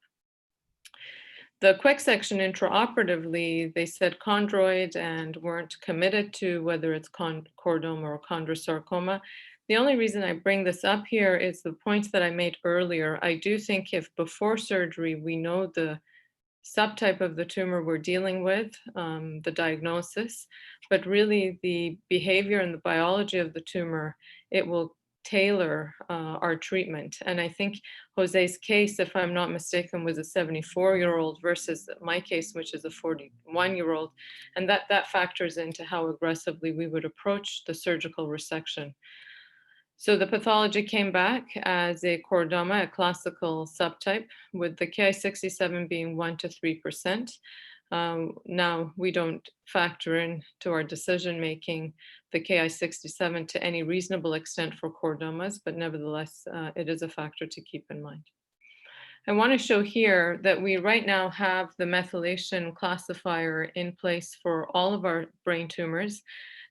The quick section intraoperatively, they said chondroid and weren't committed to whether it's chordoma or chondrosarcoma. The only reason I bring this up here is the points that I made earlier. I do think if before surgery we know the subtype of the tumor we're dealing with, the diagnosis, but really the behavior and the biology of the tumor, it will tailor our treatment. And I think Jose's case, if I'm not mistaken, was a 74-year-old versus my case, which is a 41-year-old. And that factors into how aggressively we would approach the surgical resection. So the pathology came back as a chordoma, a classical subtype, with the Ki67 being 1 to 3%. Now we don't factor in to our decision-making the Ki67 to any reasonable extent for chordomas, but nevertheless, it is a factor to keep in mind. I want to show here that we right now have the methylation classifier in place for all of our brain tumors.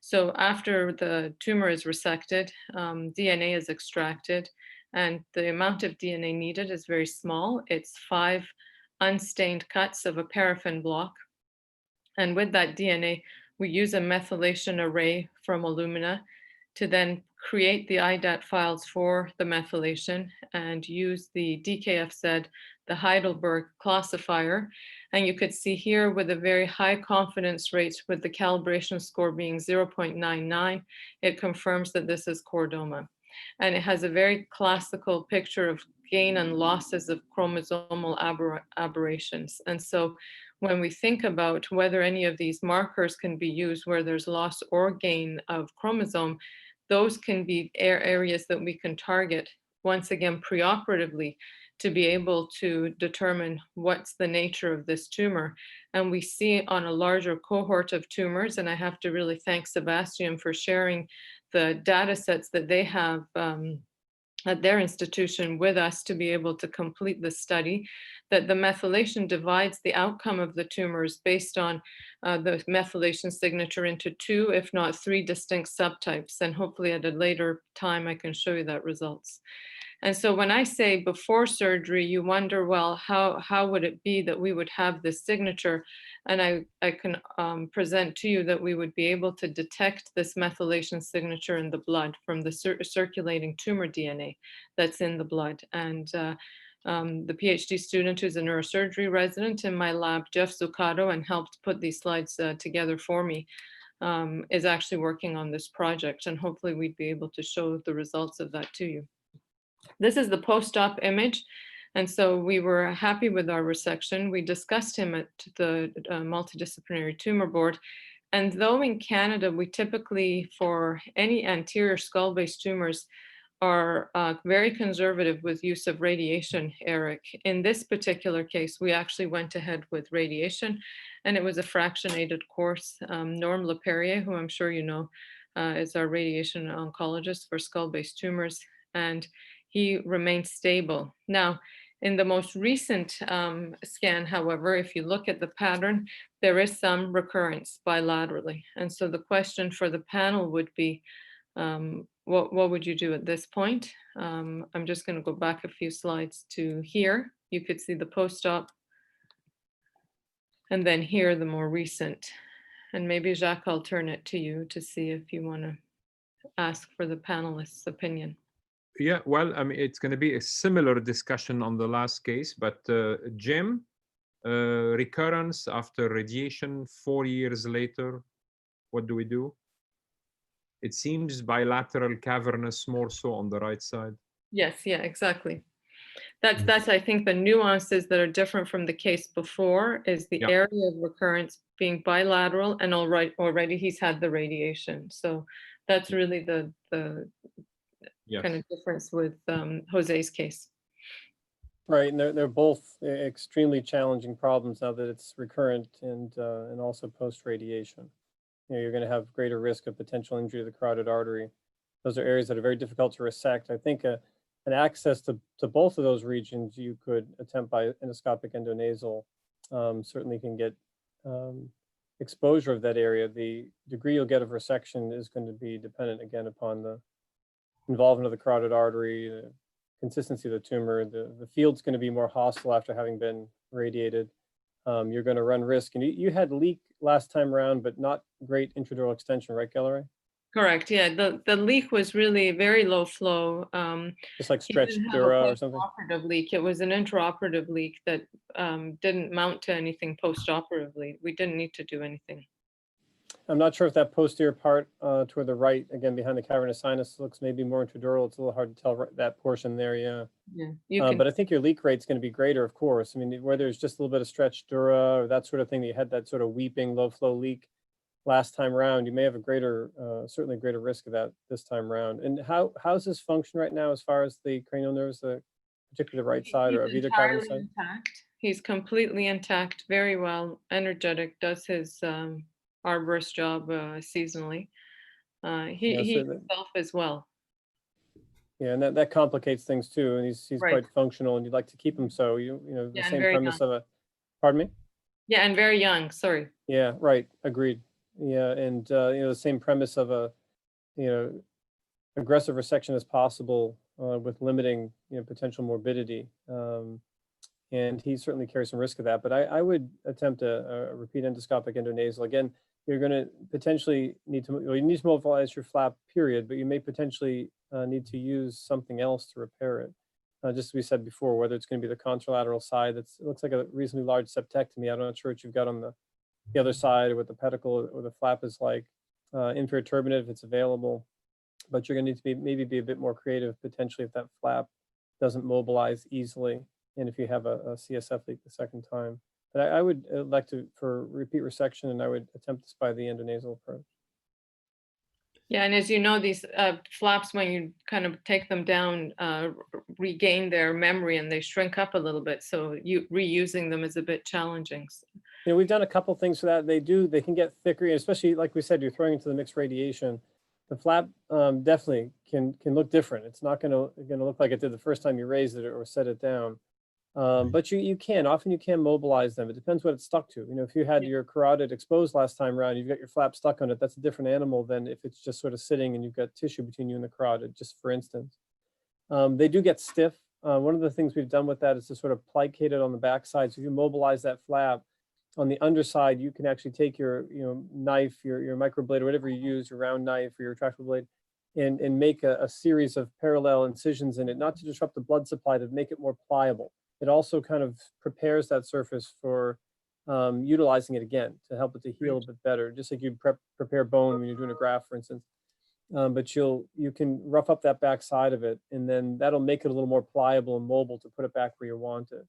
So after the tumor is resected, DNA is extracted, and the amount of DNA needed is very small. It's 5 unstained cuts of a paraffin block. And with that DNA, we use a methylation array from Illumina to then create the IDAT files for the methylation and use the DKFZ, the Heidelberg classifier. And you could see here with a very high confidence rate with the calibration score being 0.99, it confirms that this is chordoma. And it has a very classical picture of gain and losses of chromosomal aberrations. And so when we think about whether any of these markers can be used where there's loss or gain of chromosome, those can be areas that we can target once again preoperatively to be able to determine what's the nature of this tumor. And we see on a larger cohort of tumors, and I have to really thank Sebastian for sharing the data sets that they have at their institution with us to be able to complete the study, that the methylation divides the outcome of the tumors based on the methylation signature into 2, if not 3 distinct subtypes. And hopefully at a later time, I can show you that results. And so when I say before surgery, you wonder, well, how would it be that we would have this signature? And I can present to you that we would be able to detect this methylation signature in the blood from the circulating tumor DNA that's in the blood. And the PhD student who's a neurosurgery resident in my lab, Jeff Zuccato, and helped put these slides together for me, is actually working on this project. And hopefully we'd be able to show the results of that to you. This is the post-op image. And so we were happy with our resection. We discussed him at the multidisciplinary tumor board. And though in Canada, we typically, for any anterior skull-based tumors, are very conservative with use of radiation, Eric. In this particular case, we actually went ahead with radiation, and it was a fractionated course. Norm LePerrier, who I'm sure you know, is our radiation oncologist for skull-based tumors, and he remained stable. Now, in the most recent scan, however, if you look at the pattern, there is some recurrence bilaterally. And so the question for the panel would be, what would you do at this point? I'm just going to go back a few slides to here. You could see the post-op, and then here the more recent. And maybe Jacques, I'll turn it to you to see if you want to ask for the panelists' opinion. Yeah, well, I mean, it's going to be a similar discussion on the last case, but Jim, recurrence after radiation 4 years later, what do we do? It seems bilateral cavernous more so on the right side. Yes, yeah, exactly. That's I think the nuances that are different from the case before is the area of recurrence being bilateral, and already he's had the radiation. So that's really the kind of difference with Jose's case. Right, and they're both extremely challenging problems now that it's recurrent and also post-radiation. You know, you're going to have greater risk of potential injury to the carotid artery. Those are areas that are very difficult to resect. I think an access to both of those regions you could attempt by endoscopic endonasal certainly can get exposure of that area. The degree you'll get of resection is going to be dependent again upon the involvement of the carotid artery, the consistency of the tumor. The field's going to be more hostile after having been radiated. You're going to run risk. And you had leak last time around, but not great intradural extension, right, Gallery? Correct. Yeah, the leak was really very low flow. Just like stretched dura or something? Intraoperative leak. It was an intraoperative leak that didn't mount to anything post-operatively. We didn't need to do anything. I'm not sure if that posterior part toward the right, again, behind the cavernous sinus, looks maybe more intradural. It's a little hard to tell that portion there, yeah. But I think your leak rate's going to be greater, of course. I mean, where there's just a little bit of stretched dura or that sort of thing, that you had that sort of weeping low flow leak last time around, you may have a greater, certainly greater risk of that this time around. And how's this function right now as far as the cranial nerves, particularly the right side or of either cavernous side? Intact. He's completely intact, very well, energetic, does his arborist job seasonally. He himself as well. Yeah, and that complicates things too. And he's right. Quite functional, and you'd like to keep him so. You know, the same premise of a, pardon me? Yeah, and very young, sorry. Yeah, right, agreed. Yeah, and you know, the same premise of a, you know, aggressive resection as possible with limiting, you know, potential morbidity. And he certainly carries some risk of that. But I would attempt a repeat endoscopic endonasal. Again, you're going to potentially need to, well, you need to mobilize your flap, period, but you may potentially need to use something else to repair it. Just as we said before, whether it's going to be the contralateral side, it looks like a reasonably large septectomy. I'm not sure what you've got on the other side, or what the pedicle or the flap is like. Inferior turbinate, if it's available, but you're going to need to maybe be a bit more creative potentially if that flap doesn't mobilize easily, and if you have a CSF leak the second time. But I would elect for repeat resection, and I would attempt this by the endonasal approach. Yeah, and as you know, these flaps, when you kind of take them down, regain their memory and they shrink up a little bit. So reusing them is a bit challenging. You know, we've done a couple things for that. They can get thicker, especially like we said, you're throwing into the mixed radiation. The flap definitely can look different. It's not going to look like it did the first time you raised it or set it down. But you often can mobilize them. It depends what it's stuck to. You know, if you had your carotid exposed last time around, you've got your flap stuck on it, that's a different animal than if it's just sort of sitting and you've got tissue between you and the carotid, just for instance. They do get stiff. One of the things we've done with that is to sort of plicate it on the backside. So if you mobilize that flap on the underside, you can actually take your knife, your microblade, or whatever you use, your round knife or your retractable blade, and make a series of parallel incisions in it, not to disrupt the blood supply, to make it more pliable. It also kind of prepares that surface for utilizing it again to help it to heal a bit better, just like you prepare bone when you're doing a graft, for instance. But you can rough up that back side of it, and then that'll make it a little more pliable and mobile to put it back where you want it.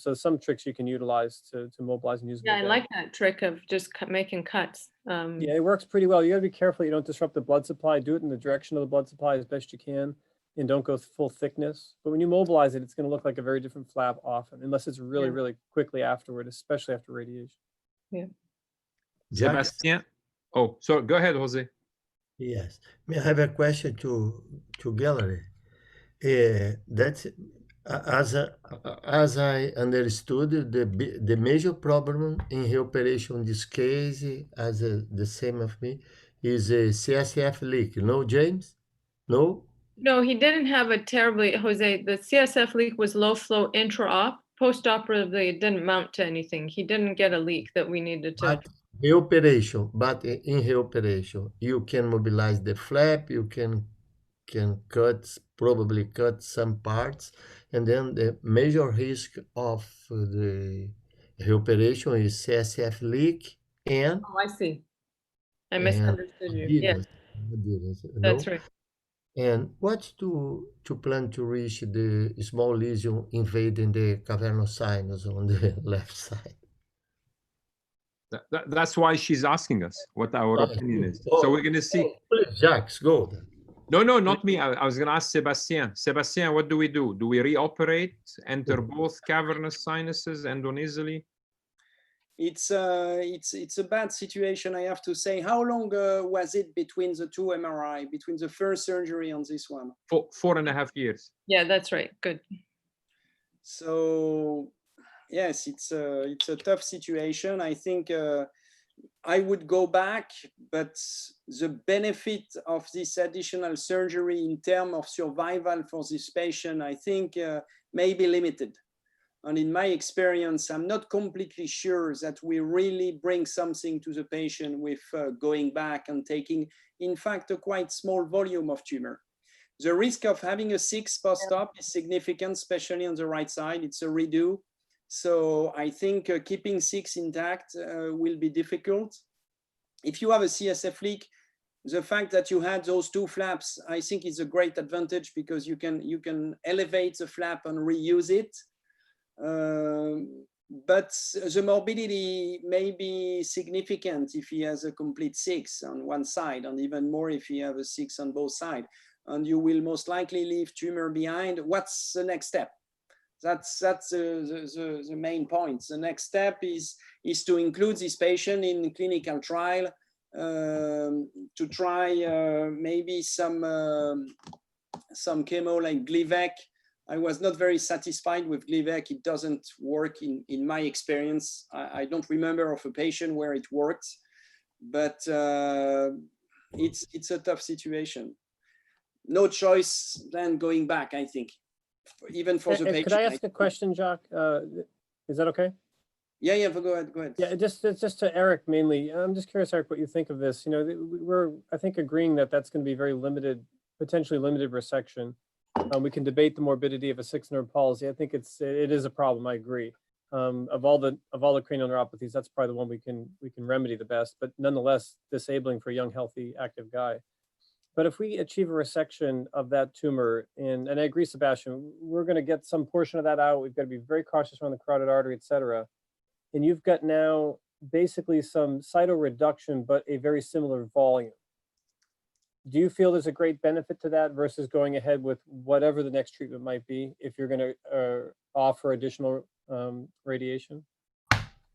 So some tricks you can utilize to mobilize and use. Yeah, I like that trick of just making cuts. Yeah, it works pretty well. You got to be careful you don't disrupt the blood supply. Do it in the direction of the blood supply as best you can. and don't go full thickness. But when you mobilize it, it's going to look like a very different flap often, unless it's really, Yeah. really quickly afterward, especially after radiation. Yeah. Jack? Sebastian? Oh, so go ahead, Jose. Yes. May I have a question to gallery? That's as I understood, the major problem in reoperation in this case, as the same of me, is a CSF leak. No, James? No? No, he didn't have a terribly, Jose, the CSF leak was low flow intra-op. Post-operatively, it didn't mount to anything. He didn't get a leak that we needed to. But in reoperation, you can mobilize the flap, you can probably cut some parts, and then the major risk of the reoperation is CSF leak and Oh, I see. I misunderstood you. Yeah, adherence, that's no? right. And what's to plan to reach the small lesion invading the cavernous sinus on the left side? That's why she's asking us what our opinion is. So we're going to see. Please, Jacques, go then. No, not me. I was going to ask Sebastian. Sebastian, what do we do? Do we reoperate, enter both cavernous sinuses endonasally? It's a bad situation, I have to say. How long was it between the two MRI, between the first surgery and this one? 4.5 years. Yeah, that's right. Good. So yes, it's a tough situation. I think I would go back, but the benefit of this additional surgery in terms of survival for this patient, I think may be limited. And in my experience, I'm not completely sure that we really bring something to the patient with going back and taking, in fact, a quite small volume of tumor. The risk of having a 6 post-op is significant, especially on the right side. It's a redo. So I think keeping 6 intact will be difficult. If you have a CSF leak, the fact that you had those 2 flaps, I think is a great advantage because you can elevate the flap and reuse it. But the morbidity may be significant if he has a complete 6 on one side, and even more if he has a 6 on both sides. And you will most likely leave tumor behind. What's the next step? That's the main point. The next step is to include this patient in clinical trial to try maybe some chemo like Glivec. I was not very satisfied with Glivec. It doesn't work in my experience. I don't remember of a patient where it worked, but it's a tough situation. No choice than going back, I think, even for the patient. Could I ask a question, Jacques? Is that okay? Yeah, go ahead. Yeah, just to Eric mainly. I'm just curious, Eric, what you think of this. You know, we're, I think, agreeing that that's going to be very limited, potentially limited resection. We can debate the morbidity of a 6-nerve palsy. I think it is a problem. I agree. Of all the cranial neuropathies, that's probably the one we can remedy the best. But nonetheless, disabling for a young, healthy, active guy. But if we achieve a resection of that tumor, and I agree, Sebastian, we're going to get some portion of that out. We've got to be very cautious around the carotid artery, et cetera. And you've got now basically some cytoreduction, but a very similar volume. Do you feel there's a great benefit to that versus going ahead with whatever the next treatment might be if you're going to offer additional radiation?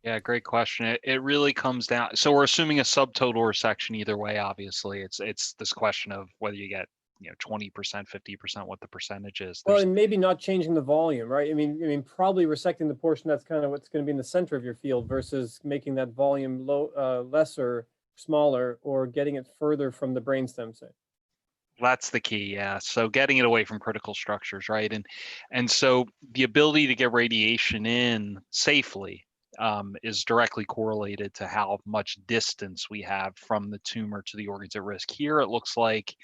Yeah, great question. It really comes down. So we're assuming a subtotal resection either way. Obviously, it's this question of whether you get 20%, 50%, what the percentage is. Well, and maybe not changing the volume, right? I mean, probably resecting the portion that's kind of what's going to be in the center of your field versus making that volume lesser, smaller, or getting it further from the brainstem, say. That's the key, yeah. So getting it away from critical structures, right? And so the ability to get radiation in safely is directly correlated to how much distance we have from the tumor to the organs at risk. Here, it looks like,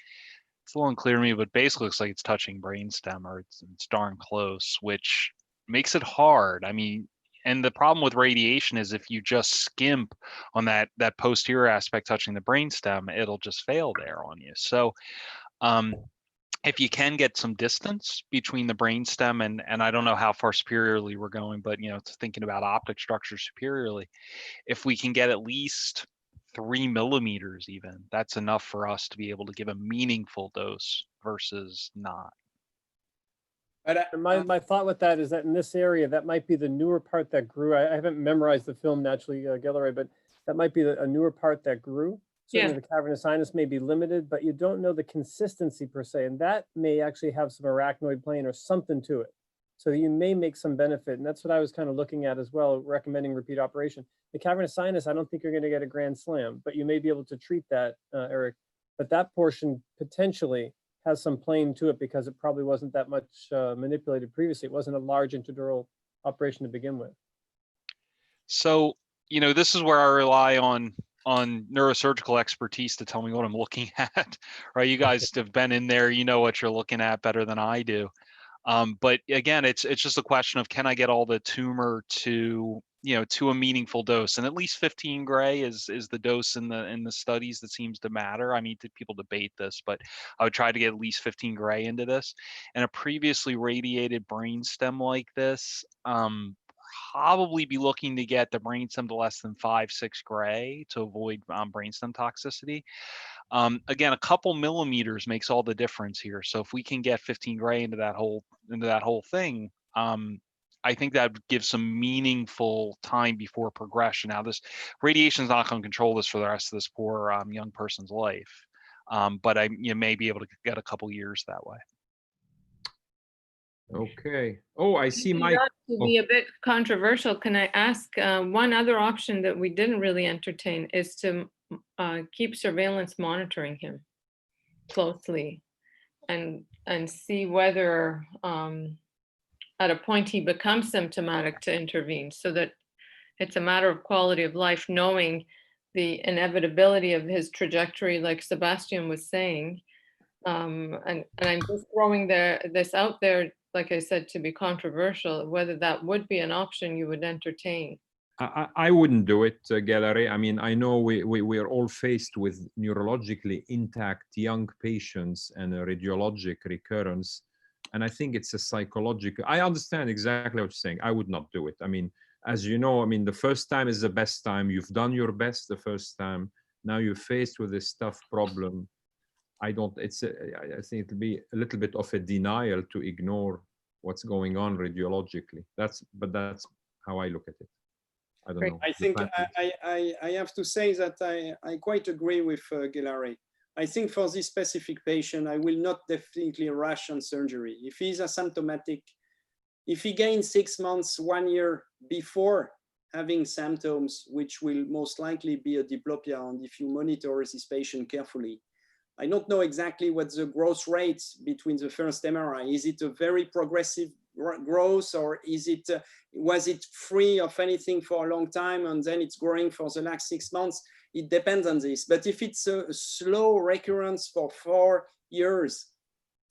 it's a little unclear to me, but basically looks like it's touching brainstem, or it's darn close, which makes it hard. I mean, and the problem with radiation is if you just skimp on that posterior aspect touching the brainstem, it'll just fail there on you. So if you can get some distance between the brainstem and I don't know how far superiorly we're going, but it's thinking about optic structure superiorly. If we can get at least 3 millimeters even, that's enough for us to be able to give a meaningful dose versus not. But My thought with that is that in this area, that might be the newer part that grew. I haven't memorized the film naturally, Gilleray, but that might be a newer part that grew. Certainly the cavernous sinus may be limited, but you don't know the consistency per se, and that may actually have some arachnoid plane or something to it. So you may make some benefit, and that's what I was kind of looking at as well, recommending repeat operation. The cavernous sinus, I don't think you're going to get a grand slam, but you may be able to treat that, Eric. But that portion potentially has some plane to it because it probably wasn't that much manipulated previously. It wasn't a large intradural operation to begin with. So, you know, this is where I rely on neurosurgical expertise to tell me what I'm looking at, right? You guys have been in there, you know what you're looking at better than I do. But again, it's just a question of, can I get all the tumor to, you know, to a meaningful dose? And at least 15 gray is the dose in the studies that seems to matter. I mean, people debate this, but I would try to get at least 15 gray into this. And a previously radiated brainstem like this, probably be looking to get the brainstem to less than 5-6 gray to avoid brainstem toxicity. Again, a couple millimeters makes all the difference here. So if we can get 15 gray into that whole thing, I think that gives some meaningful time before progression. Now, this radiation is not going to control this for the rest of this poor young person's life, but you may be able to get a couple years that way. Okay. Oh, I see Mike. To be a bit controversial, can I ask one other option that we didn't really entertain is to keep surveillance monitoring him closely and see whether at a point he becomes symptomatic to intervene, so that it's a matter of quality of life, knowing the inevitability of his trajectory, like Sebastian was saying. And I'm just throwing this out there, like I said, to be controversial, whether that would be an option you would entertain. I wouldn't do it, Gilleray. I mean, I know we are all faced with neurologically intact young patients and a radiologic recurrence. And I think it's a psychological, I understand exactly what you're saying. I would not do it. I mean, as you know, I mean, the first time is the best time. You've done your best the first time. Now you're faced with this tough problem. I think it'll be a little bit of a denial to ignore what's going on radiologically. But that's how I look at it. I don't know. I think I have to say that I quite agree with Gilleray. I think for this specific patient, I will not definitely rush on surgery. If he's asymptomatic, if he gains 6 months, 1 year before having symptoms, which will most likely be a diplopia, and if you monitor this patient carefully, I don't know exactly what the growth rates between the first MRI. Is it a very progressive growth, or is it was it free of anything for a long time and then it's growing for the last 6 months? It depends on this. But if it's a slow recurrence for 4 years,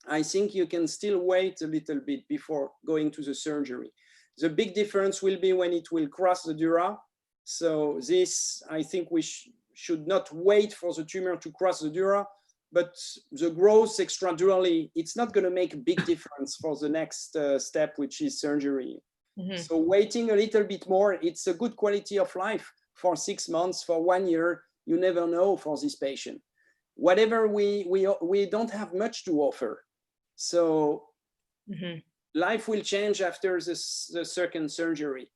I think you can still wait a little bit before going to the surgery. The big difference will be when it will cross the dura. So this, I think we should not wait for the tumor to cross the dura, but the growth extradurally, it's not going to make a big difference for the next step, which is surgery. Mm-hmm. So waiting a little bit more, it's a good quality of life for 6 months, for 1 year. You never know for this patient. Whatever we don't have much to offer. So life will change after the second surgery.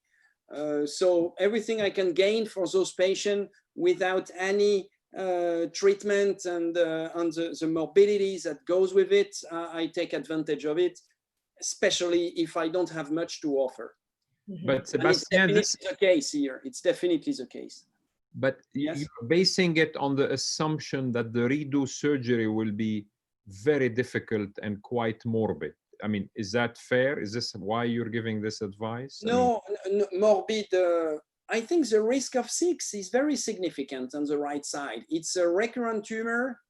So everything I can gain for those patients without any treatment and the morbidity that goes with it, I take advantage of it, especially if I don't have much to offer. But Sebastian, it's definitely the case here. It's definitely the case. But yes? You're basing it on the assumption that the redo surgery will be very difficult and quite morbid. I mean, is that fair? Is this why you're giving this advice? No, morbid. I think the risk of 6 is very significant on the right side. It's a recurrent tumor.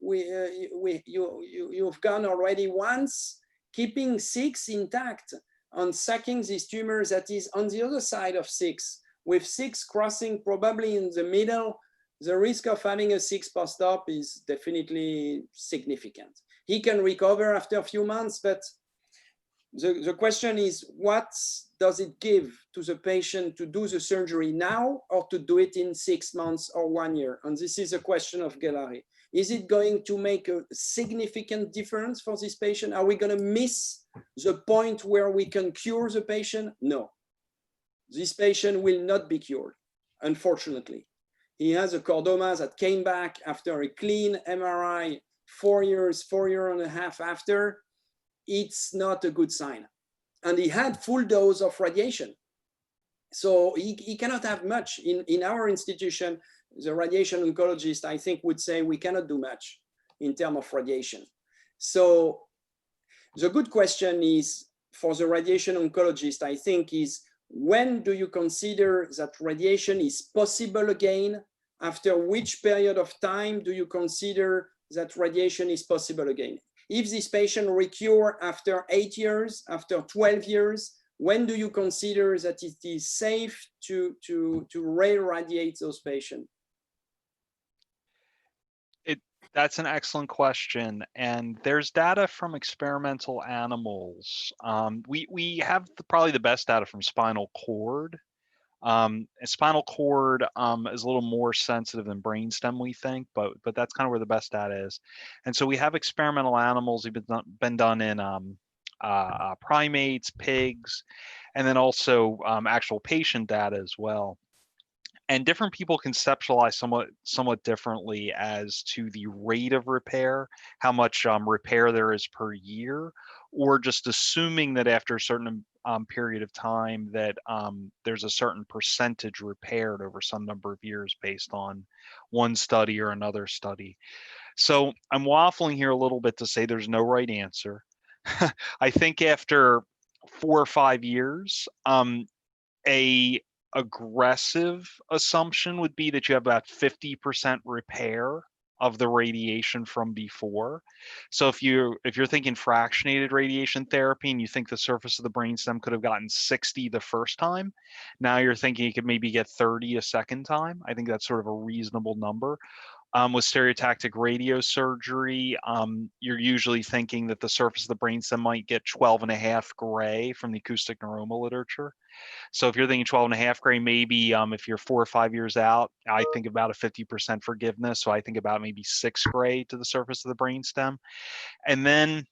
You've gone already once, keeping 6 intact and sucking this tumor that is on the other side of 6, with 6 crossing probably in the middle. The risk of having a 6 post-op is definitely significant. He can recover after a few months, but the question is, what does it give to the patient to do the surgery now or to do it in 6 months or 1 year? And this is a question of Gilleray. Is it going to make a significant difference for this patient? Are we going to miss the point where we can cure the patient? No. This patient will not be cured, unfortunately. He has a chordoma that came back after a clean MRI 4 years and a half after. It's not a good sign. And he had full dose of radiation. So he cannot have much. In our institution, the radiation oncologist, I think, would say we cannot do much in terms of radiation. So the good question is, for the radiation oncologist, I think, is when do you consider that radiation is possible again? After which period of time do you consider that radiation is possible again? If this patient recur after 8 years, after 12 years, when do you consider that it is safe to re-radiate those patients? That's an excellent question. And there's data from experimental animals. We have probably the best data from spinal cord. Spinal cord is a little more sensitive than brainstem, we think, but that's kind of where the best data is. And so we have experimental animals that have been done in primates, pigs, and then also actual patient data as well. And different people conceptualize somewhat differently as to the rate of repair, how much repair there is per year, or just assuming that after a certain period of time that there's a certain percentage repaired over some number of years based on one study or another study. So I'm waffling here a little bit to say there's no right answer. I think after 4 or 5 years, a aggressive assumption would be that you have about 50% repair of the radiation from before. So if you're thinking fractionated radiation therapy and you think the surface of the brainstem could have gotten 60 the first time, now you're thinking you could maybe get 30 a second time. I think that's sort of a reasonable number. With stereotactic radiosurgery, you're usually thinking that the surface of the brainstem might get 12.5 gray from the acoustic neuroma literature. So if you're thinking 12.5 gray, maybe if you're 4 or 5 years out, I think about a 50% forgiveness. So I think about maybe 6 gray to the surface of the brainstem. And then,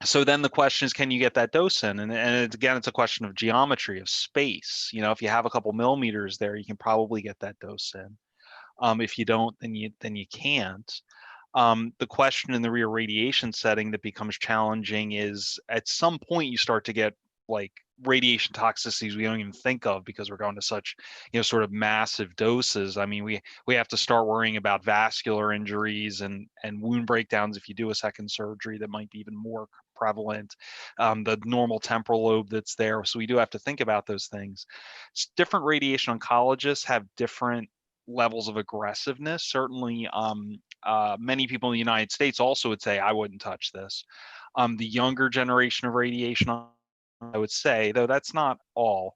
so then the question is, can you get that dose in? And again, it's a question of geometry, of space. You know, if you have a couple millimeters there, you can probably get that dose in. If you don't, then you can't. The question in the rear radiation setting that becomes challenging is at some point you start to get like radiation toxicities we don't even think of because we're going to such, sort of massive doses. I mean, we have to start worrying about vascular injuries and wound breakdowns if you do a second surgery that might be even more prevalent, the normal temporal lobe that's there. So we do have to think about those things. Different radiation oncologists have different levels of aggressiveness. Certainly, many people in the United States also would say, I wouldn't touch this. The younger generation of radiation, I would say, though that's not all,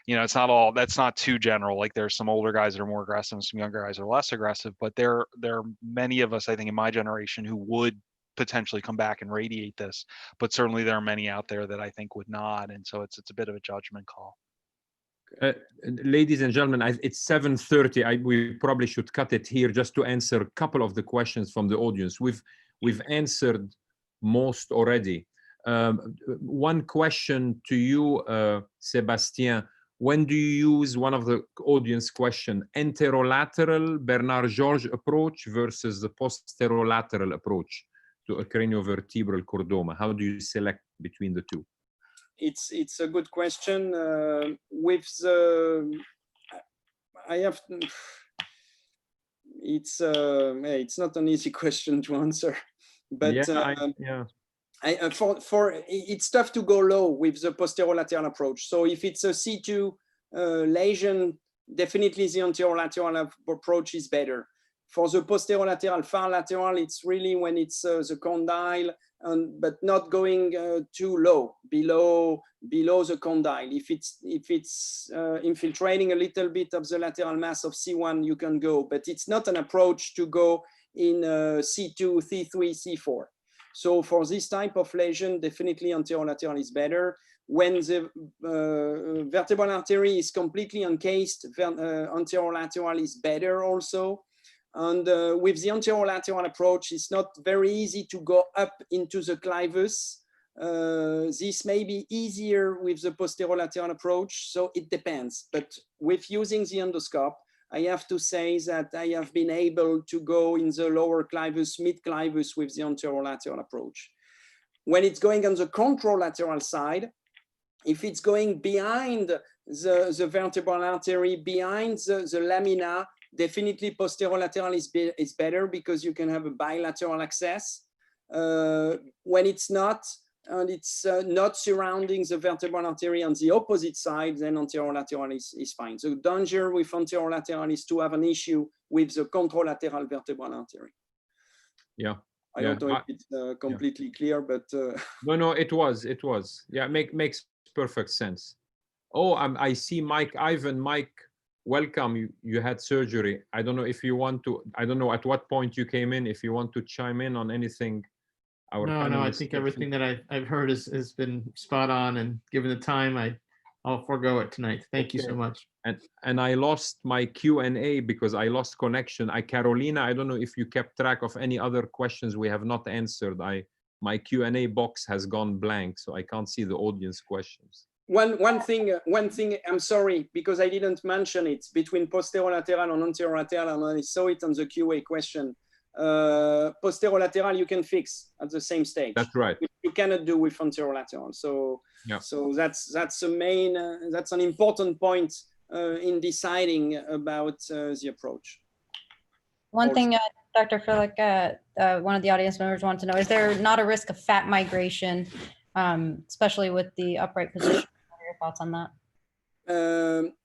it's not all, that's not too general. Like there's some older guys that are more aggressive and some younger guys are less aggressive, but there are many of us, I think, in my generation who would potentially come back and radiate this, but certainly there are many out there that I think would not. And so it's a bit of a judgment call. Ladies and gentlemen, it's 7:30. We probably should cut it here just to answer a couple of the questions from the audience. We've answered most already. One question to you, Sebastian. When do you use, one of the audience question, anterolateral Bernard-Georges approach versus the posterolateral approach to a craniovertebral chordoma? How do you select between the two? It's a good question. With the, it's not an easy question to answer, but it's tough to go low with the posterolateral approach. So if it's a C2 lesion, definitely the anterolateral approach is better. For the posterolateral, far lateral, it's really when it's the condyle, but not going too low, below the condyle. If it's infiltrating a little bit of the lateral mass of C1, you can go, but it's not an approach to go in C2, C3, C4. So for this type of lesion, definitely anterolateral is better. When the vertebral artery is completely encased, anterolateral is better also. And with the anterolateral approach, it's not very easy to go up into the clivus. This may be easier with the posterolateral approach, so it depends. But with using the endoscope, I have to say that I have been able to go in the lower clivus, mid clivus with the anterolateral approach. When it's going on the contralateral side, if it's going behind the vertebral artery, behind the lamina, definitely posterolateral is better because you can have a bilateral access. When it's not, and it's not surrounding the vertebral artery on the opposite side, then anterolateral is fine. So danger with anterolateral is to have an issue with the contralateral vertebral artery. Yeah. I don't know if it's completely clear, but no, it was. Yeah, makes perfect sense. Oh, I see Mike Ivan. Mike, welcome. You had surgery. I don't know if you want to. I don't know at what point you came in. If you want to chime in on anything. No, I think everything that I've heard has been spot on, and given the time, I'll forego it tonight. Thank you so much. And I lost my Q&A because I lost connection. Carolina, I don't know if you kept track of any other questions we have not answered. My Q&A box has gone blank, so I can't see the audience questions. One thing, I'm sorry, because I didn't mention it, between posterolateral and anterolateral, and I saw it on the QA question. Posterolateral you can fix at the same stage. That's right. Which you cannot do with anterolateral. So that's a main, that's an important point in deciding about the approach. One thing, Dr. Frolic, one of the audience members want to know, is there not a risk of fat migration, especially with the upright position? What are your thoughts on that?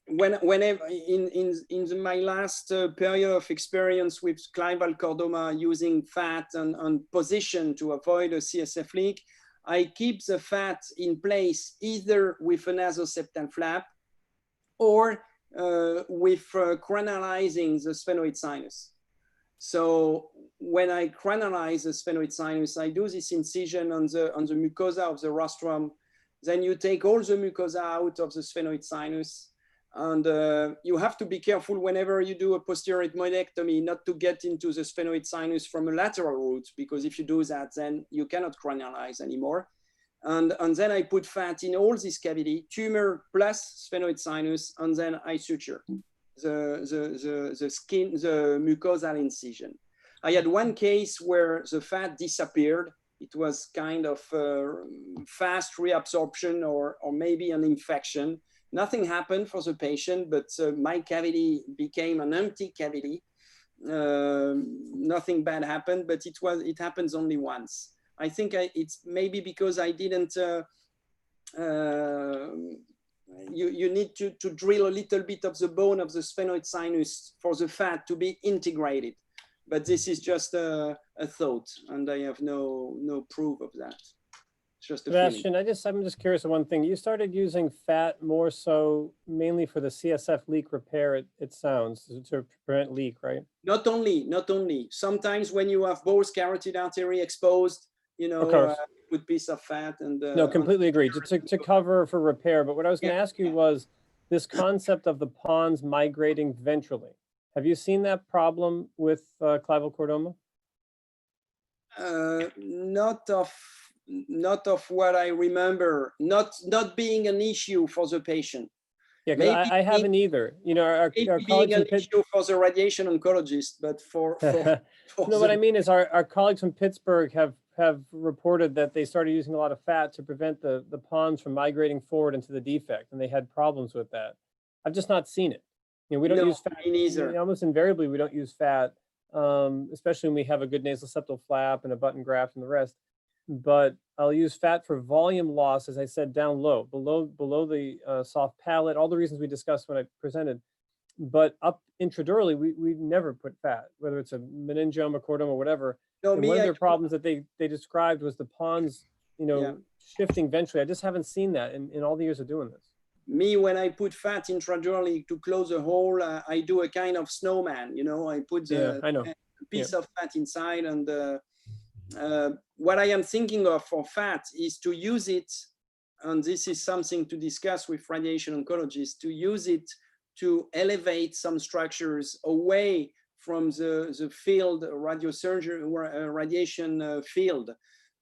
Whenever in my last period of experience with clival chordoma using fat and position to avoid a CSF leak, I keep the fat in place either with a nasoseptal flap or with cranializing the sphenoid sinus. So when I cranialize the sphenoid sinus, I do this incision on the mucosa of the rostrum. Then you take all the mucosa out of the sphenoid sinus. And you have to be careful whenever you do a posterior ethmoidectomy not to get into the sphenoid sinus from a lateral route, because if you do that, then you cannot cranialize anymore. And then I put fat in all this cavity, tumor plus sphenoid sinus, and then I suture the skin, the mucosal incision. I had one case where the fat disappeared. It was kind of fast reabsorption or maybe an infection. Nothing happened for the patient, but my cavity became an empty cavity. Nothing bad happened, but it happens only once. I think it's maybe because I didn't, you need to drill a little bit of the bone of the sphenoid sinus for the fat to be integrated. But this is just a thought, and I have no proof of that. It's just a Sebastian, feeling. I'm just curious of one thing. You started using fat more so mainly for the CSF leak repair, it sounds, to prevent leak, right? Not only. Sometimes when you have both carotid artery exposed, you know, put piece of fat and no, completely agree. To cover for repair. But what I was going to ask you was this concept of the pons migrating ventrally. Have you seen that problem with clival chordoma? Not of what I remember. Not being an issue for the patient. Yeah, because I haven't either. You know, our colleagues being an issue for the radiation oncologist, but for no, what I mean is our colleagues from Pittsburgh have reported that they started using a lot of fat to prevent the pons from migrating forward into the defect, and they had problems with that. I've just not seen it. You know, we don't use fat. Either. Almost invariably, we don't use fat, especially when we have a good nasal septal flap and a button graft and the rest. But I'll use fat for volume loss, as I said, down low, below the soft palate, all the reasons we discussed when I presented. But up intradurally, we never put fat, whether it's a meningioma, chordoma, or whatever. No, and one of their problems that they described was the pons, you know, shifting ventrally. I just haven't seen that in all the years of doing this. Me, when I put fat intradurally to close a hole, I do a kind of snowman, you know, I put a piece of fat inside, and what I am thinking of for fat is to use it, and this is something to discuss with radiation oncologists, to use it to elevate some structures away from the field radiosurgery, radiation field.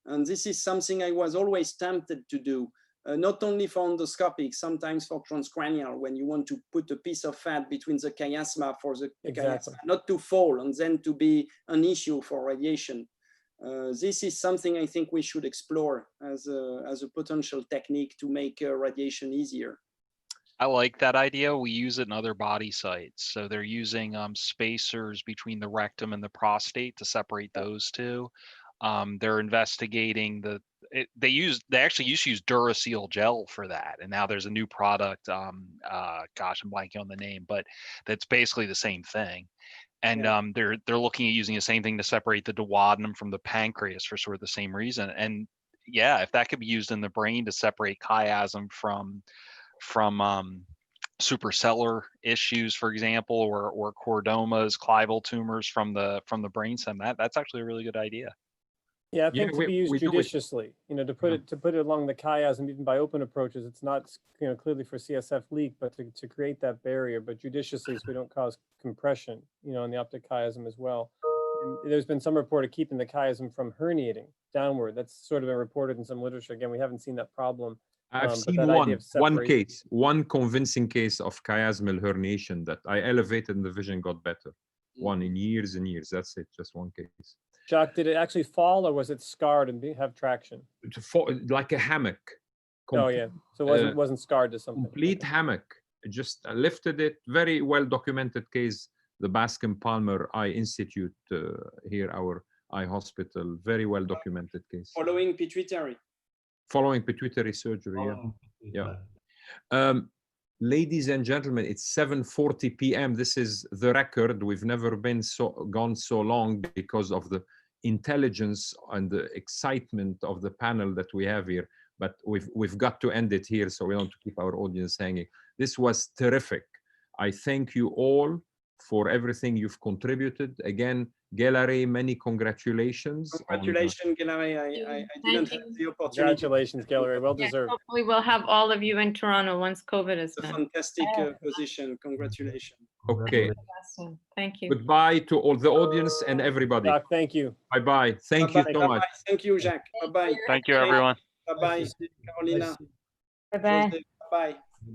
And this is something I was always tempted to do, not only for endoscopic, sometimes for transcranial, when you want to put a piece of fat between the chiasma for the chiasma, not to fall and then to be an issue for radiation. This is something I think we should explore as a potential technique to make radiation easier. I like that idea. We use it in other body sites. So they're using spacers between the rectum and the prostate to separate those two. They're investigating they actually used to use Duracell gel for that, and now there's a new product. Gosh, I'm blanking on the name, but that's basically the same thing. And they're looking at using the same thing to separate the duodenum from the pancreas for sort of the same reason. And yeah, if that could be used in the brain to separate chiasm from suprasellar issues, for example, or chordomas, clival tumors from the brainstem, that's actually a really good idea. Yeah, I think to be used judiciously, you know, to put it along the chiasm, even by open approaches, it's not, you know, clearly for CSF leak, but to create that barrier, but judiciously, so we don't cause compression, you know, in the optic chiasm as well. And there's been some report of keeping the chiasm from herniating downward. That's sort of been reported in some literature. Again, we haven't seen that problem. I've seen one convincing case of chiasmal herniation that I elevated and the vision got better. One in years and years. That's it, just one case. Jacques, did it actually fall, or was it scarred and have traction? Like a hammock. Oh yeah, so it wasn't scarred to something. Complete hammock. Just lifted it. Very well documented case. The Bascom Palmer Eye Institute here, our eye hospital. Very well documented case. Following pituitary. Following pituitary surgery. Yeah. Ladies and gentlemen, it's 7:40 p.m. This is the record. We've never been gone so long because of the intelligence and the excitement of the panel that we have here. But we've got to end it here, so we want to keep our audience hanging. This was terrific. I thank you all for everything you've contributed. Again, Gelare, many congratulations. Congratulations, Gelare. I didn't have the opportunity. Congratulations, Gelare. Well deserved. Hopefully we'll have all of you in Toronto once COVID is done. Fantastic position. Congratulations. Okay. Thank you. Goodbye to all the audience and everybody. Jacques, thank you. Bye-bye. Thank you so much. Thank you, Jacques. Bye-bye. Thank you, everyone. Bye-bye, Carolina. Bye-bye. Bye-bye.